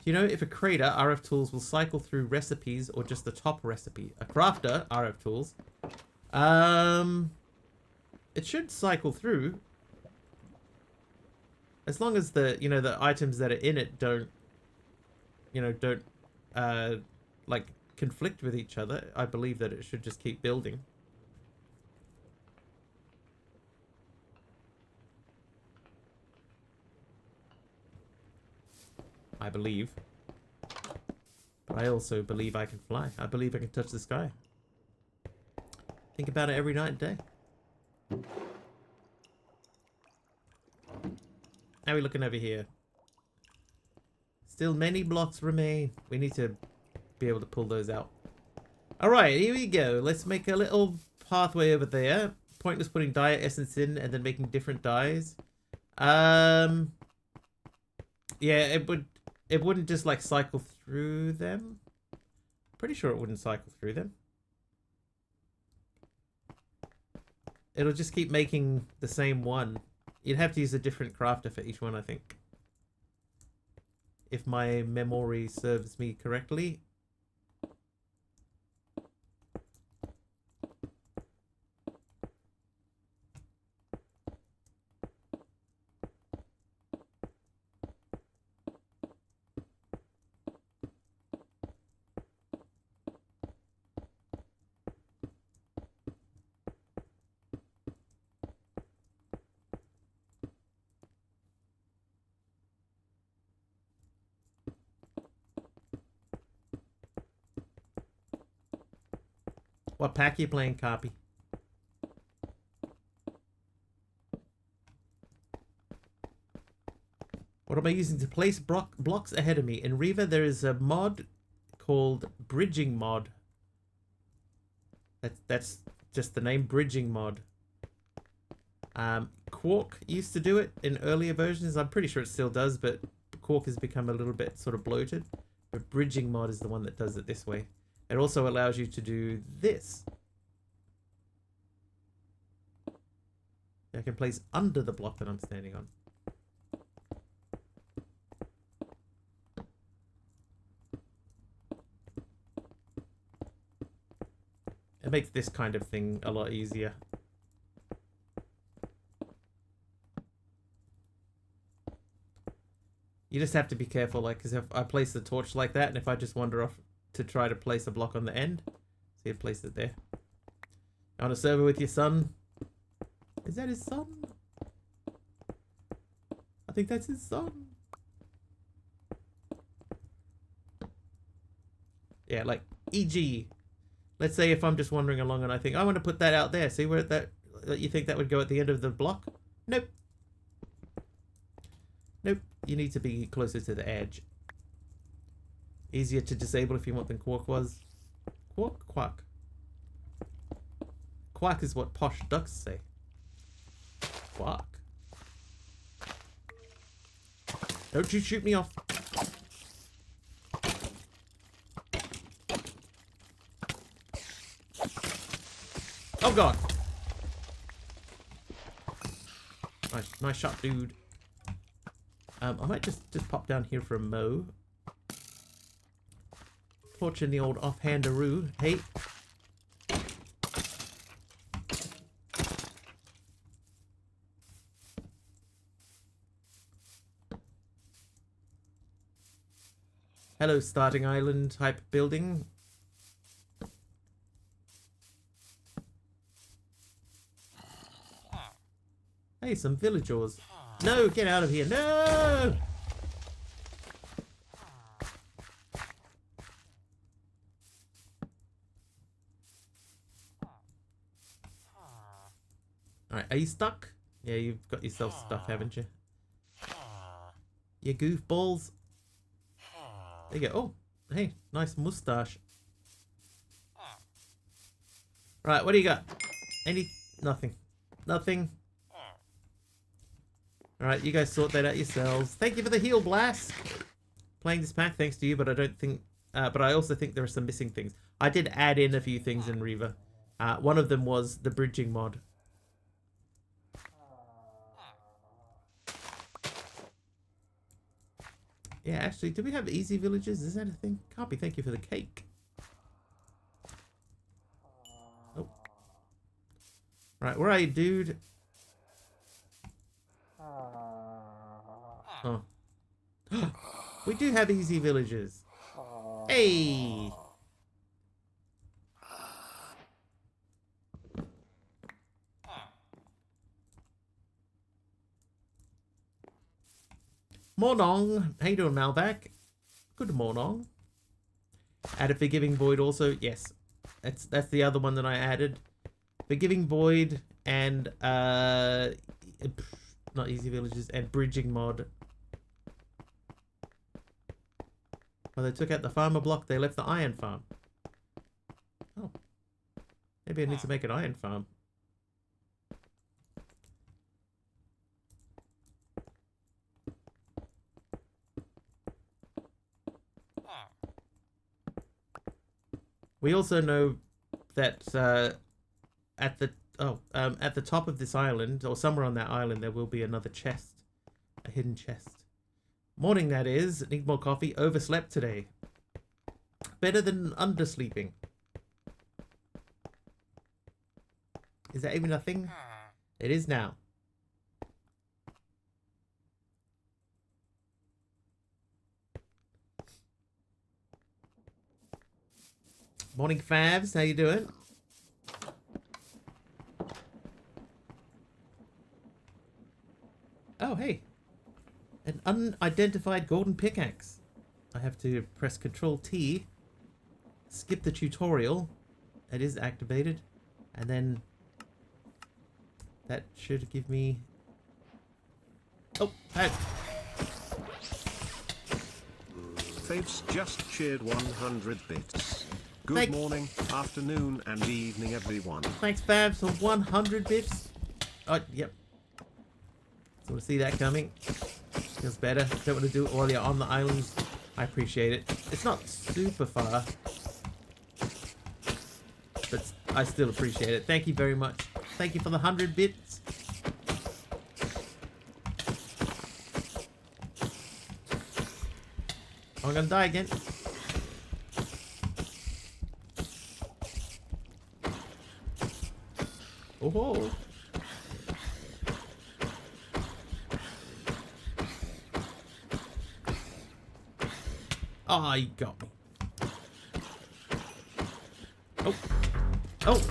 Do you know if a crater, RF Tools, will cycle through recipes or just the top recipe? A crafter, RF Tools. It should cycle through. As long as the, you know, the items that are in it don't, you know, don't, like, conflict with each other, I believe that it should just keep building. I believe. But I also believe I can fly. I believe I can touch the sky. Think about it every night and day. How are we looking over here? Still many blocks remain. We need to be able to pull those out. Alright, here we go. Let's make a little pathway over there. Pointless putting dye essence in and then making different dyes. Yeah, it wouldn't just like cycle through them. Pretty sure it wouldn't cycle through them. It'll just keep making the same one. You'd have to use a different crafter for each one, I think. If my memory serves me correctly. What pack you playing, Copy? What am I using to place blocks ahead of me? In Riva, there is a mod called Bridging Mod. That's just the name, Bridging Mod. Quark used to do it in earlier versions. I'm pretty sure it still does, but Quark has become a little bit sort of bloated. But Bridging Mod is the one that does it this way. It also allows you to do this. I can place under the block that I'm standing on. It makes this kind of thing a lot easier. You just have to be careful, like, because if I place the torch like that, and if I just wander off to try to place a block on the end, see, I've placed it there. On a server with your son. Is that his son? I think that's his son. Yeah, like, e.g. Let's say if I'm just wandering along and I think, I want to put that out there. See where that you think that would go at the end of the block? Nope. Nope. You need to be closer to the edge. Easier to disable if you want than Quark was. Quark? Quack. Quack is what posh ducks say. Quack. Don't you shoot me off. Oh god. Nice shot, dude. I might just pop down here for a mow. Torching the old offhandaroo. Hey. Hello, starting island type building. Hey, some villagers. No, get out of here. No! Alright, are you stuck? Yeah, you've got yourself stuff, haven't you? You goofballs. There you go. Oh, hey, nice mustache. Right, what do you got? Nothing. Nothing. Alright, you guys sort that out yourselves. Thank you for the heal blast. Playing this pack thanks to you, but I don't think... but I also think there are some missing things. I did add in a few things in Reaver. One of them was the bridging mod. Yeah, actually, do we have easy villages? Is that a thing? Can't be. Thank you for the cake. Oh. Right, where are you, dude? Oh. We do have easy villages. Hey! Mornong. How you doing, Malvac? Good morning. Add a Forgiving Void also. Yes. That's the other one that I added. Forgiving Void and not easy villages and bridging mod. Well, they took out the farmer block, they left the iron farm. Oh. Maybe I need to make an iron farm. We also know that at the top of this island, or somewhere on that island, there will be another chest, a hidden chest. Morning, that is. Need more coffee. Overslept today. Better than undersleeping. Is that even a thing? It is now. Morning, Favs. How you doing? Oh, hey. An unidentified golden pickaxe. I have to press Control T, skip the tutorial. It is activated. And then that should give me... Oh, hey. Faves just cheered 100 bits. Good morning, afternoon, and evening, everyone. Thanks, Fabs, for 100 bits. Oh, yep. Want to see that coming. Feels better. Don't want to do it while you're on the island. I appreciate it. It's not super far, but I still appreciate it. Thank you very much. Thank you for the 100 bits. I'm gonna die again. Oh. Oh, you got me. Oh. Oh.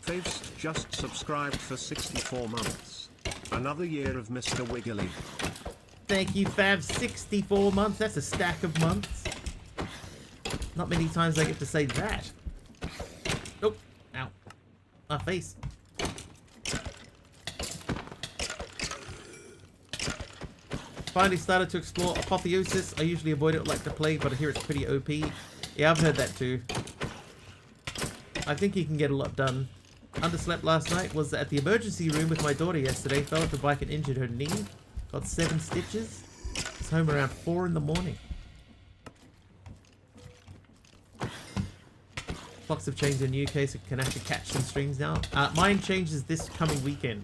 Faves just subscribed for 64 months. Another year of Mr. Wiggly. Thank you, Fab. 64 months. That's a stack of months. Not many times I get to say that. Oh. Ow. My face. Finally started to explore Apotheosis. I usually avoid it like the plague, but I hear it's pretty OP. Yeah, I've heard that too. I think you can get a lot done. Underslept last night. Was at the emergency room with my daughter yesterday. Fell off the bike and injured her knee. Got 7 stitches. Was home around 4 in the morning. Clocks have changed in the UK, so can actually catch some streams now. Mine changes this coming weekend,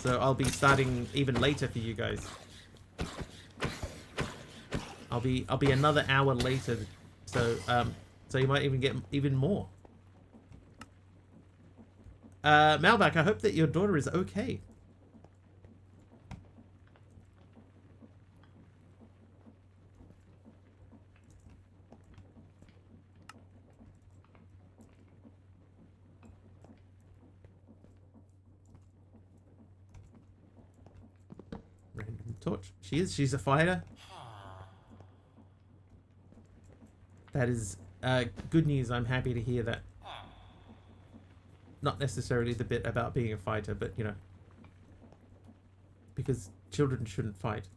so I'll be starting even later for you guys. I'll be another hour later, so you might even get even more. Malvac, I hope that your daughter is okay. Random torch. She's a fighter. That is good news. I'm happy to hear that. Not necessarily the bit about being a fighter, but you know, because children shouldn't fight.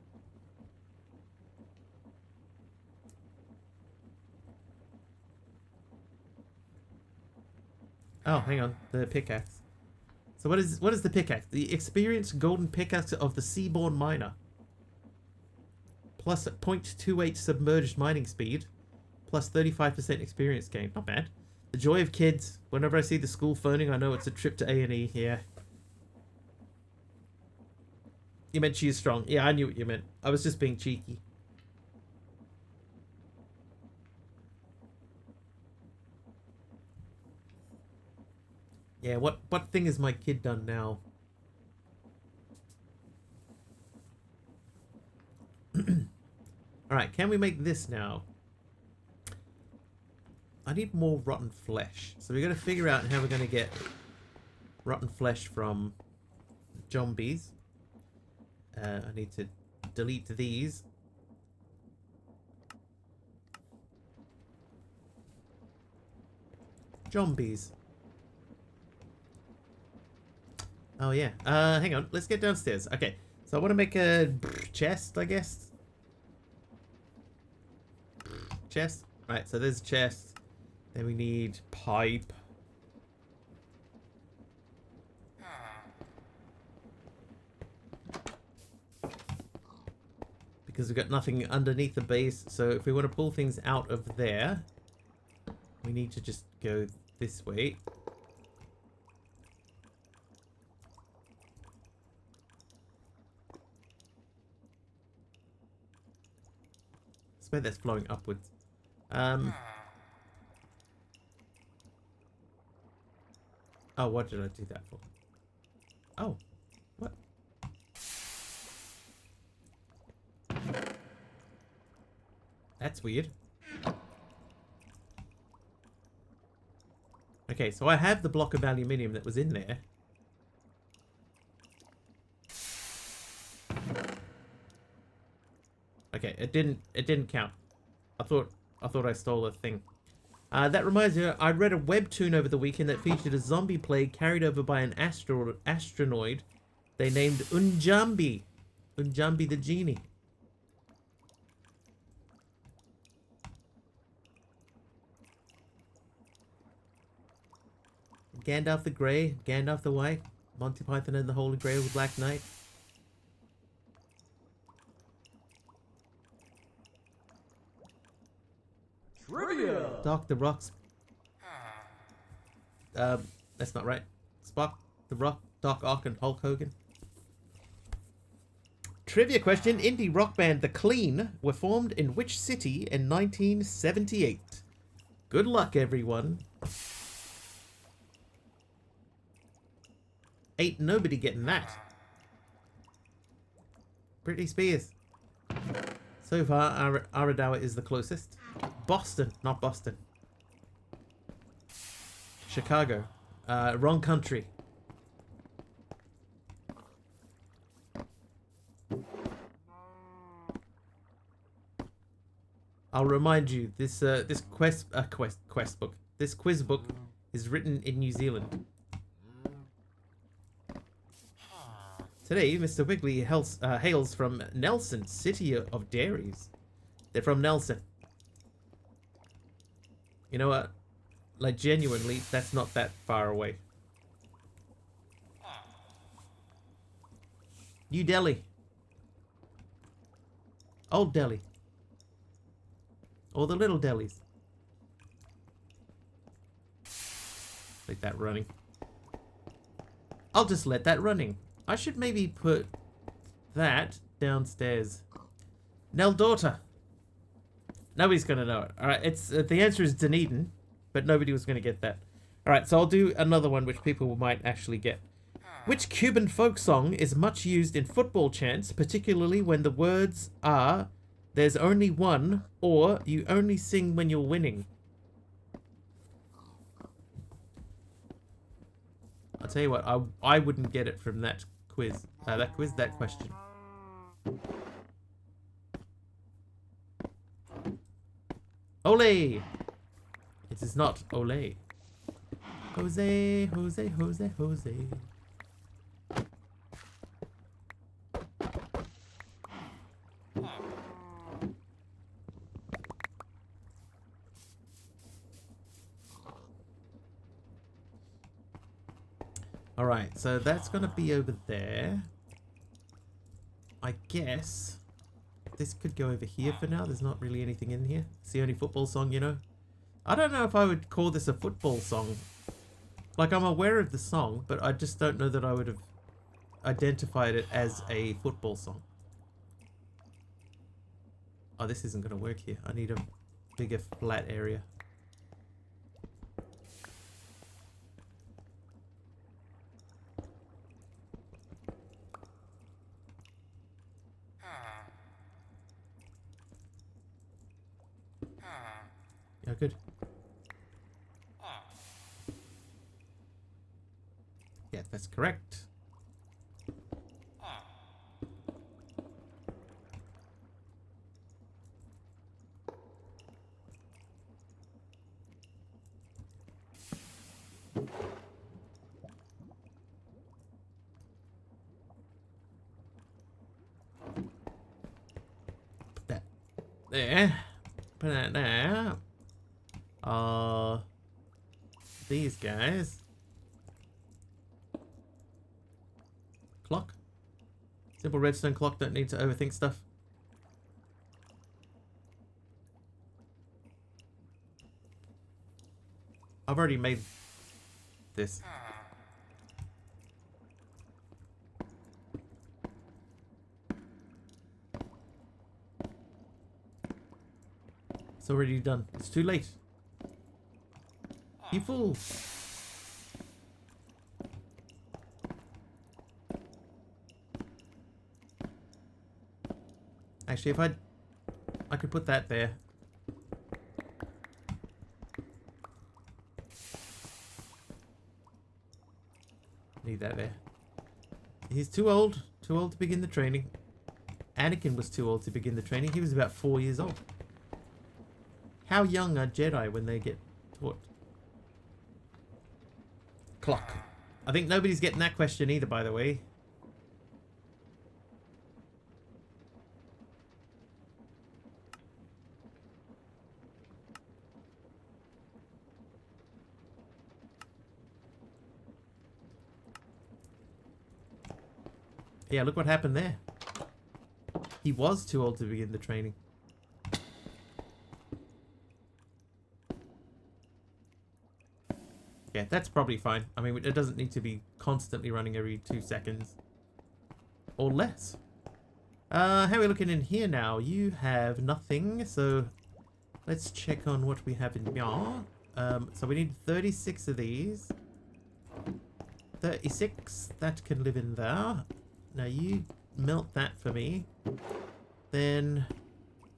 Oh, hang on. The pickaxe. So what is the pickaxe? The experienced golden pickaxe of the seaborn miner. Plus 0.28 submerged mining speed. Plus 35% experience gain. Not bad. The joy of kids. Whenever I see the school phoning, I know it's a trip to A&E. Yeah. You meant she is strong. Yeah, I knew what you meant. I was just being cheeky. Yeah, what thing has my kid done now? Alright, can we make this now? I need more rotten flesh. So we got to figure out how we're going to get rotten flesh from zombies. I need to delete these. Zombies. Oh yeah. Hang on. Let's get downstairs. Okay. So I want to make a chest, I guess. Chest. Right. So there's chest. Then we need pipe. Because we've got nothing underneath the base. So if we want to pull things out of there, we need to just go this way. I swear that's flowing upwards. Oh, what did I do that for? Oh, what? That's weird. Okay, so I have the block of aluminium that was in there. Okay, it didn't count. I thought I stole a thing. That reminds me, I read a webtoon over the weekend that featured a zombie plague carried over by an astronoid they named Unjambi. Unjambi the genie. Gandalf the Grey, Gandalf the White, Monty Python and the Holy Grail with Black Knight. Trivia! Doc the Rock's... that's not right. Spock, the Rock, Doc Ock and Hulk Hogan. Trivia question. Indie rock band The Clean were formed in which city in 1978? Good luck, everyone. Ain't nobody getting that. Britney Spears. So far, Aradawa is the closest. Boston, not Boston. Chicago. Wrong country. I'll remind you, this quest book. This quiz book is written in New Zealand. Today, Mr. Wiggly hails from Nelson, city of dairies. They're from Nelson. You know what? Like, genuinely, that's not that far away. New Delhi. Old Delhi. Or the little Delhis. Let that running. I'll just let that running. I should maybe put that downstairs. Nell Daughter. Nobody's gonna know it. Alright, it's the answer is Dunedin, but nobody was gonna get that. Alright, so I'll do another one which people might actually get. Which Cuban folk song is much used in football chants, particularly when the words are "there's only one" or "you only sing when you're winning"? I'll tell you what, I wouldn't get it from that quiz. That question. Ole! It is not Ole. Jose, Jose, Jose, Jose. Alright, so that's going to be over there. I guess this could go over here for now. There's not really anything in here. It's the only football song, you know. I don't know if I would call this a football song. Like, I'm aware of the song, but I just don't know that I would have identified it as a football song. Oh, this isn't going to work here. I need a bigger flat area. Yeah, good. Yeah, that's correct. Put that there. Put that there. These guys. Clock. Simple redstone clock, don't need to overthink stuff. I've already made this. It's already done. It's too late. You fool. Actually, if I could put that there. Need that there. He's too old to begin the training. Anakin was too old to begin the training. He was about 4 years old. How young are Jedi when they get taught? Clock. I think nobody's getting that question either, by the way. Yeah, look what happened there. He was too old to begin the training. Yeah, that's probably fine. I mean, it doesn't need to be constantly running every 2 seconds. Or less. How are we looking in here now? You have nothing, so let's check on what we have in here. So we need 36 of these. 36, that can live in there. Now you melt that for me. Then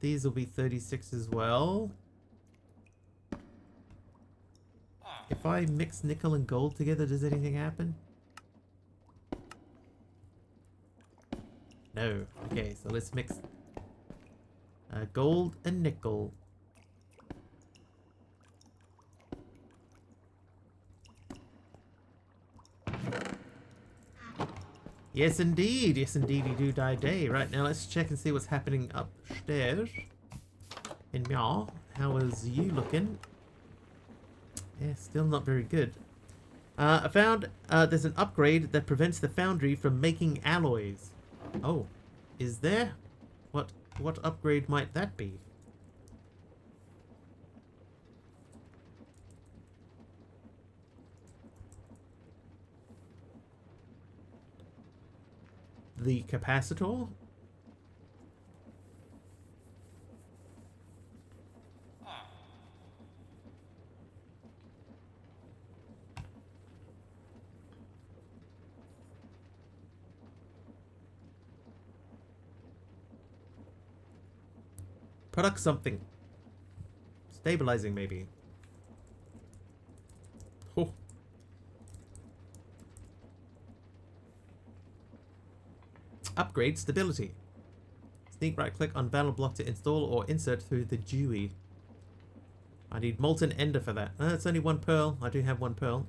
these will be 36 as well. If I mix nickel and gold together, does anything happen? No. Okay, so let's mix gold and nickel. Yes, indeed. Yes, indeed, you do die day. Right, now let's check and see what's happening upstairs. In Meow. How is you looking? Yeah, still not very good. I found there's an upgrade that prevents the foundry from making alloys. Oh, is there? What upgrade might that be? The capacitor? Product something. Stabilizing, maybe. Oh. Upgrade stability. Sneak right click on battle block to install or insert through the GUI. I need molten ender for that. It's only 1 pearl. I do have 1 pearl.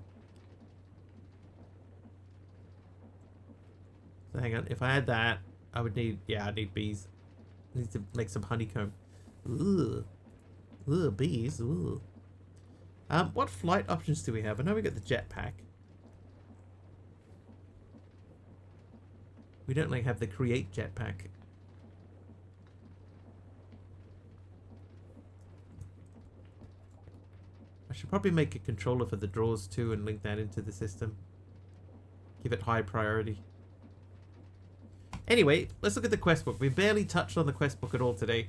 So hang on. If I had that, I would need... Yeah, I need bees. I need to make some honeycomb. Ugh. Ugh, bees. Ugh. What flight options do we have? I know we got the jetpack. We don't like have the create jetpack. I should probably make a controller for the drawers too and link that into the system. Give it high priority. Anyway, let's look at the quest book. We barely touched on the quest book at all today.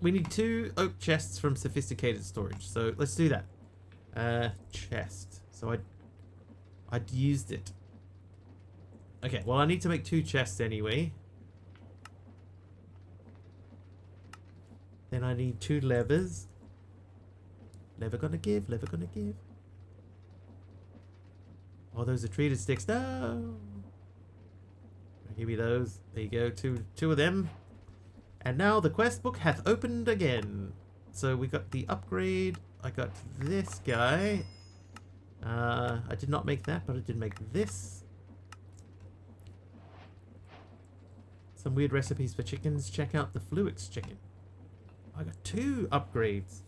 We need 2 oak chests from sophisticated storage. So let's do that. Chest. So I'd used it. Okay, well I need to make 2 chests anyway. Then I need 2 levers. Lever gonna give, lever gonna give. Oh, those are treated sticks. No! Give me those. There you go, two of them. And now the quest book hath opened again. So we got the upgrade. I got this guy. I did not make that, but I did make this. Some weird recipes for chickens. Check out the Fluix chicken. I got 2 upgrades.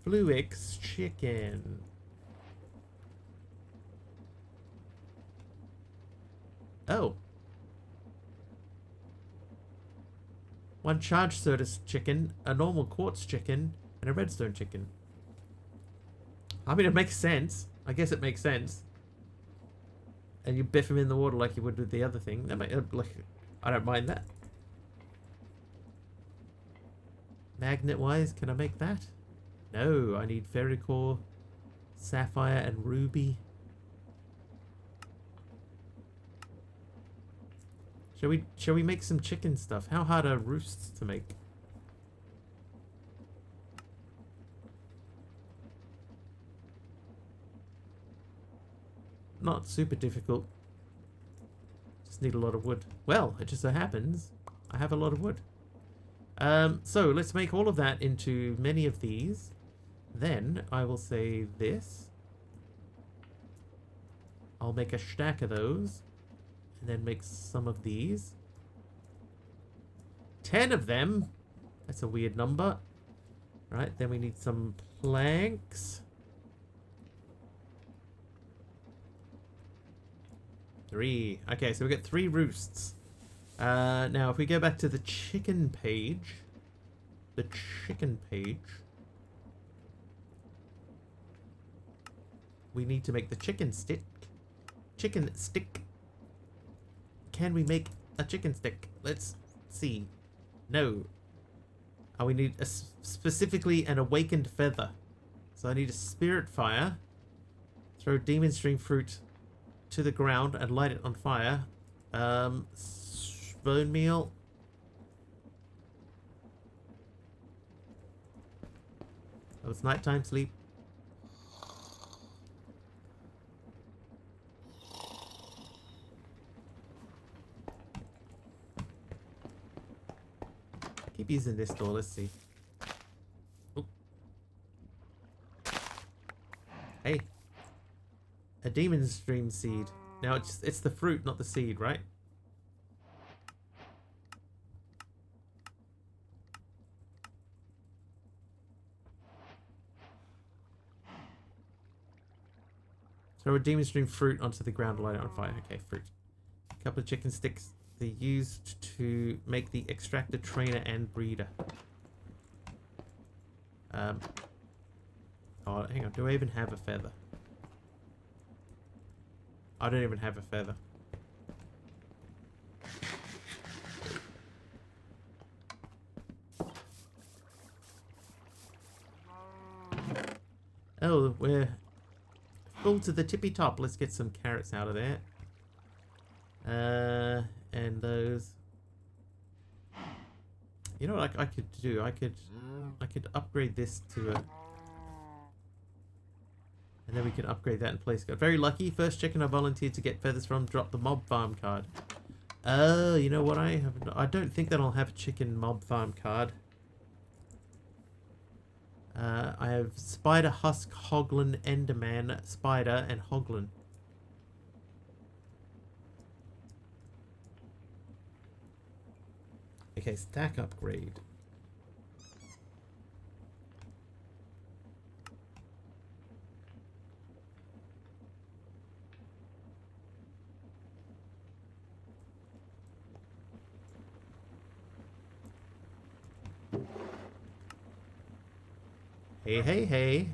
Fluix chicken. Oh. 1 charged Certus chicken, a normal quartz chicken, and a redstone chicken. I mean, it makes sense. I guess it makes sense. And you biff him in the water like you would with the other thing. That might, like, I don't mind that. Magnet-wise, can I make that? No, I need ferricore, sapphire, and ruby. Shall we make some chicken stuff? How hard are roosts to make? Not super difficult. Just need a lot of wood. Well, it just so happens I have a lot of wood. So let's make all of that into many of these. Then I will say this. I'll make a stack of those. And then make some of these. 10 of them. That's a weird number. Right, then we need some planks. 3. Okay, so we got 3 roosts. Now, if we go back to the chicken page. The chicken page. We need to make the chicken stick. Chicken stick. Can we make a chicken stick? Let's see. No. Oh, we need specifically an awakened feather. So I need a spirit fire. Throw demon string fruit to the ground and light it on fire. Bone meal. Oh, it's nighttime sleep. Keep using this door, let's see. Oh. Hey. A demon stream seed. Now it's the fruit, not the seed, right? Throw a demon stream fruit onto the ground, light it on fire. Okay, fruit. A couple of chicken sticks. They're used to make the extractor, trainer, and breeder. Oh, hang on. Do I even have a feather? I don't even have a feather. Oh, we're full to the tippy top. Let's get some carrots out of there. And those. You know what I could do? I could upgrade this to a. And then we can upgrade that in place. Got very lucky. First chicken I volunteered to get feathers from. Drop the mob farm card. Oh, you know what I have? I don't think that I'll have a chicken mob farm card. I have Spider, Husk, Hoglin, Enderman, Spider, and Hoglin. Okay, stack upgrade. Hey, hey, hey.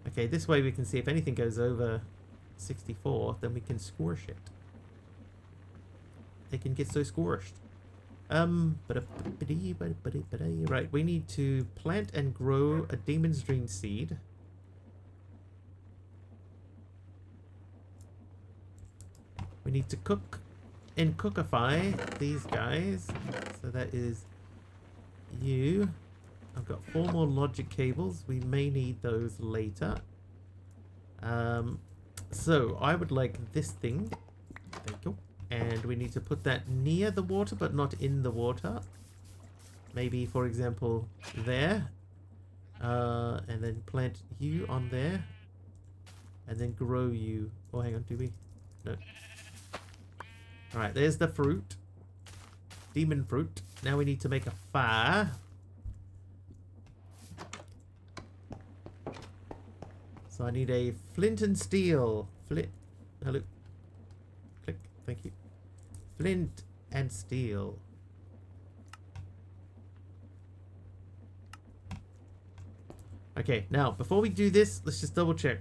Okay, this way we can see if anything goes over 64, then we can squish it. They can get so squished. Right, we need to plant and grow a Demon's Dream seed. We need to cook and cookify these guys. So that is you. I've got 4 more logic cables. We may need those later. So I would like this thing. Thank you. And we need to put that near the water, but not in the water. Maybe, for example, there. And then plant you on there. And then grow you. Oh, hang on, do we? No. Alright, there's the fruit. Demon fruit. Now we need to make a fire. So I need a flint and steel. Hello. Click. Thank you. Flint and steel. Okay, now before we do this, let's just double check.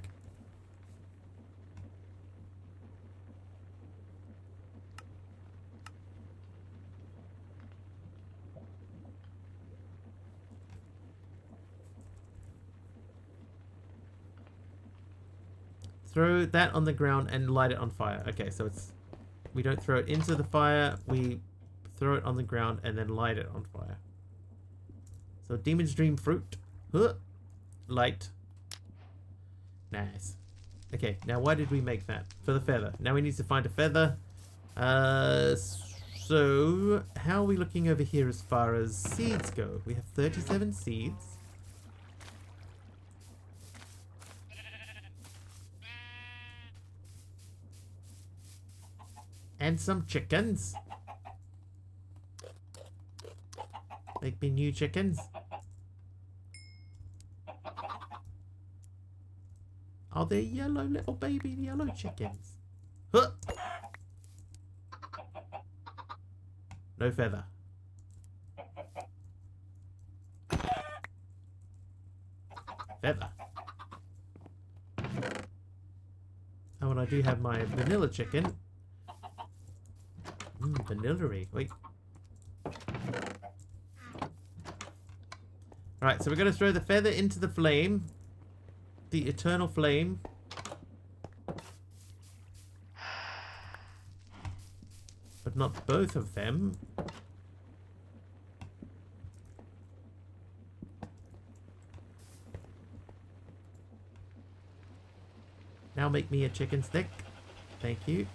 Throw that on the ground and light it on fire. Okay, so it's... We don't throw it into the fire. We throw it on the ground and then light it on fire. So Demon's Dream fruit. Huh. Light. Nice. Okay, now why did we make that? For the feather. Now we need to find a feather. So how are we looking over here as far as seeds go? We have 37 seeds. And some chickens. Make me new chickens. Are they yellow little baby yellow chickens? Huh. No feather. Feather. Oh, and I do have my vanilla chicken. Vanillary. Wait. Alright, so we're going to throw the feather into the flame. The eternal flame. But not both of them. Now make me a chicken stick. Thank you.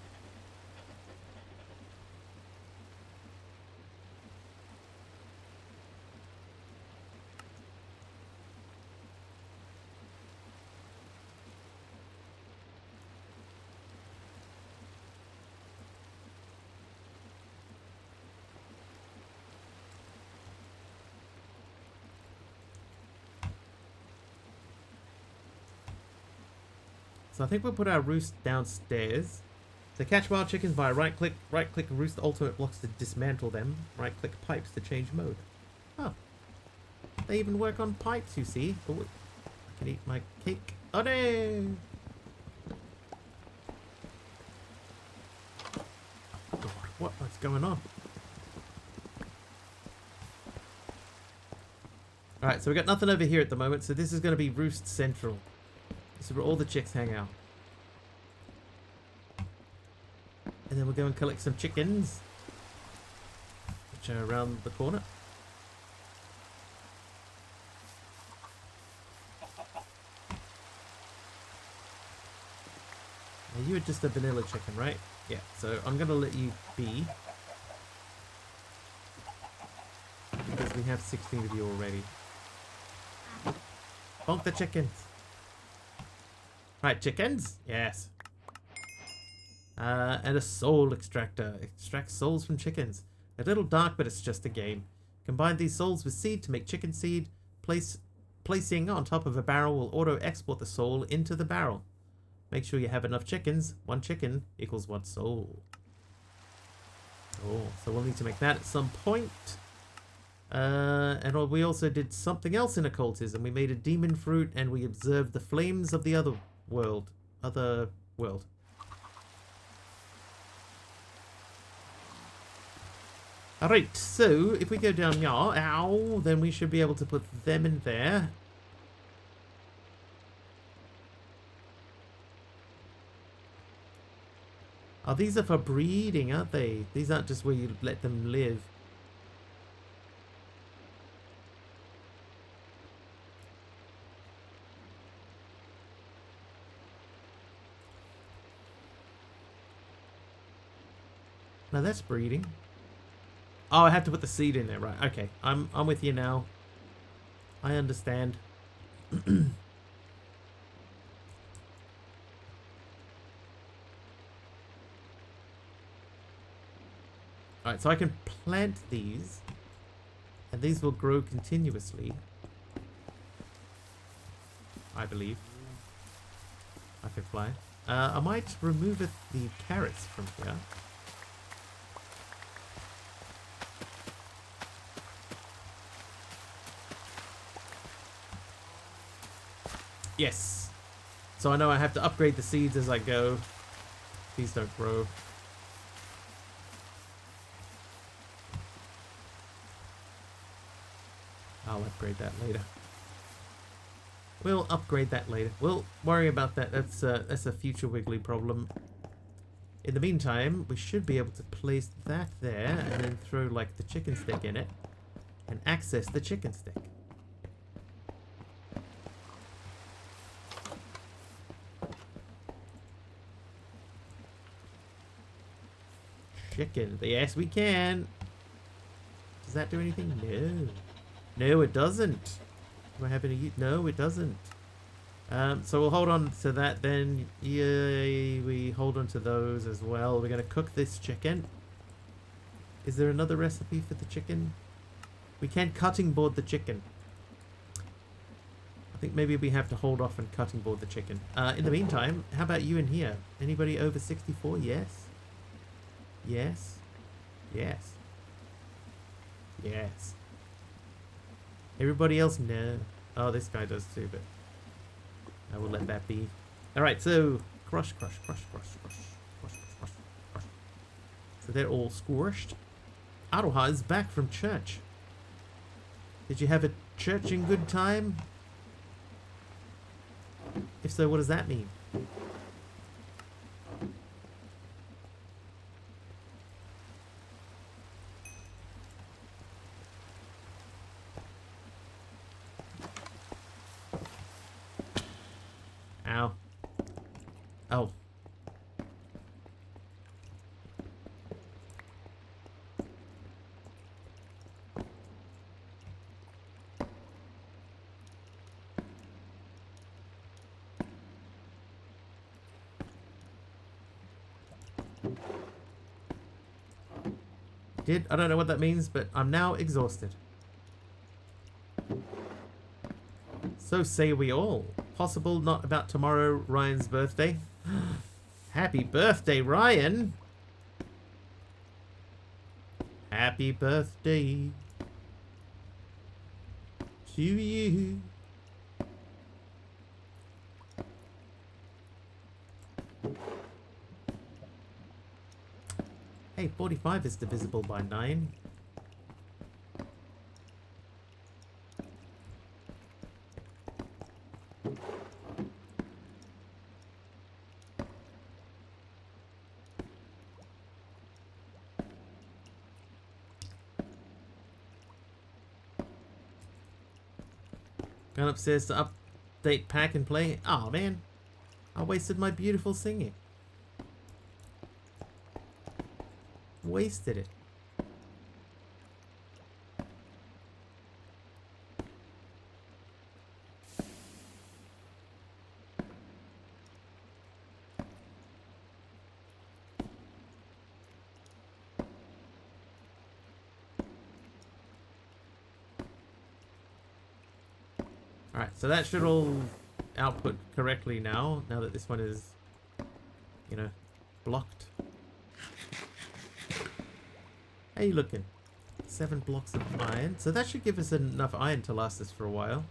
So I think we'll put our roost downstairs. To catch wild chickens via right-click roost ultimate blocks to dismantle them. Right-click pipes to change mode. Oh. They even work on pipes, you see. Oh, I can eat my cake. Oh no! God, what's going on? Alright, so we got nothing over here at the moment, so this is going to be Roost Central. This is where all the chicks hang out. And then we'll go and collect some chickens, which are around the corner. Now you are just a vanilla chicken, right? Yeah, so I'm going to let you be. Because we have 16 of you already. Bonk the chickens. Right, chickens? Yes. And a soul extractor. Extracts souls from chickens. A little dark, but it's just a game. Combine these souls with seed to make chicken seed. Placing on top of a barrel will auto-export the soul into the barrel. Make sure you have enough chickens. 1 chicken equals 1 soul. Oh, so we'll need to make that at some point. And we also did something else in occultism. We made a demon fruit and we observed the flames of the other world. Alright, so if we go down here, ow, then we should be able to put them in there. Oh, these are for breeding, aren't they? These aren't just where you let them live. No, that's breeding. Oh, I have to put the seed in there, right? Okay, I'm with you now. I understand. Alright, so I can plant these, and these will grow continuously. I believe. I can fly. I might remove the carrots from here. Yes. So I know I have to upgrade the seeds as I go. These don't grow. I'll upgrade that later. We'll upgrade that later. We'll worry about that. That's a future Wiggly problem. In the meantime, we should be able to place that there and then throw like the chicken stick in it and access the chicken stick. Chicken. Yes, we can. Does that do anything? No. No, it doesn't. Do I have any? No, it doesn't. So we'll hold on to that then. Yay, we hold on to those as well. We're going to cook this chicken. Is there another recipe for the chicken? We can cutting board the chicken. I think maybe we have to hold off and cutting board the chicken. In the meantime, how about you in here? Anybody over 64? Yes. Yes. Yes. Yes. Everybody else? No. Oh, this guy does too, but I will let that be. Alright, so crush, crush, crush, crush, crush, crush, crush, crush. So they're all squished. Aroha is back from church. Did you have a church in good time? If so, what does that mean? Ow. Oh. I don't know what that means, but I'm now exhausted. So say we all. Possible not about tomorrow, Ryan's birthday. Happy birthday, Ryan! Happy birthday to you. Hey, 45 is divisible by 9. Gone upstairs to update pack and play. Oh man, I wasted my beautiful singing. Wasted it. Alright, so that should all output correctly now that this one is, you know, blocked. How you looking? 7 blocks of iron. So that should give us enough iron to last us for a while.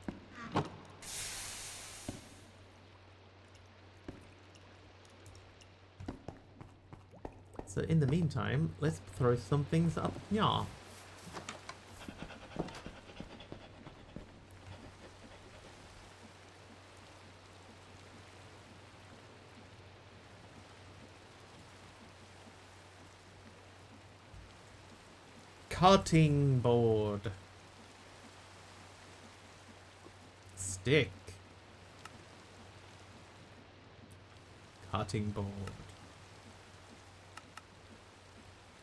So in the meantime, let's throw some things up here. Cutting board. Stick. Cutting board.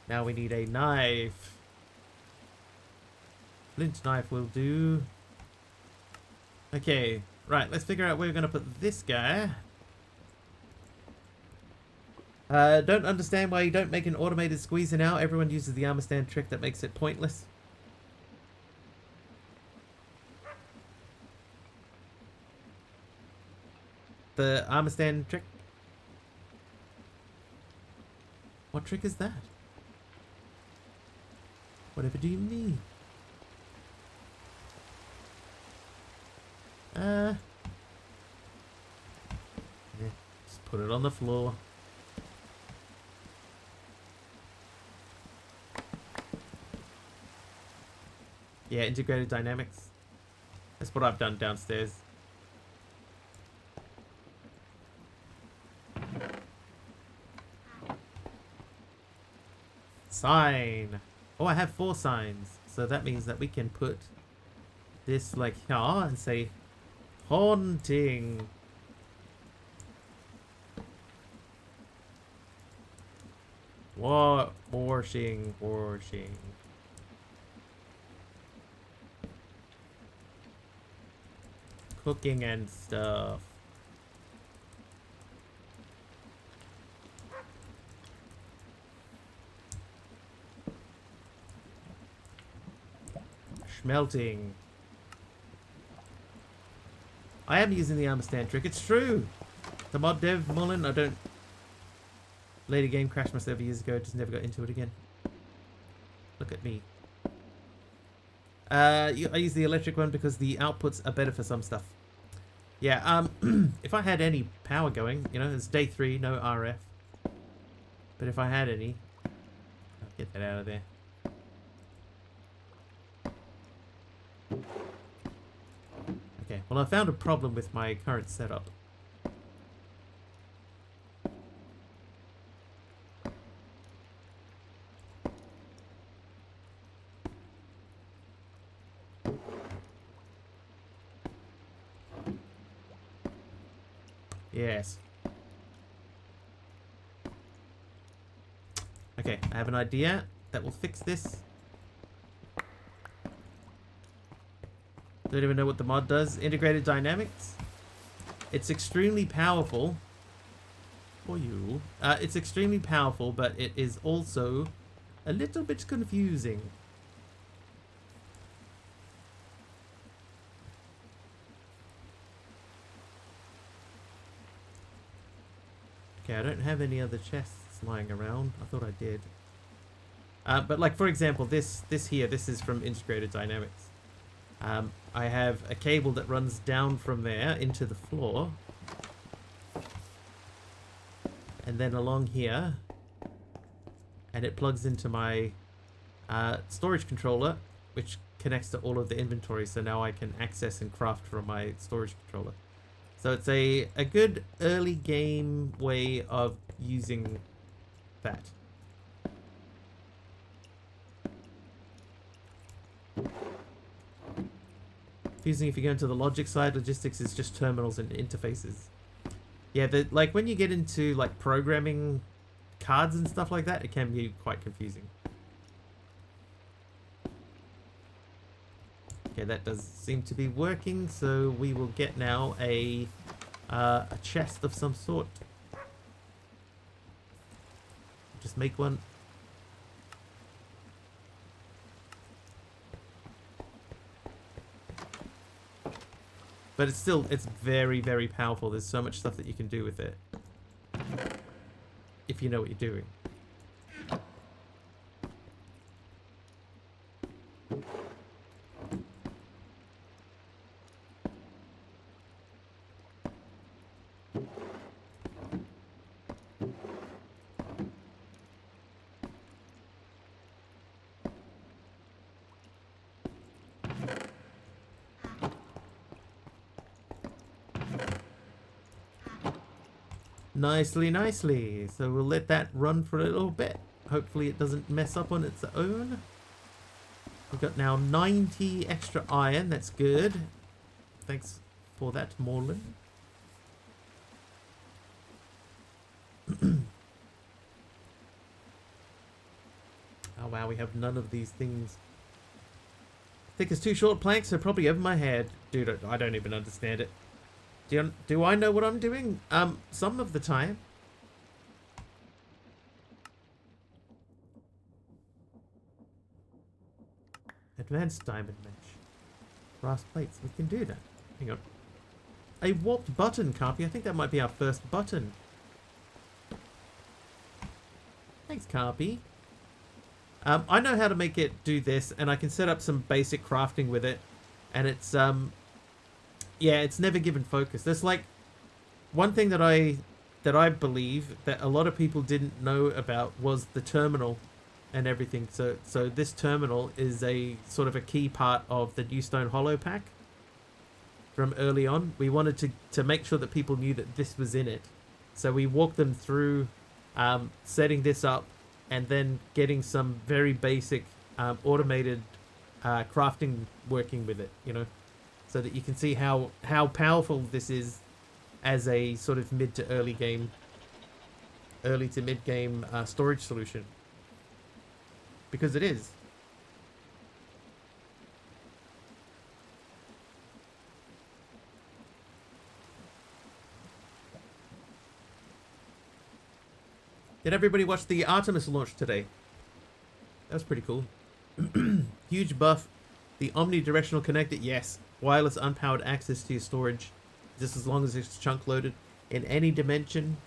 Now we need a knife. Flint knife will do. Okay, right, let's figure out where we're going to put this guy. Don't understand why you don't make an automated squeezer now. Everyone uses the armor stand trick that makes it pointless. The armor stand trick? What trick is that? Whatever do you mean? Yeah, just put it on the floor. Yeah, integrated dynamics. That's what I've done downstairs. Sign. Oh, I have 4 signs. So that means that we can put this like here and say haunting. What? Washing. Cooking and stuff. Smelting. I am using the armor stand trick. It's true. The mod dev Mullen, I don't. Later game crashed my server years ago. Just never got into it again. Look at me. I use the electric one because the outputs are better for some stuff. Yeah, if I had any power going, you know, it's day 3, no RF. But if I had any, I'll get that out of there. Okay, well I found a problem with my current setup. Yes. Okay, I have an idea that will fix this. Don't even know what the mod does. Integrated dynamics. It's extremely powerful. For you. It's extremely powerful, but it is also a little bit confusing. Okay, I don't have any other chests lying around. I thought I did. But like, for example, this is from Integrated Dynamics. I have a cable that runs down from there into the floor. And then along here. And it plugs into my storage controller, which connects to all of the inventory. So now I can access and craft from my storage controller. So it's a good early game way of using that. Confusing if you go into the logic side. Logistics is just terminals and interfaces. Yeah, like when you get into like programming cards and stuff like that, it can be quite confusing. Okay, that does seem to be working, so we will get now a chest of some sort. Just make one. But it's very, very powerful. There's so much stuff that you can do with it. If you know what you're doing. Nicely, nicely. So we'll let that run for a little bit. Hopefully it doesn't mess up on its own. We've got now 90 extra iron. That's good. Thanks for that, Morland. Oh wow, we have none of these things. Thick as two short planks, so probably over my head. Dude, I don't even understand it. Do I know what I'm doing? Some of the time. Advanced diamond mesh. Brass plates. We can do that. Hang on. A warped button, Carpy. I think that might be our first button. Thanks, Carpy. I know how to make it do this, and I can set up some basic crafting with it. And it's, yeah, it's never given focus. There's like one thing that I believe that a lot of people didn't know about was the terminal and everything. So this terminal is a sort of a key part of the New Stone Hollow pack from early on. We wanted to make sure that people knew that this was in it. So we walked them through setting this up and then getting some very basic automated crafting working with it, you know, so that you can see how powerful this is as a sort of mid to mid game storage solution. Because it is. Did everybody watch the Artemis launch today? That was pretty cool. Huge buff. The omnidirectional connector, yes. Wireless unpowered access to your storage, just as long as it's chunk loaded in any dimension.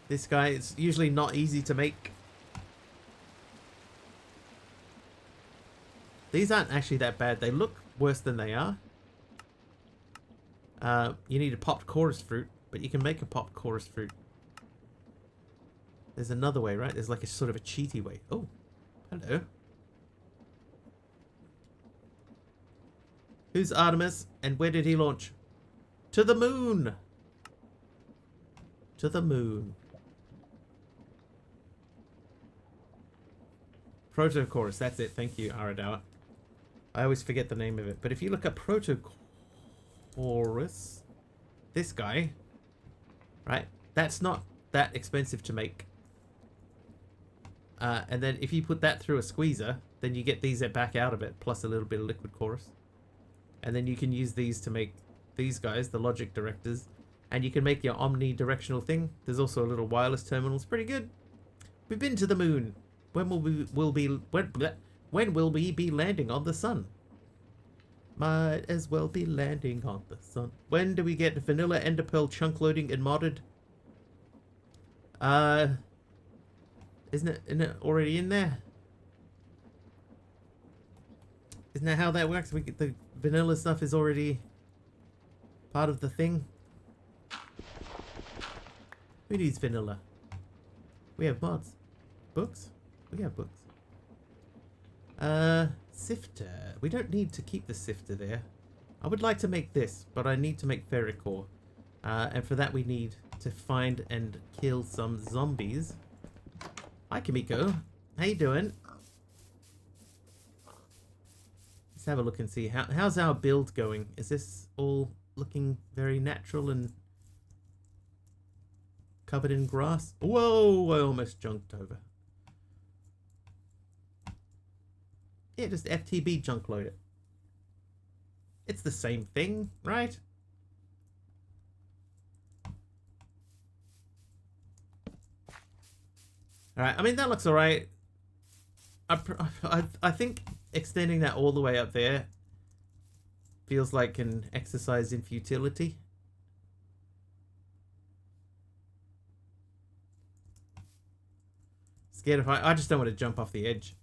This guy is usually not easy to make. These aren't actually that bad. They look worse than they are. You need a popped chorus fruit, but you can make a popped chorus fruit. There's another way, right? There's like a sort of a cheaty way. Oh, hello. Who's Artemis and where did he launch? To the moon. To the moon. Protochorus, that's it. Thank you, Aradawa. I always forget the name of it. But if you look at Protochorus, this guy, right? That's not that expensive to make. And then if you put that through a squeezer, then you get these back out of it, plus a little bit of liquid chorus. And then you can use these to make these guys, the logic directors. And you can make your omnidirectional thing. There's also a little wireless terminal. It's pretty good. We've been to the moon. When will we be landing on the sun? Might as well be landing on the sun. When do we get vanilla enderpearl chunk loading and modded? Isn't it already in there? Isn't that how that works? We get the vanilla stuff is already part of the thing. Who needs vanilla? We have mods. Books? We have books. Sifter. We don't need to keep the sifter there. I would like to make this, but I need to make ferric ore. And for that we need to find and kill some zombies. Hi, Kimiko. How you doing? Let's have a look and see. How's our build going? Is this all looking very natural and covered in grass? Whoa, I almost junked over. Yeah, just FTB junk load it. It's the same thing, right? Alright, I mean, that looks alright. I think extending that all the way up there feels like an exercise in futility. Scared if I just don't want to jump off the edge.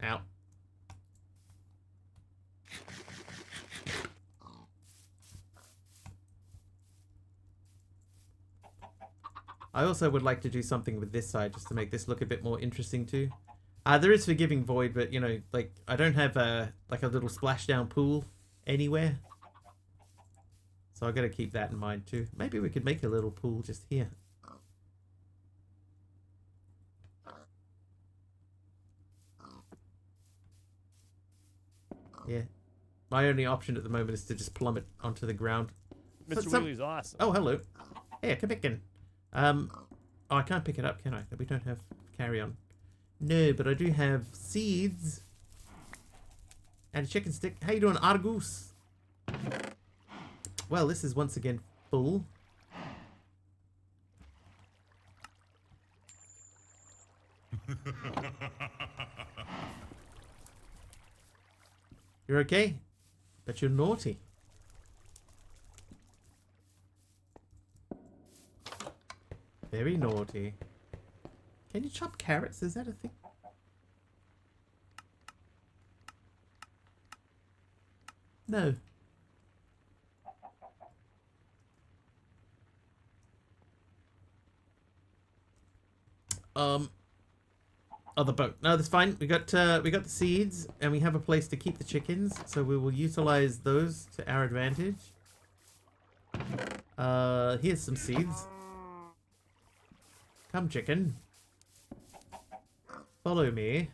Ow. I also would like to do something with this side just to make this look a bit more interesting too. There is Forgiving Void, but you know, like I don't have like a little splashdown pool anywhere. So I got to keep that in mind too. Maybe we could make a little pool just here. Yeah. My only option at the moment is to just plummet onto the ground. Mr. Wiggly's awesome. Oh, hello. Hey, come back in. Oh, I can't pick it up, can I? We don't have carry on. No, but I do have seeds. And a chicken stick. How you doing, Argus? Well, this is once again full. You're okay? But you're naughty. Very naughty. Can you chop carrots? Is that a thing? No. Oh, the boat. No, that's fine. We got the seeds, and we have a place to keep the chickens, so we will utilize those to our advantage. Here's some seeds. Come, chicken. Follow me.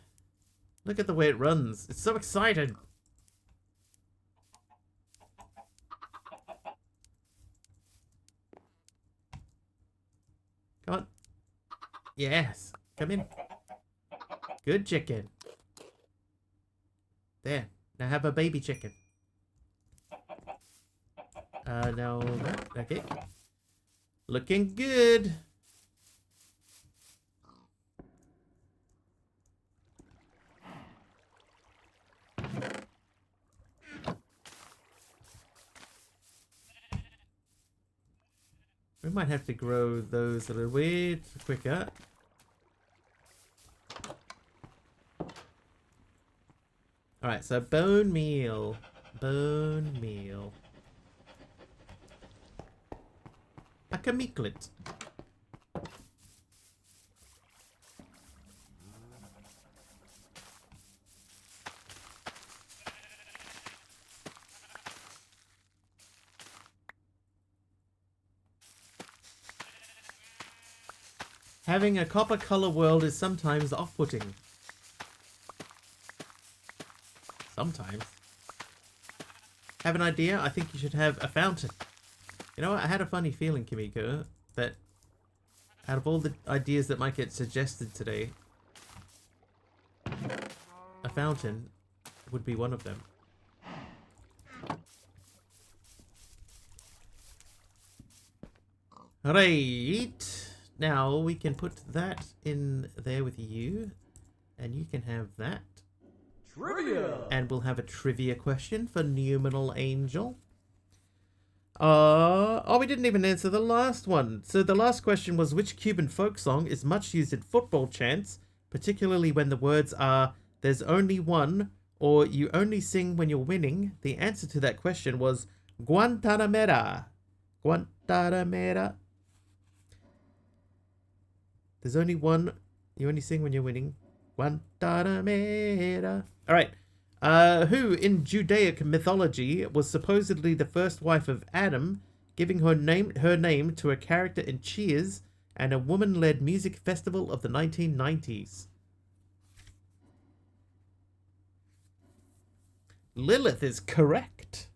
Look at the way it runs. It's so excited. Come on. Yes. Come in. Good chicken. There. Now have a baby chicken. No. Okay. Looking good. We might have to grow those a little bit quicker. Alright, so bone meal. Bone meal. A camiclet. Having a copper color world is sometimes off-putting. Sometimes. Have an idea? I think you should have a fountain. You know what? I had a funny feeling, Kimiko, that out of all the ideas that might get suggested today, a fountain would be one of them. Right. Now we can put that in there with you, and you can have that. Trivia! And we'll have a trivia question for Numinal Angel. Oh, we didn't even answer the last one. So the last question was, which Cuban folk song is much used in football chants, particularly when the words are, there's only one, or you only sing when you're winning? The answer to that question was Guantanamera. Guantanamera. There's only one, you only sing when you're winning. Guantanamera. Alright. Who in Judaic mythology was supposedly the first wife of Adam, giving her name to a character in Cheers and a woman-led music festival of the 1990s? Lilith is correct.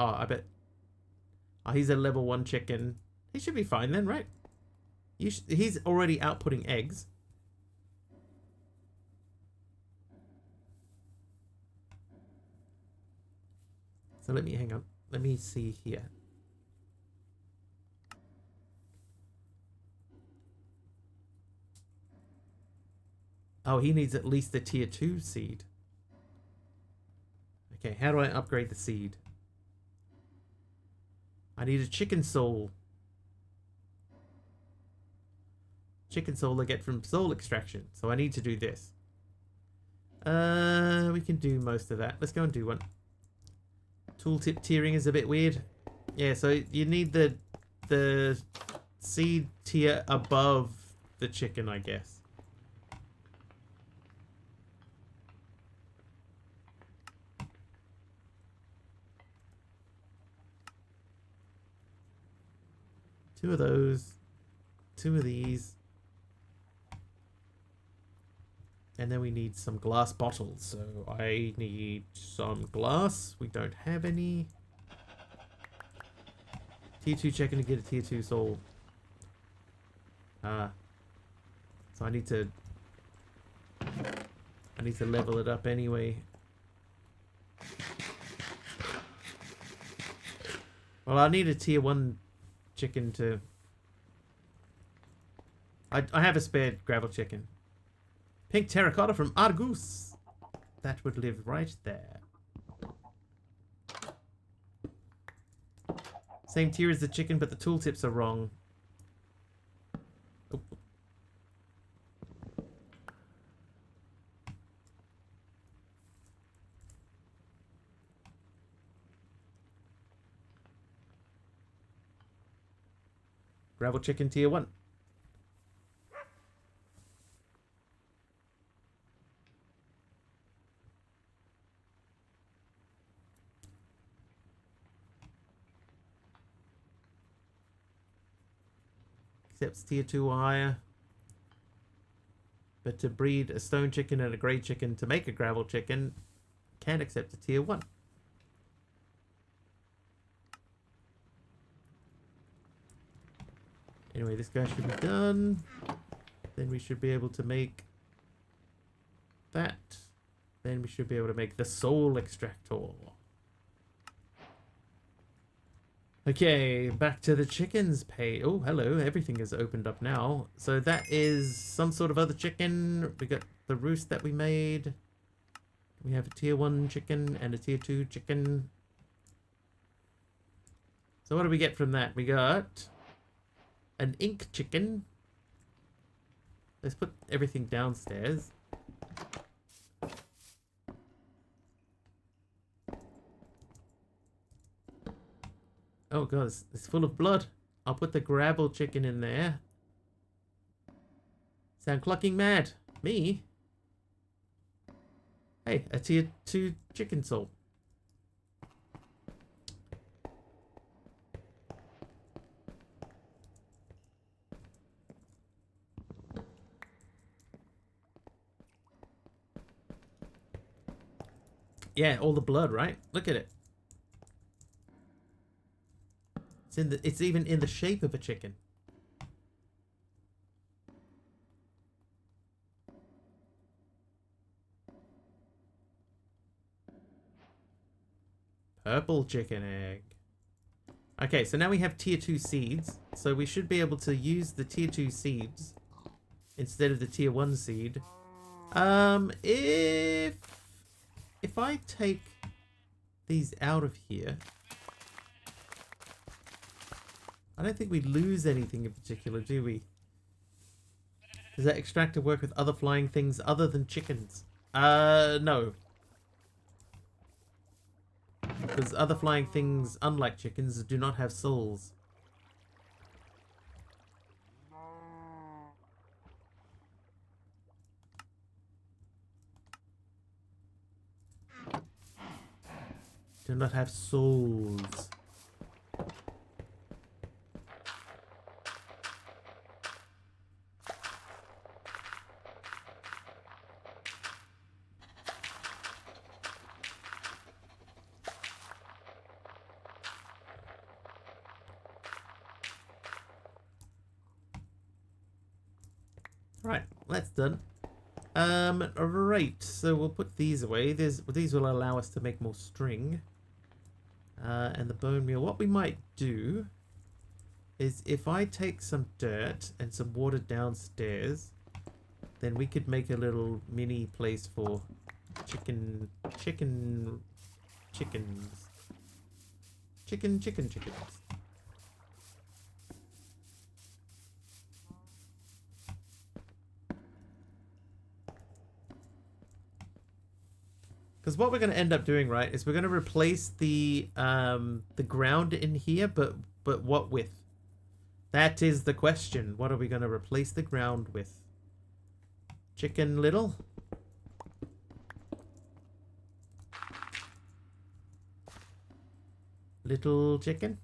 Oh, I bet. Oh, he's a level 1 chicken. He should be fine then, right? He's already outputting eggs. So hang on. Let me see here. Oh, he needs at least a tier 2 seed. Okay, how do I upgrade the seed? I need a chicken soul. Chicken soul I get from soul extraction. So I need to do this. We can do most of that. Let's go and do one. Tooltip tiering is a bit weird. Yeah, so you need the seed tier above the chicken, I guess. Two of those, two of these, and then we need some glass bottles. So I need some glass. We don't have any. Tier 2 chicken to get a tier 2 soul. So I need to level it up anyway. Well, I need a tier 1 chicken to... I have a spare gravel chicken. Pink terracotta from Argus. That would live right there. Same tier as the chicken, but the tooltips are wrong. Oh. Gravel chicken tier 1. Accepts tier 2 or higher. But to breed a stone chicken and a grey chicken to make a gravel chicken, can't accept a tier 1. Anyway, this guy should be done. Then we should be able to make that. Then we should be able to make the soul extractor. Okay, back to the chickens page. Oh, hello. Everything is opened up now. So that is some sort of other chicken. We got the roost that we made. We have a tier 1 chicken and a tier 2 chicken. So what do we get from that? We got an ink chicken. Let's put everything downstairs. Oh god, it's full of blood. I'll put the gravel chicken in there. Sound clucking mad. Me? Hey, a tier 2 chicken soul. Yeah, all the blood, right? Look at it. It's even in the shape of a chicken. Purple chicken egg. Okay, so now we have tier 2 seeds. So we should be able to use the tier 2 seeds instead of the tier 1 seed. If I take these out of here, I don't think we lose anything in particular, do we? Does that extractor work with other flying things other than chickens? No. Because other flying things, unlike chickens, do not have souls. Do not have souls. Right, that's done. Right, so we'll put these away. These will allow us to make more string. And the bone meal. What we might do is if I take some dirt and some water downstairs, then we could make a little mini place for chickens. Because what we're going to end up doing, right, is we're going to replace the ground in here, but what with? That is the question. What are we going to replace the ground with? Chicken Little? Little chicken?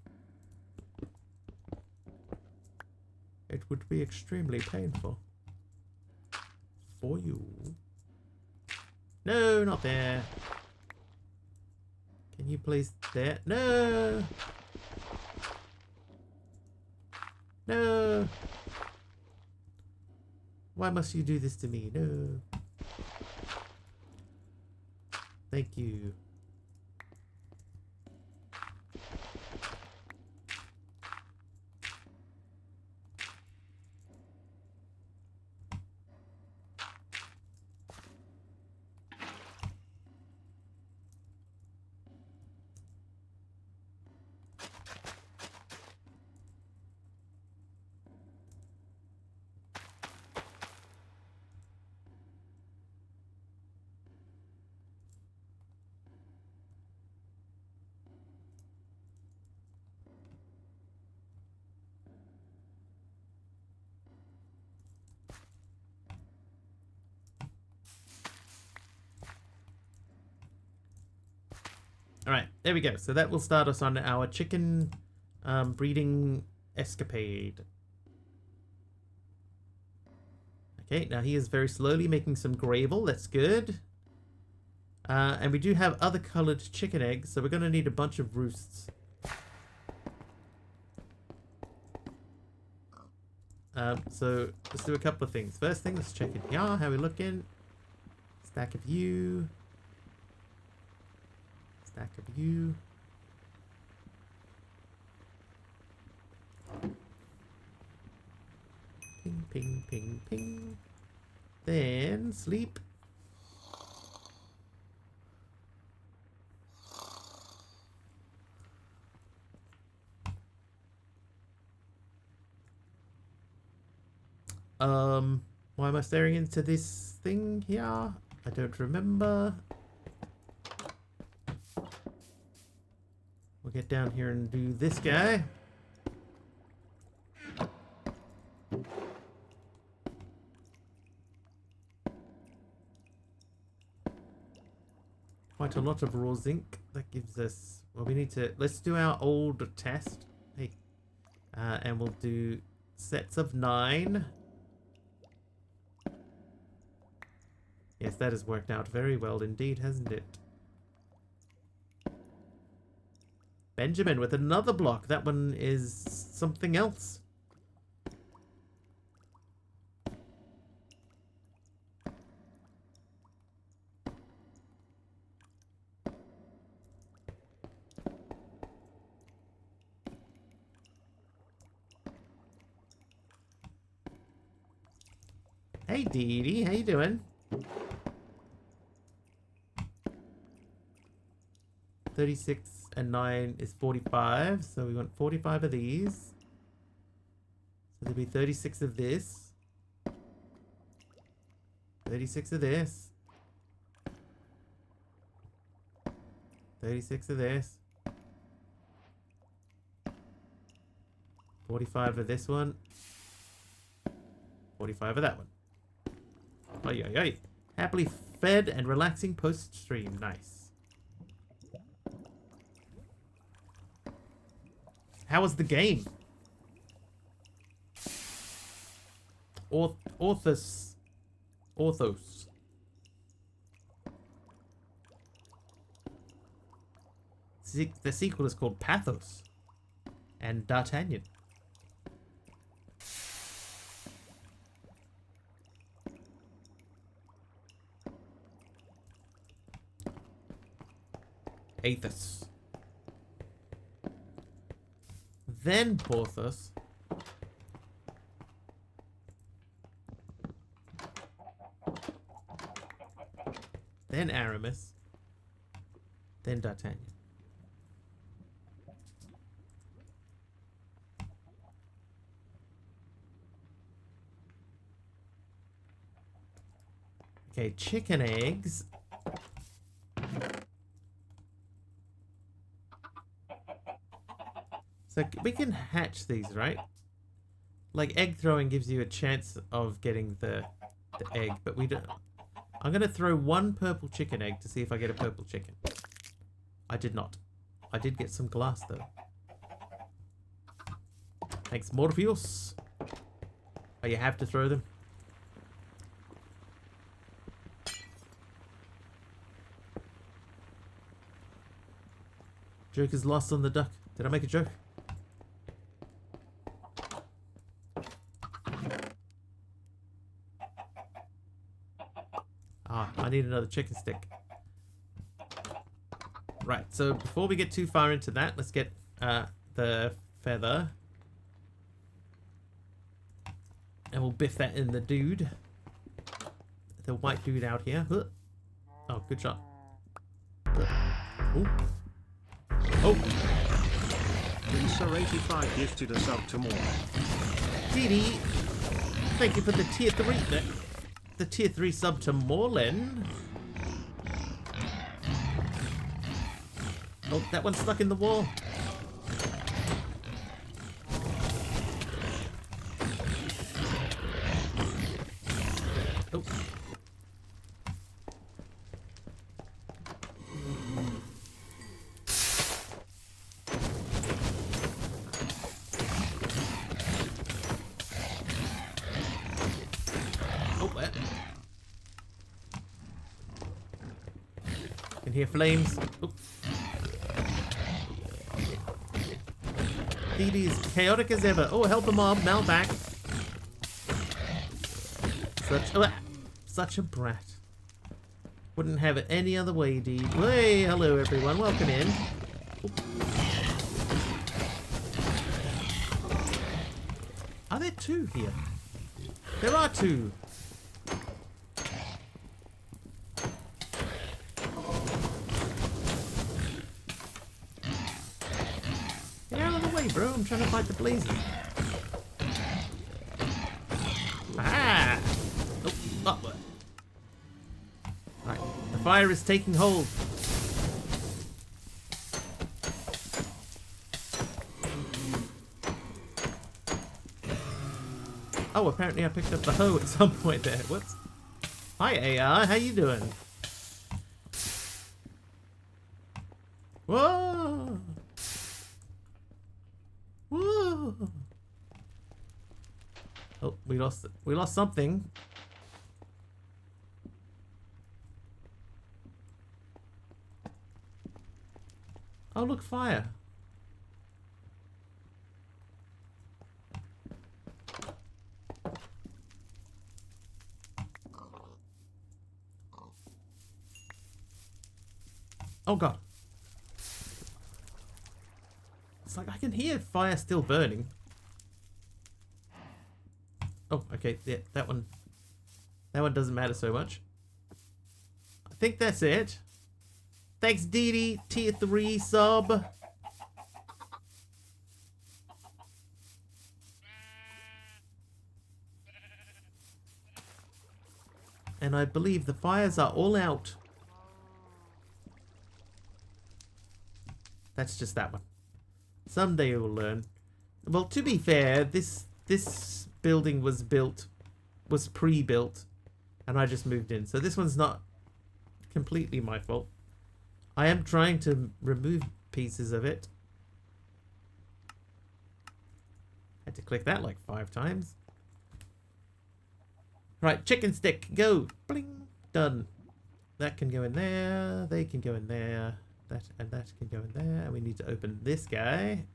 It would be extremely painful. For you. No, not there. Can you place there? No! No! Why must you do this to me? No. Thank you. Alright, there we go. So that will start us on our chicken breeding escapade. Okay, now he is very slowly making some gravel. That's good. And we do have other colored chicken eggs, so we're going to need a bunch of roosts. So let's do a couple of things. First thing, let's check in here. How we looking? Stack of you. Stack of you. Ping, ping, ping, ping. Then sleep. Why am I staring into this thing here? I don't remember. We'll get down here and do this guy. Quite a lot of raw zinc. That gives us... Well, we need to... Let's do our old test. Hey. And we'll do sets of 9. Yes, that has worked out very well indeed, hasn't it? Benjamin with another block. That one is something else. Hey, Dee Dee, how you doing? 36 and 9 is 45, so we want 45 of these. So there'll be 36 of this. 36 of this. 36 of this. 45 of this one. 45 of that one. Oi, oi, oi. Happily fed and relaxing post-stream. Nice. How was the game? Orthos. The sequel is called Pathos. And D'Artagnan. Athos. Then Porthos. Then Aramis. Then D'Artagnan. Okay, chicken eggs. So we can hatch these, right? Like egg throwing gives you a chance of getting the egg, but we don't. I'm gonna throw one purple chicken egg to see if I get a purple chicken. I did not. I did get some glass though. Thanks, Morpheus. Oh, you have to throw them? Joke is lost on the duck. Did I make a joke? Ah, I need another chicken stick. Right, so before we get too far into that, let's get the feather. And we'll biff that in the dude. The white dude out here. Oh, good shot. Oh. Oh. Sir85 gifted a sub to more. Dee, thank you for the tier 3. The tier 3 sub to Morlin. Oh, that one's stuck in the wall. Oh. Oh, there. Can hear flames. Oh. Dee Dee's chaotic as ever. Oh, help a mob. Mal back. Such a brat. Wouldn't have it any other way, Dee. Hey, hello everyone. Welcome in. Oh. Are there two here? There are two. Get out of the way, bro. I'm trying to fight the blazes. Ah! Oh, oh. Right. The fire is taking hold. Oh, apparently I picked up the hoe at some point there. Whoops. Hi, AR. How you doing? Whoa! Whoa! Oh, we lost something. Oh, look, fire. Oh god. It's like I can hear fire still burning. Oh, okay, yeah, that one doesn't matter so much. I think that's it. Thanks, Dee Dee, tier 3 sub. And I believe the fires are all out. That's just that one. Someday you'll learn. Well, to be fair, this building was pre-built, and I just moved in. So this one's not completely my fault. I am trying to remove pieces of it. Had to click that like 5 times. Right, chicken stick, go. Bling, done. That can go in there. They can go in there. That and that can go in there. And we need to open this guy.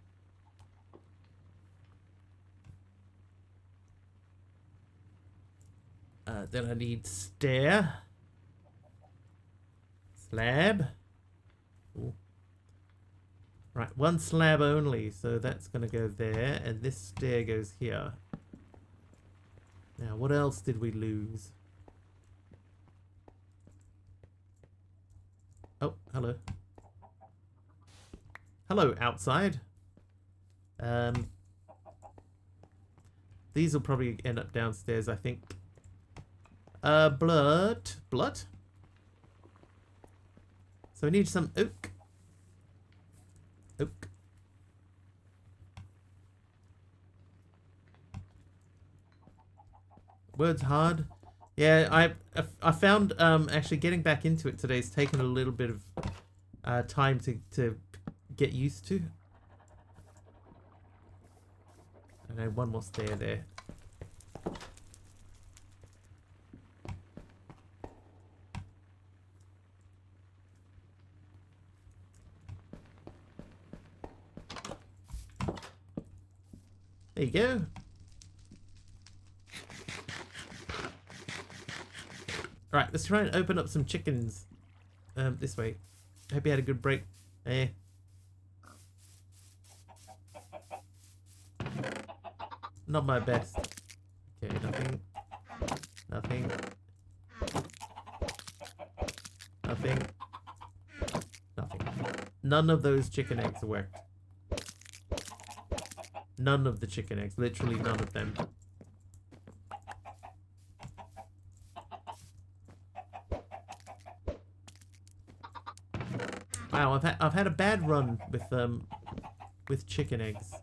Then I need stair. Slab. Ooh. Right, one slab only, so that's going to go there, and this stair goes here. Now, what else did we lose? Oh, hello. Hello, outside. These will probably end up downstairs, I think. Blood. Blood? So we need some oak. Oak. Word's hard. Yeah, I found actually getting back into it today has taken a little bit of time to get used to. I know one more stair there. There you go. Alright, let's try and open up some chickens. This way. Hope you had a good break. Not my best. Okay, nothing. Nothing. Nothing. Nothing. None of those chicken eggs worked. None of the chicken eggs. Literally none of them. Wow, I've had a bad run with chicken eggs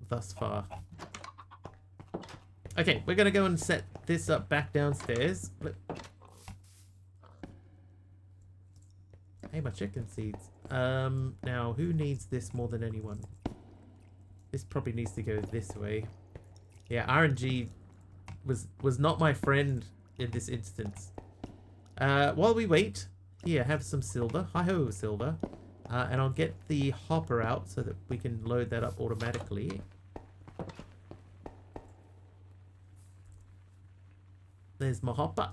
thus far. Okay, we're gonna go and set this up back downstairs. Hey, my chicken seeds. Now who needs this more than anyone? This probably needs to go this way. Yeah, RNG was not my friend in this instance. While we wait, here, have some silver. Hi-ho, silver. And I'll get the hopper out so that we can load that up automatically. There's my hopper.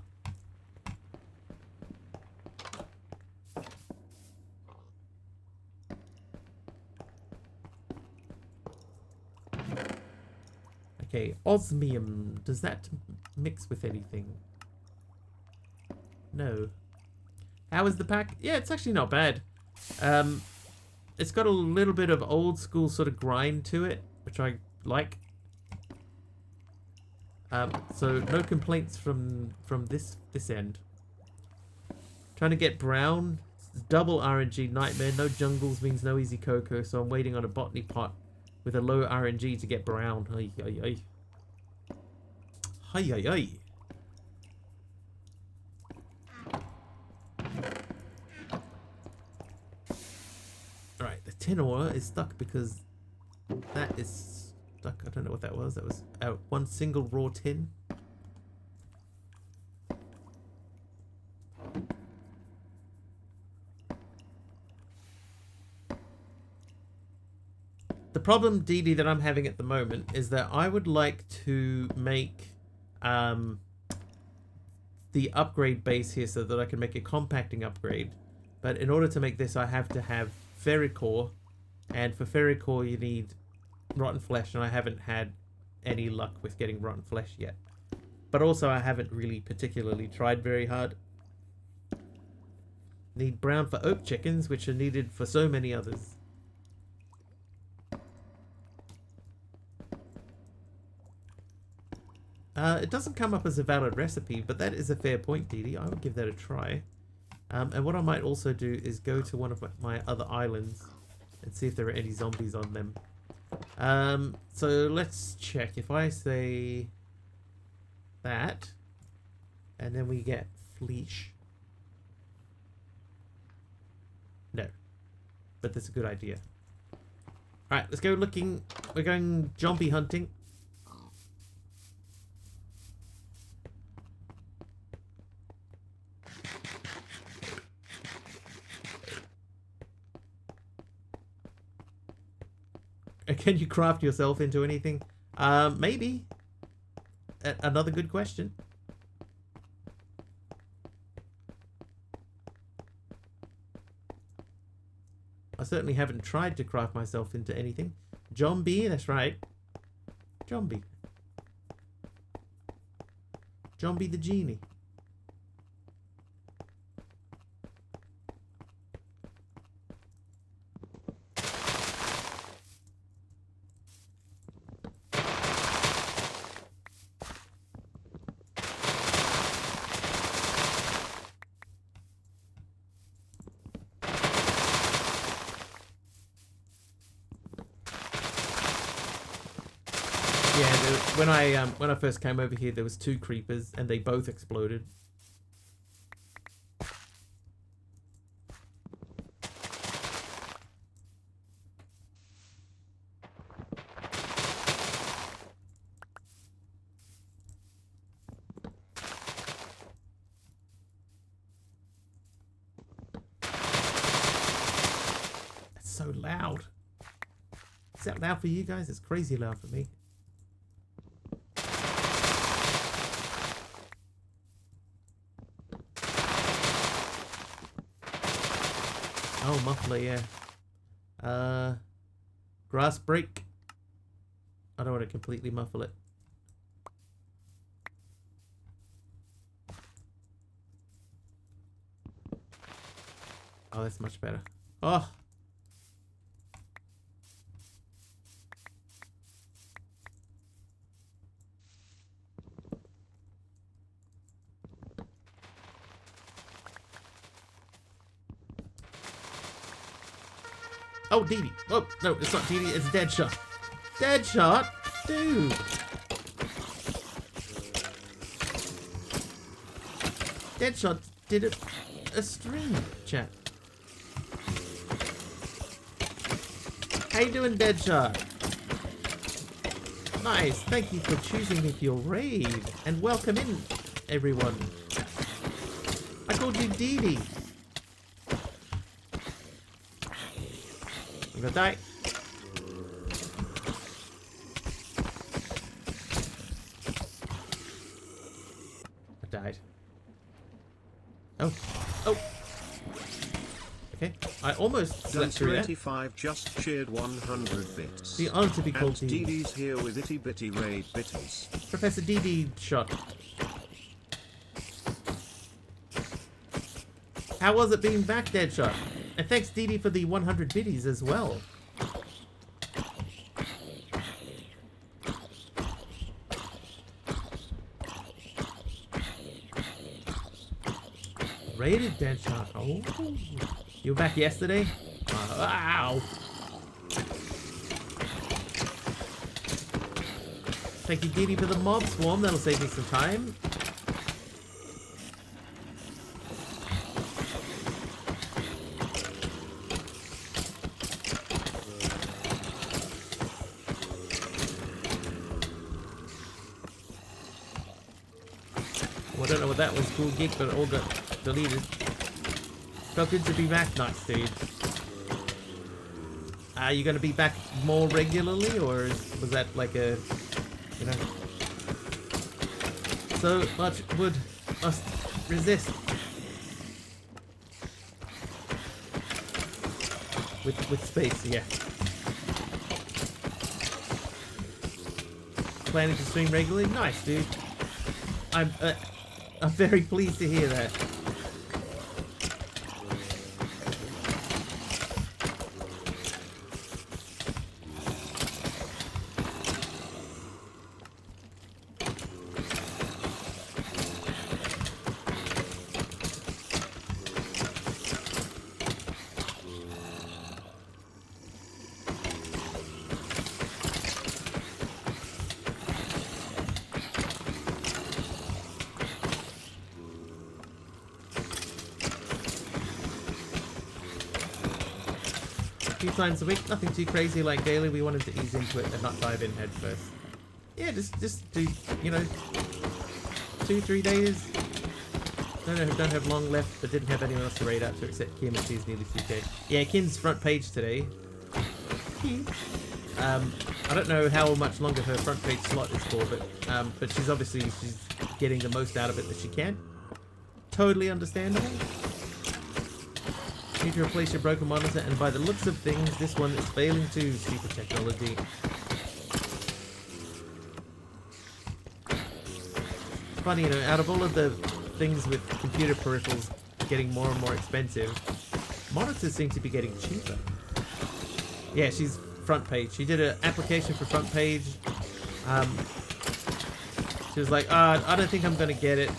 Okay, osmium. Does that mix with anything? No. How is the pack? Yeah, it's actually not bad. It's got a little bit of old school sort of grind to it, which I like. So no complaints from this end. Trying to get brown. Double RNG nightmare. No jungles means no easy cocoa, so I'm waiting on a botany pot with a low RNG to get brown. Ay, ay, ay. Ay, ay, ay. Alright, the tin ore is stuck because that is stuck. I don't know what that was. That was one single raw tin. The problem, Dee Dee, that I'm having at the moment is that I would like to make the upgrade base here so that I can make a compacting upgrade. But in order to make this, I have to have ferricore, and for ferricore you need rotten flesh, and I haven't had any luck with getting rotten flesh yet. But also I haven't really particularly tried very hard. Need brown for oak chickens, which are needed for so many others. It doesn't come up as a valid recipe, but that is a fair point, Dee Dee. I would give that a try. And what I might also do is go to one of my other islands and see if there are any zombies on them. So let's check. If I say that, and then we get fleesh. No. But that's a good idea. Alright, let's go looking. We're going zombie hunting. Can you craft yourself into anything? Maybe. Another good question. I certainly haven't tried to craft myself into anything. Zombie, that's right. Zombie. Zombie the genie. Yeah, when I first came over here, there was 2 creepers, and they both exploded. That's so loud. Is that loud for you guys? It's crazy loud for me. Oh, muffler, yeah. Grass break. I don't want to completely muffle it. Oh, that's much better. Oh. Oh, Dee Dee. Oh, no, it's not Dee Dee, it's Deadshot. Deadshot? Dude. Deadshot did a stream, chat. How you doing, Deadshot? Nice, thank you for choosing me for your raid. And welcome in, everyone. I called you Dee Dee. I'm gonna die. I died. Oh. Oh. Okay. I almost slept through that. 85 just shared 100 bits. The honor to be called and Dee Dee. Dee Dee's here with itty bitty raid bitties. Professor Dee Dee shot. How was it being back, Deadshot? And thanks, Dee Dee, for the 100 biddies as well. Rated Deadshot. Oh. You were back yesterday? Wow. Thank you, Dee Dee, for the mob swarm. That'll save me some time. Well, I don't know what that was, cool gig, but it all got deleted. Felt good to be back. Nice, dude. Are you going to be back more regularly, or was that like a, you know, so much wood must resist. With space, yeah. Planning to stream regularly? Nice, dude. I'm very pleased to hear that. Times a week, nothing too crazy like daily. We wanted to ease into it and not dive in head first. Yeah, just do, you know, 2-3 days. Don't have long left, but didn't have anyone else to raid out to except Kim, and she's nearly 2k. Yeah, Kim's front page today. I don't know how much longer her front page slot is for, but she's getting the most out of it that she can. Totally understandable. Need to replace your broken monitor, and by the looks of things, this one is failing too. Stupid technology. Funny, you know, out of all of the things with computer peripherals getting more and more expensive, monitors seem to be getting cheaper. Yeah, she's front page. She did an application for front page. She was like, I don't think I'm gonna get it.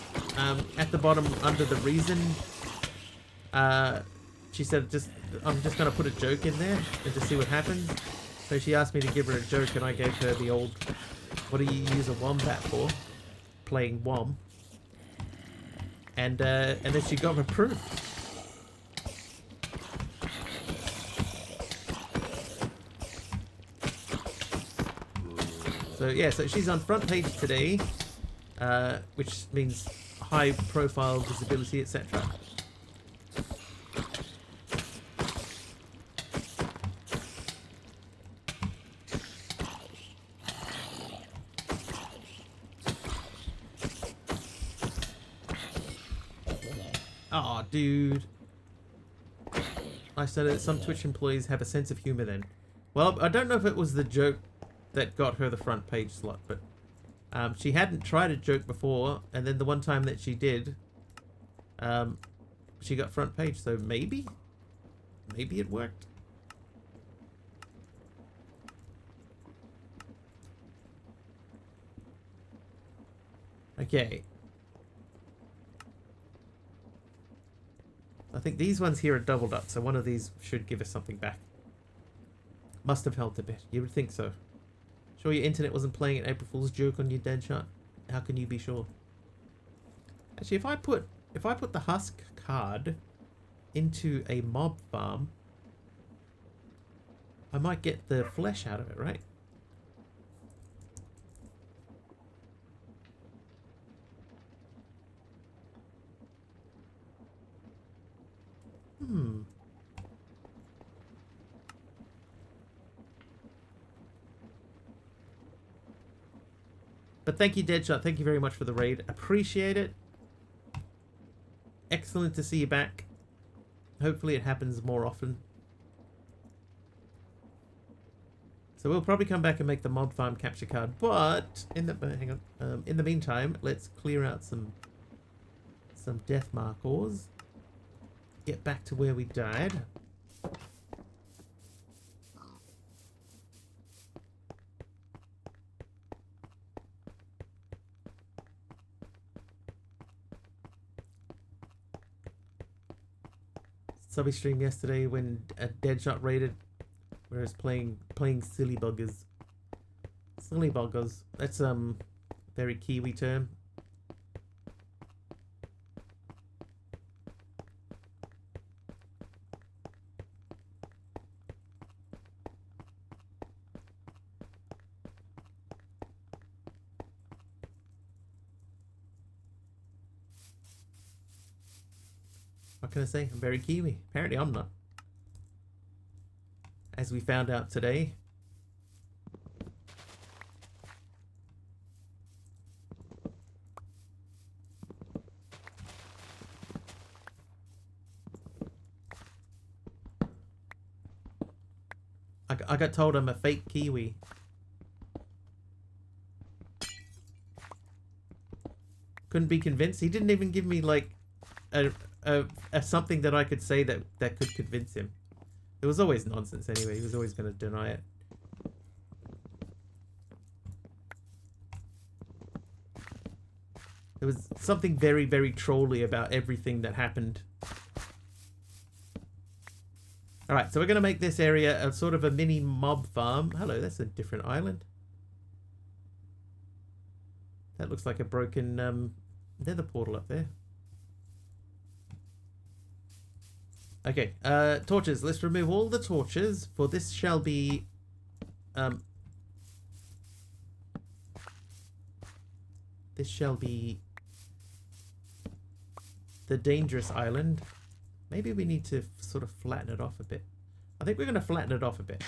At the bottom, under the reason, she said, I'm just going to put a joke in there and just see what happens. So she asked me to give her a joke, and I gave her the old What do you use a wombat for? Playing WOM. And then she got approved. So yeah, so she's on front page today, which means high profile visibility, etc. Aw, dude. I said that some Twitch employees have a sense of humor then. Well, I don't know if it was the joke that got her the front page slot, but she hadn't tried a joke before, and then the one time that she did, she got front page, so maybe it worked. Okay. I think these ones here are doubled up, so one of these should give us something back. Must have helped a bit. You would think so. Sure your internet wasn't playing an April Fool's joke on your Deadshot? How can you be sure? Actually, if I put the husk card into a mob farm, I might get the flesh out of it, right? But thank you, Deadshot. Thank you very much for the raid. Appreciate it. Excellent to see you back. Hopefully it happens more often. So we'll probably come back and make the mob farm capture card. But in the meantime, let's clear out some death markers. Get back to where we died. Subby stream yesterday when a Deadshot raided, where I was playing silly buggers. Silly buggers. That's very Kiwi term. What can I say? I'm very Kiwi. Apparently I'm not. As we found out today. I got told I'm a fake Kiwi. Couldn't be convinced. He didn't even give me like a something that I could say that could convince him. It was always nonsense anyway. He was always going to deny it. There was something very, very trolly about everything that happened. Alright, so we're going to make this area a sort of a mini mob farm. Hello, that's a different island. That looks like a broken nether portal up there. Okay, torches. Let's remove all the torches, for this shall be the dangerous island. Maybe we need to sort of flatten it off a bit. I think we're going to flatten it off a bit.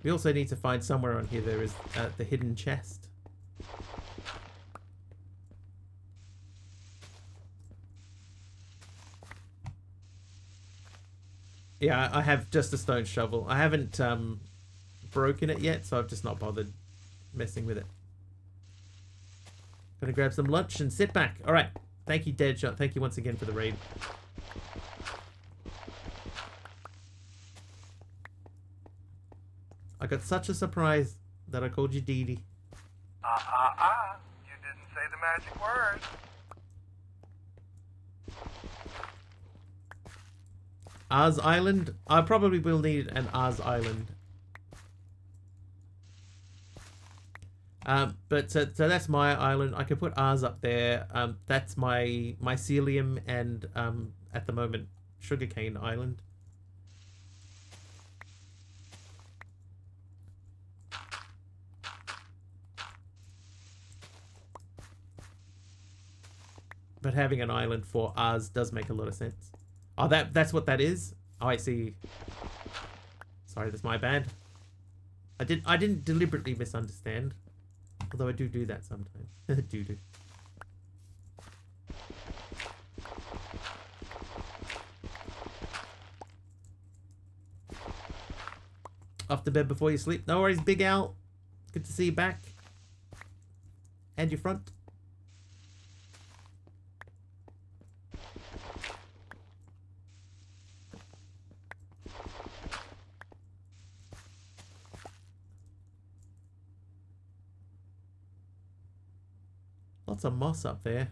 We also need to find somewhere on here there is the hidden chest. Yeah, I have just a stone shovel. I haven't broken it yet, so I've just not bothered messing with it. Gonna grab some lunch and sit back. Alright. Thank you, Deadshot. Thank you once again for the raid. I got such a surprise that I called you Dee Dee. You didn't say the magic word. Oz Island? I probably will need an Oz Island. But so that's my island. I can put Oz up there. That's my mycelium and at the moment sugarcane island. But having an island for Oz does make a lot of sense. Oh, that's what that is? Oh, I see. Sorry, that's my bad. I didn't deliberately misunderstand. Although I do that sometimes. do. Off to bed before you sleep. No worries, Big Al. Good to see you back. And your front. Lots of moss up there.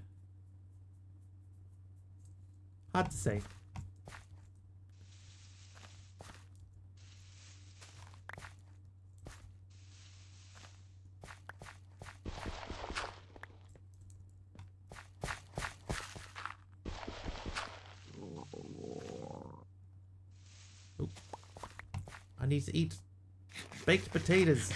Hard to say. Oop. I need to eat baked potatoes.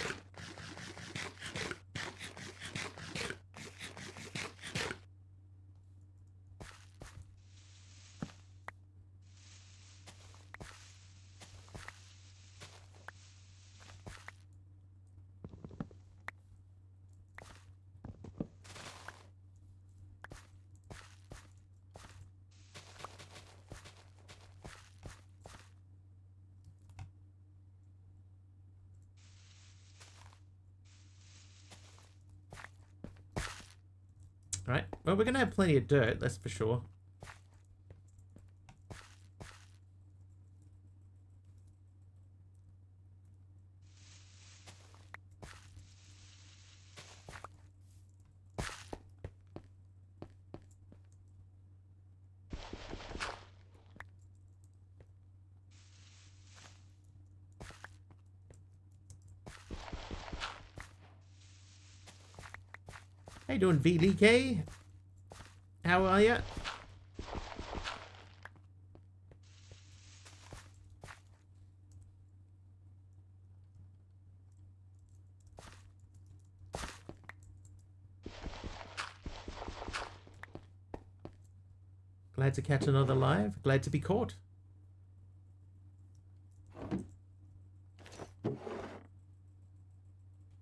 Right, well, we're gonna have plenty of dirt, that's for sure. How you doing, VDK? How are ya? Glad to catch another live. Glad to be caught.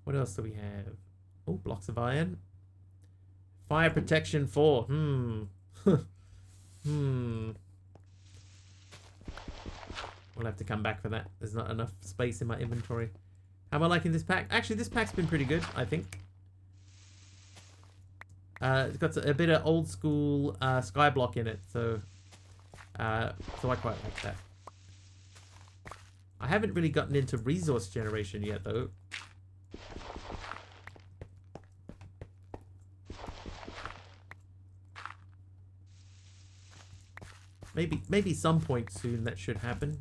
What else do we have? Oh, blocks of iron. Fire protection 4. We'll have to come back for that. There's not enough space in my inventory. How am I liking this pack? Actually, this pack's been pretty good, I think. It's got a bit of old school skyblock in it, so I quite like that. I haven't really gotten into resource generation yet, though. Maybe some point soon that should happen.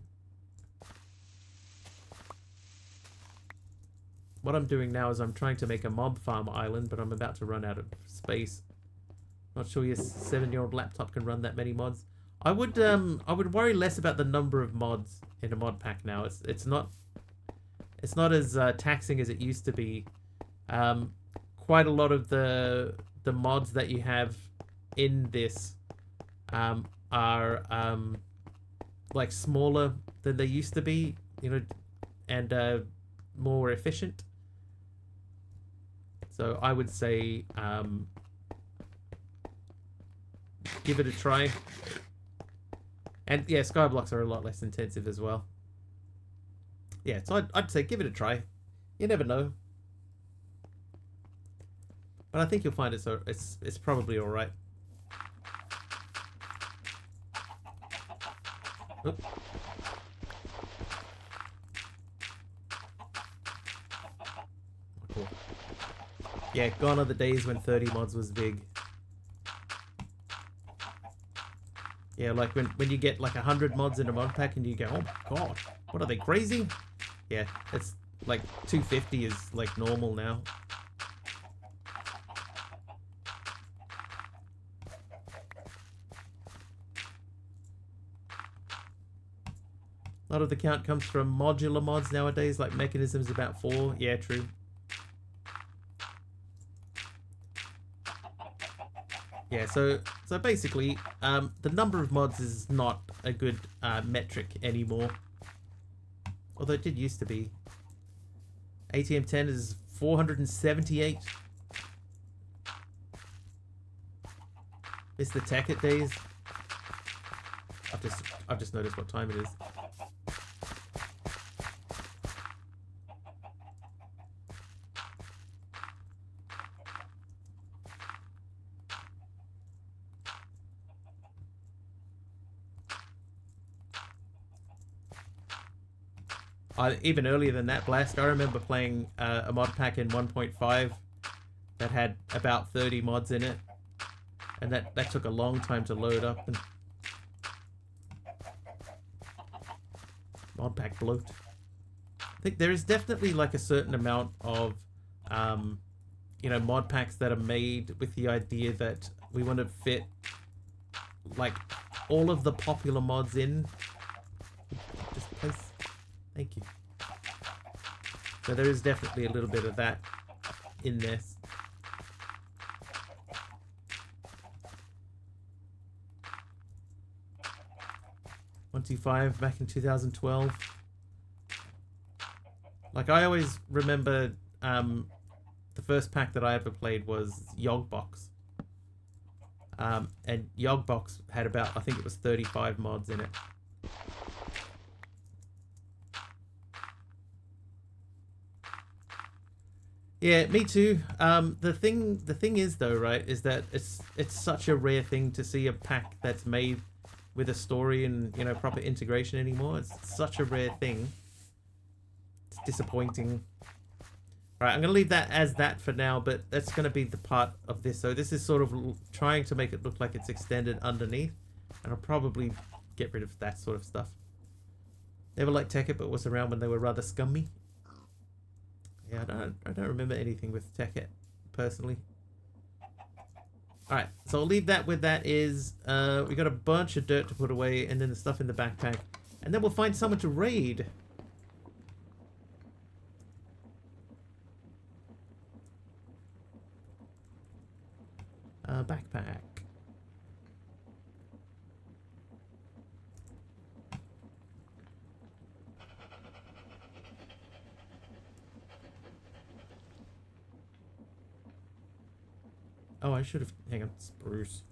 What I'm doing now is I'm trying to make a mob farm island, but I'm about to run out of space. Not sure your 7-year-old laptop can run that many mods. I would worry less about the number of mods in a mod pack now. It's not as taxing as it used to be. Quite a lot of the mods that you have in this are like smaller than they used to be, you know, and more efficient. So I would say give it a try. And yeah, skyblocks are a lot less intensive as well. Yeah, so I'd say give it a try. You never know. But I think you'll find it's probably all right. Cool. Yeah, gone are the days when 30 mods was big. Yeah, like when you get like 100 mods in a mod pack and you go, oh my god, what are they, crazy? Yeah, it's like 250 is like normal now. A lot of the count comes from modular mods nowadays, like Mechanism's about 4. Yeah, true. Yeah, so basically, the number of mods is not a good metric anymore. Although it did used to be. ATM 10 is 478. It's the Tekkit days. I've just noticed what time it is. Even earlier than that, Blast, I remember playing a mod pack in 1.5 that had about 30 mods in it. And that took a long time to load up. And mod pack bloat. I think there is definitely like a certain amount of, you know, mod packs that are made with the idea that we want to fit like all of the popular mods in. Just place. Thank you. So there is definitely a little bit of that in this. .125 back in 2012. Like I always remember, the first pack that I ever played was Yogbox. And Yogbox had about, I think it was 35 mods in it. Yeah, me too. The thing is though, right, is that it's such a rare thing to see a pack that's made with a story and, you know, proper integration anymore. It's such a rare thing. It's disappointing. All right, I'm gonna leave that as that for now, but that's gonna be the part of this. So this is sort of trying to make it look like it's extended underneath, and I'll probably get rid of that sort of stuff. Never liked Tekkit, but was around when they were rather scummy. Yeah, I don't remember anything with Tekkit, personally. Alright, so I'll leave that with that is, we got a bunch of dirt to put away, and then the stuff in the backpack. And then we'll find someone to raid. Backpack. Oh, I should have... Hang on. Spruce.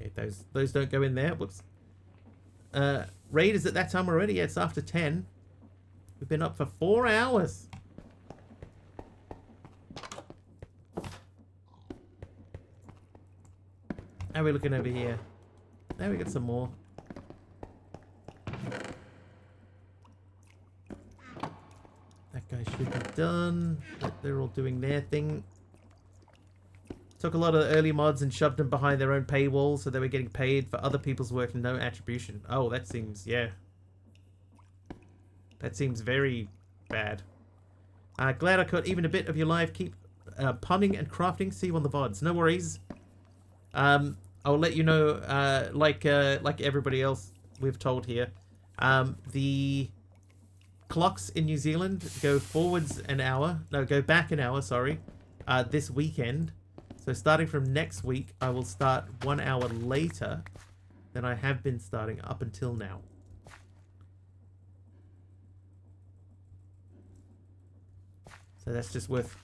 Okay, those don't go in there. Whoops. Raid is at that time already. Yeah, it's after 10. We've been up for 4 hours. How are we looking over here? There we got some more. That guy should be done. They're all doing their thing. Took a lot of the early mods and shoved them behind their own paywall so they were getting paid for other people's work and no attribution. Oh, that seems, yeah. That seems very bad. Glad I caught even a bit of your live. Keep punning and crafting. See you on the VODs. No worries. I'll let you know, like everybody else we've told here, the clocks in New Zealand go forwards an hour. No, go back an hour, sorry, this weekend. So starting from next week, I will start 1 hour later than I have been starting up until now. So that's just worth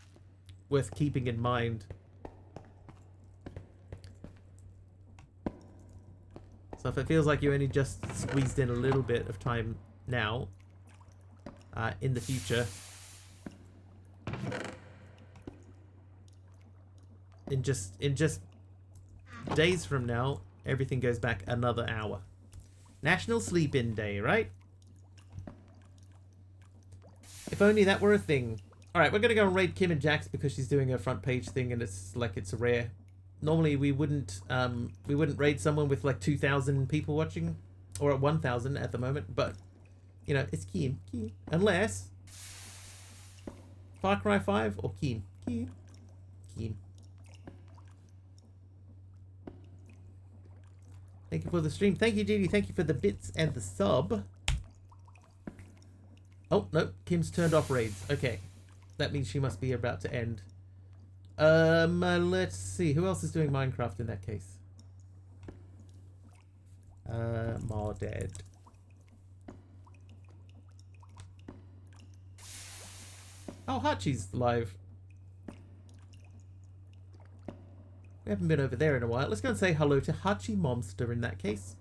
keeping in mind. So if it feels like you only just squeezed in a little bit of time now, in the future, in just days from now, everything goes back another hour. National Sleep-In Day, right? If only that were a thing. Alright, we're gonna go and raid Kim and Jax because she's doing her front page thing and it's like it's a rare. Normally we wouldn't raid someone with like 2,000 people watching. Or at 1,000 at the moment, but you know, it's Kim. Unless Far Cry 5 or Kim. Thank you for the stream. Thank you, Judy. Thank you for the bits and the sub. Oh, no. Kim's turned off raids. Okay. That means she must be about to end. Let's see. Who else is doing Minecraft in that case? Morded. Oh, Hachi's live. We haven't been over there in a while. Let's go and say hello to Hachi Monster in that case.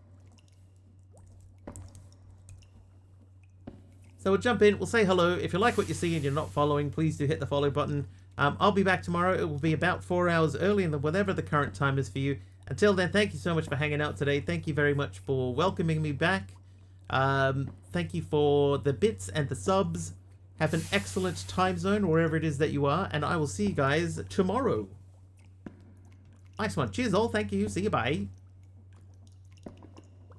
So we'll jump in. We'll say hello. If you like what you see and you're not following, please do hit the follow button. I'll be back tomorrow. It will be about 4 hours early in whatever the current time is for you. Until then, thank you so much for hanging out today. Thank you very much for welcoming me back. Thank you for the bits and the subs. Have an excellent time zone wherever it is that you are. And I will see you guys tomorrow. Nice one. Cheers all. Thank you. See you. Bye.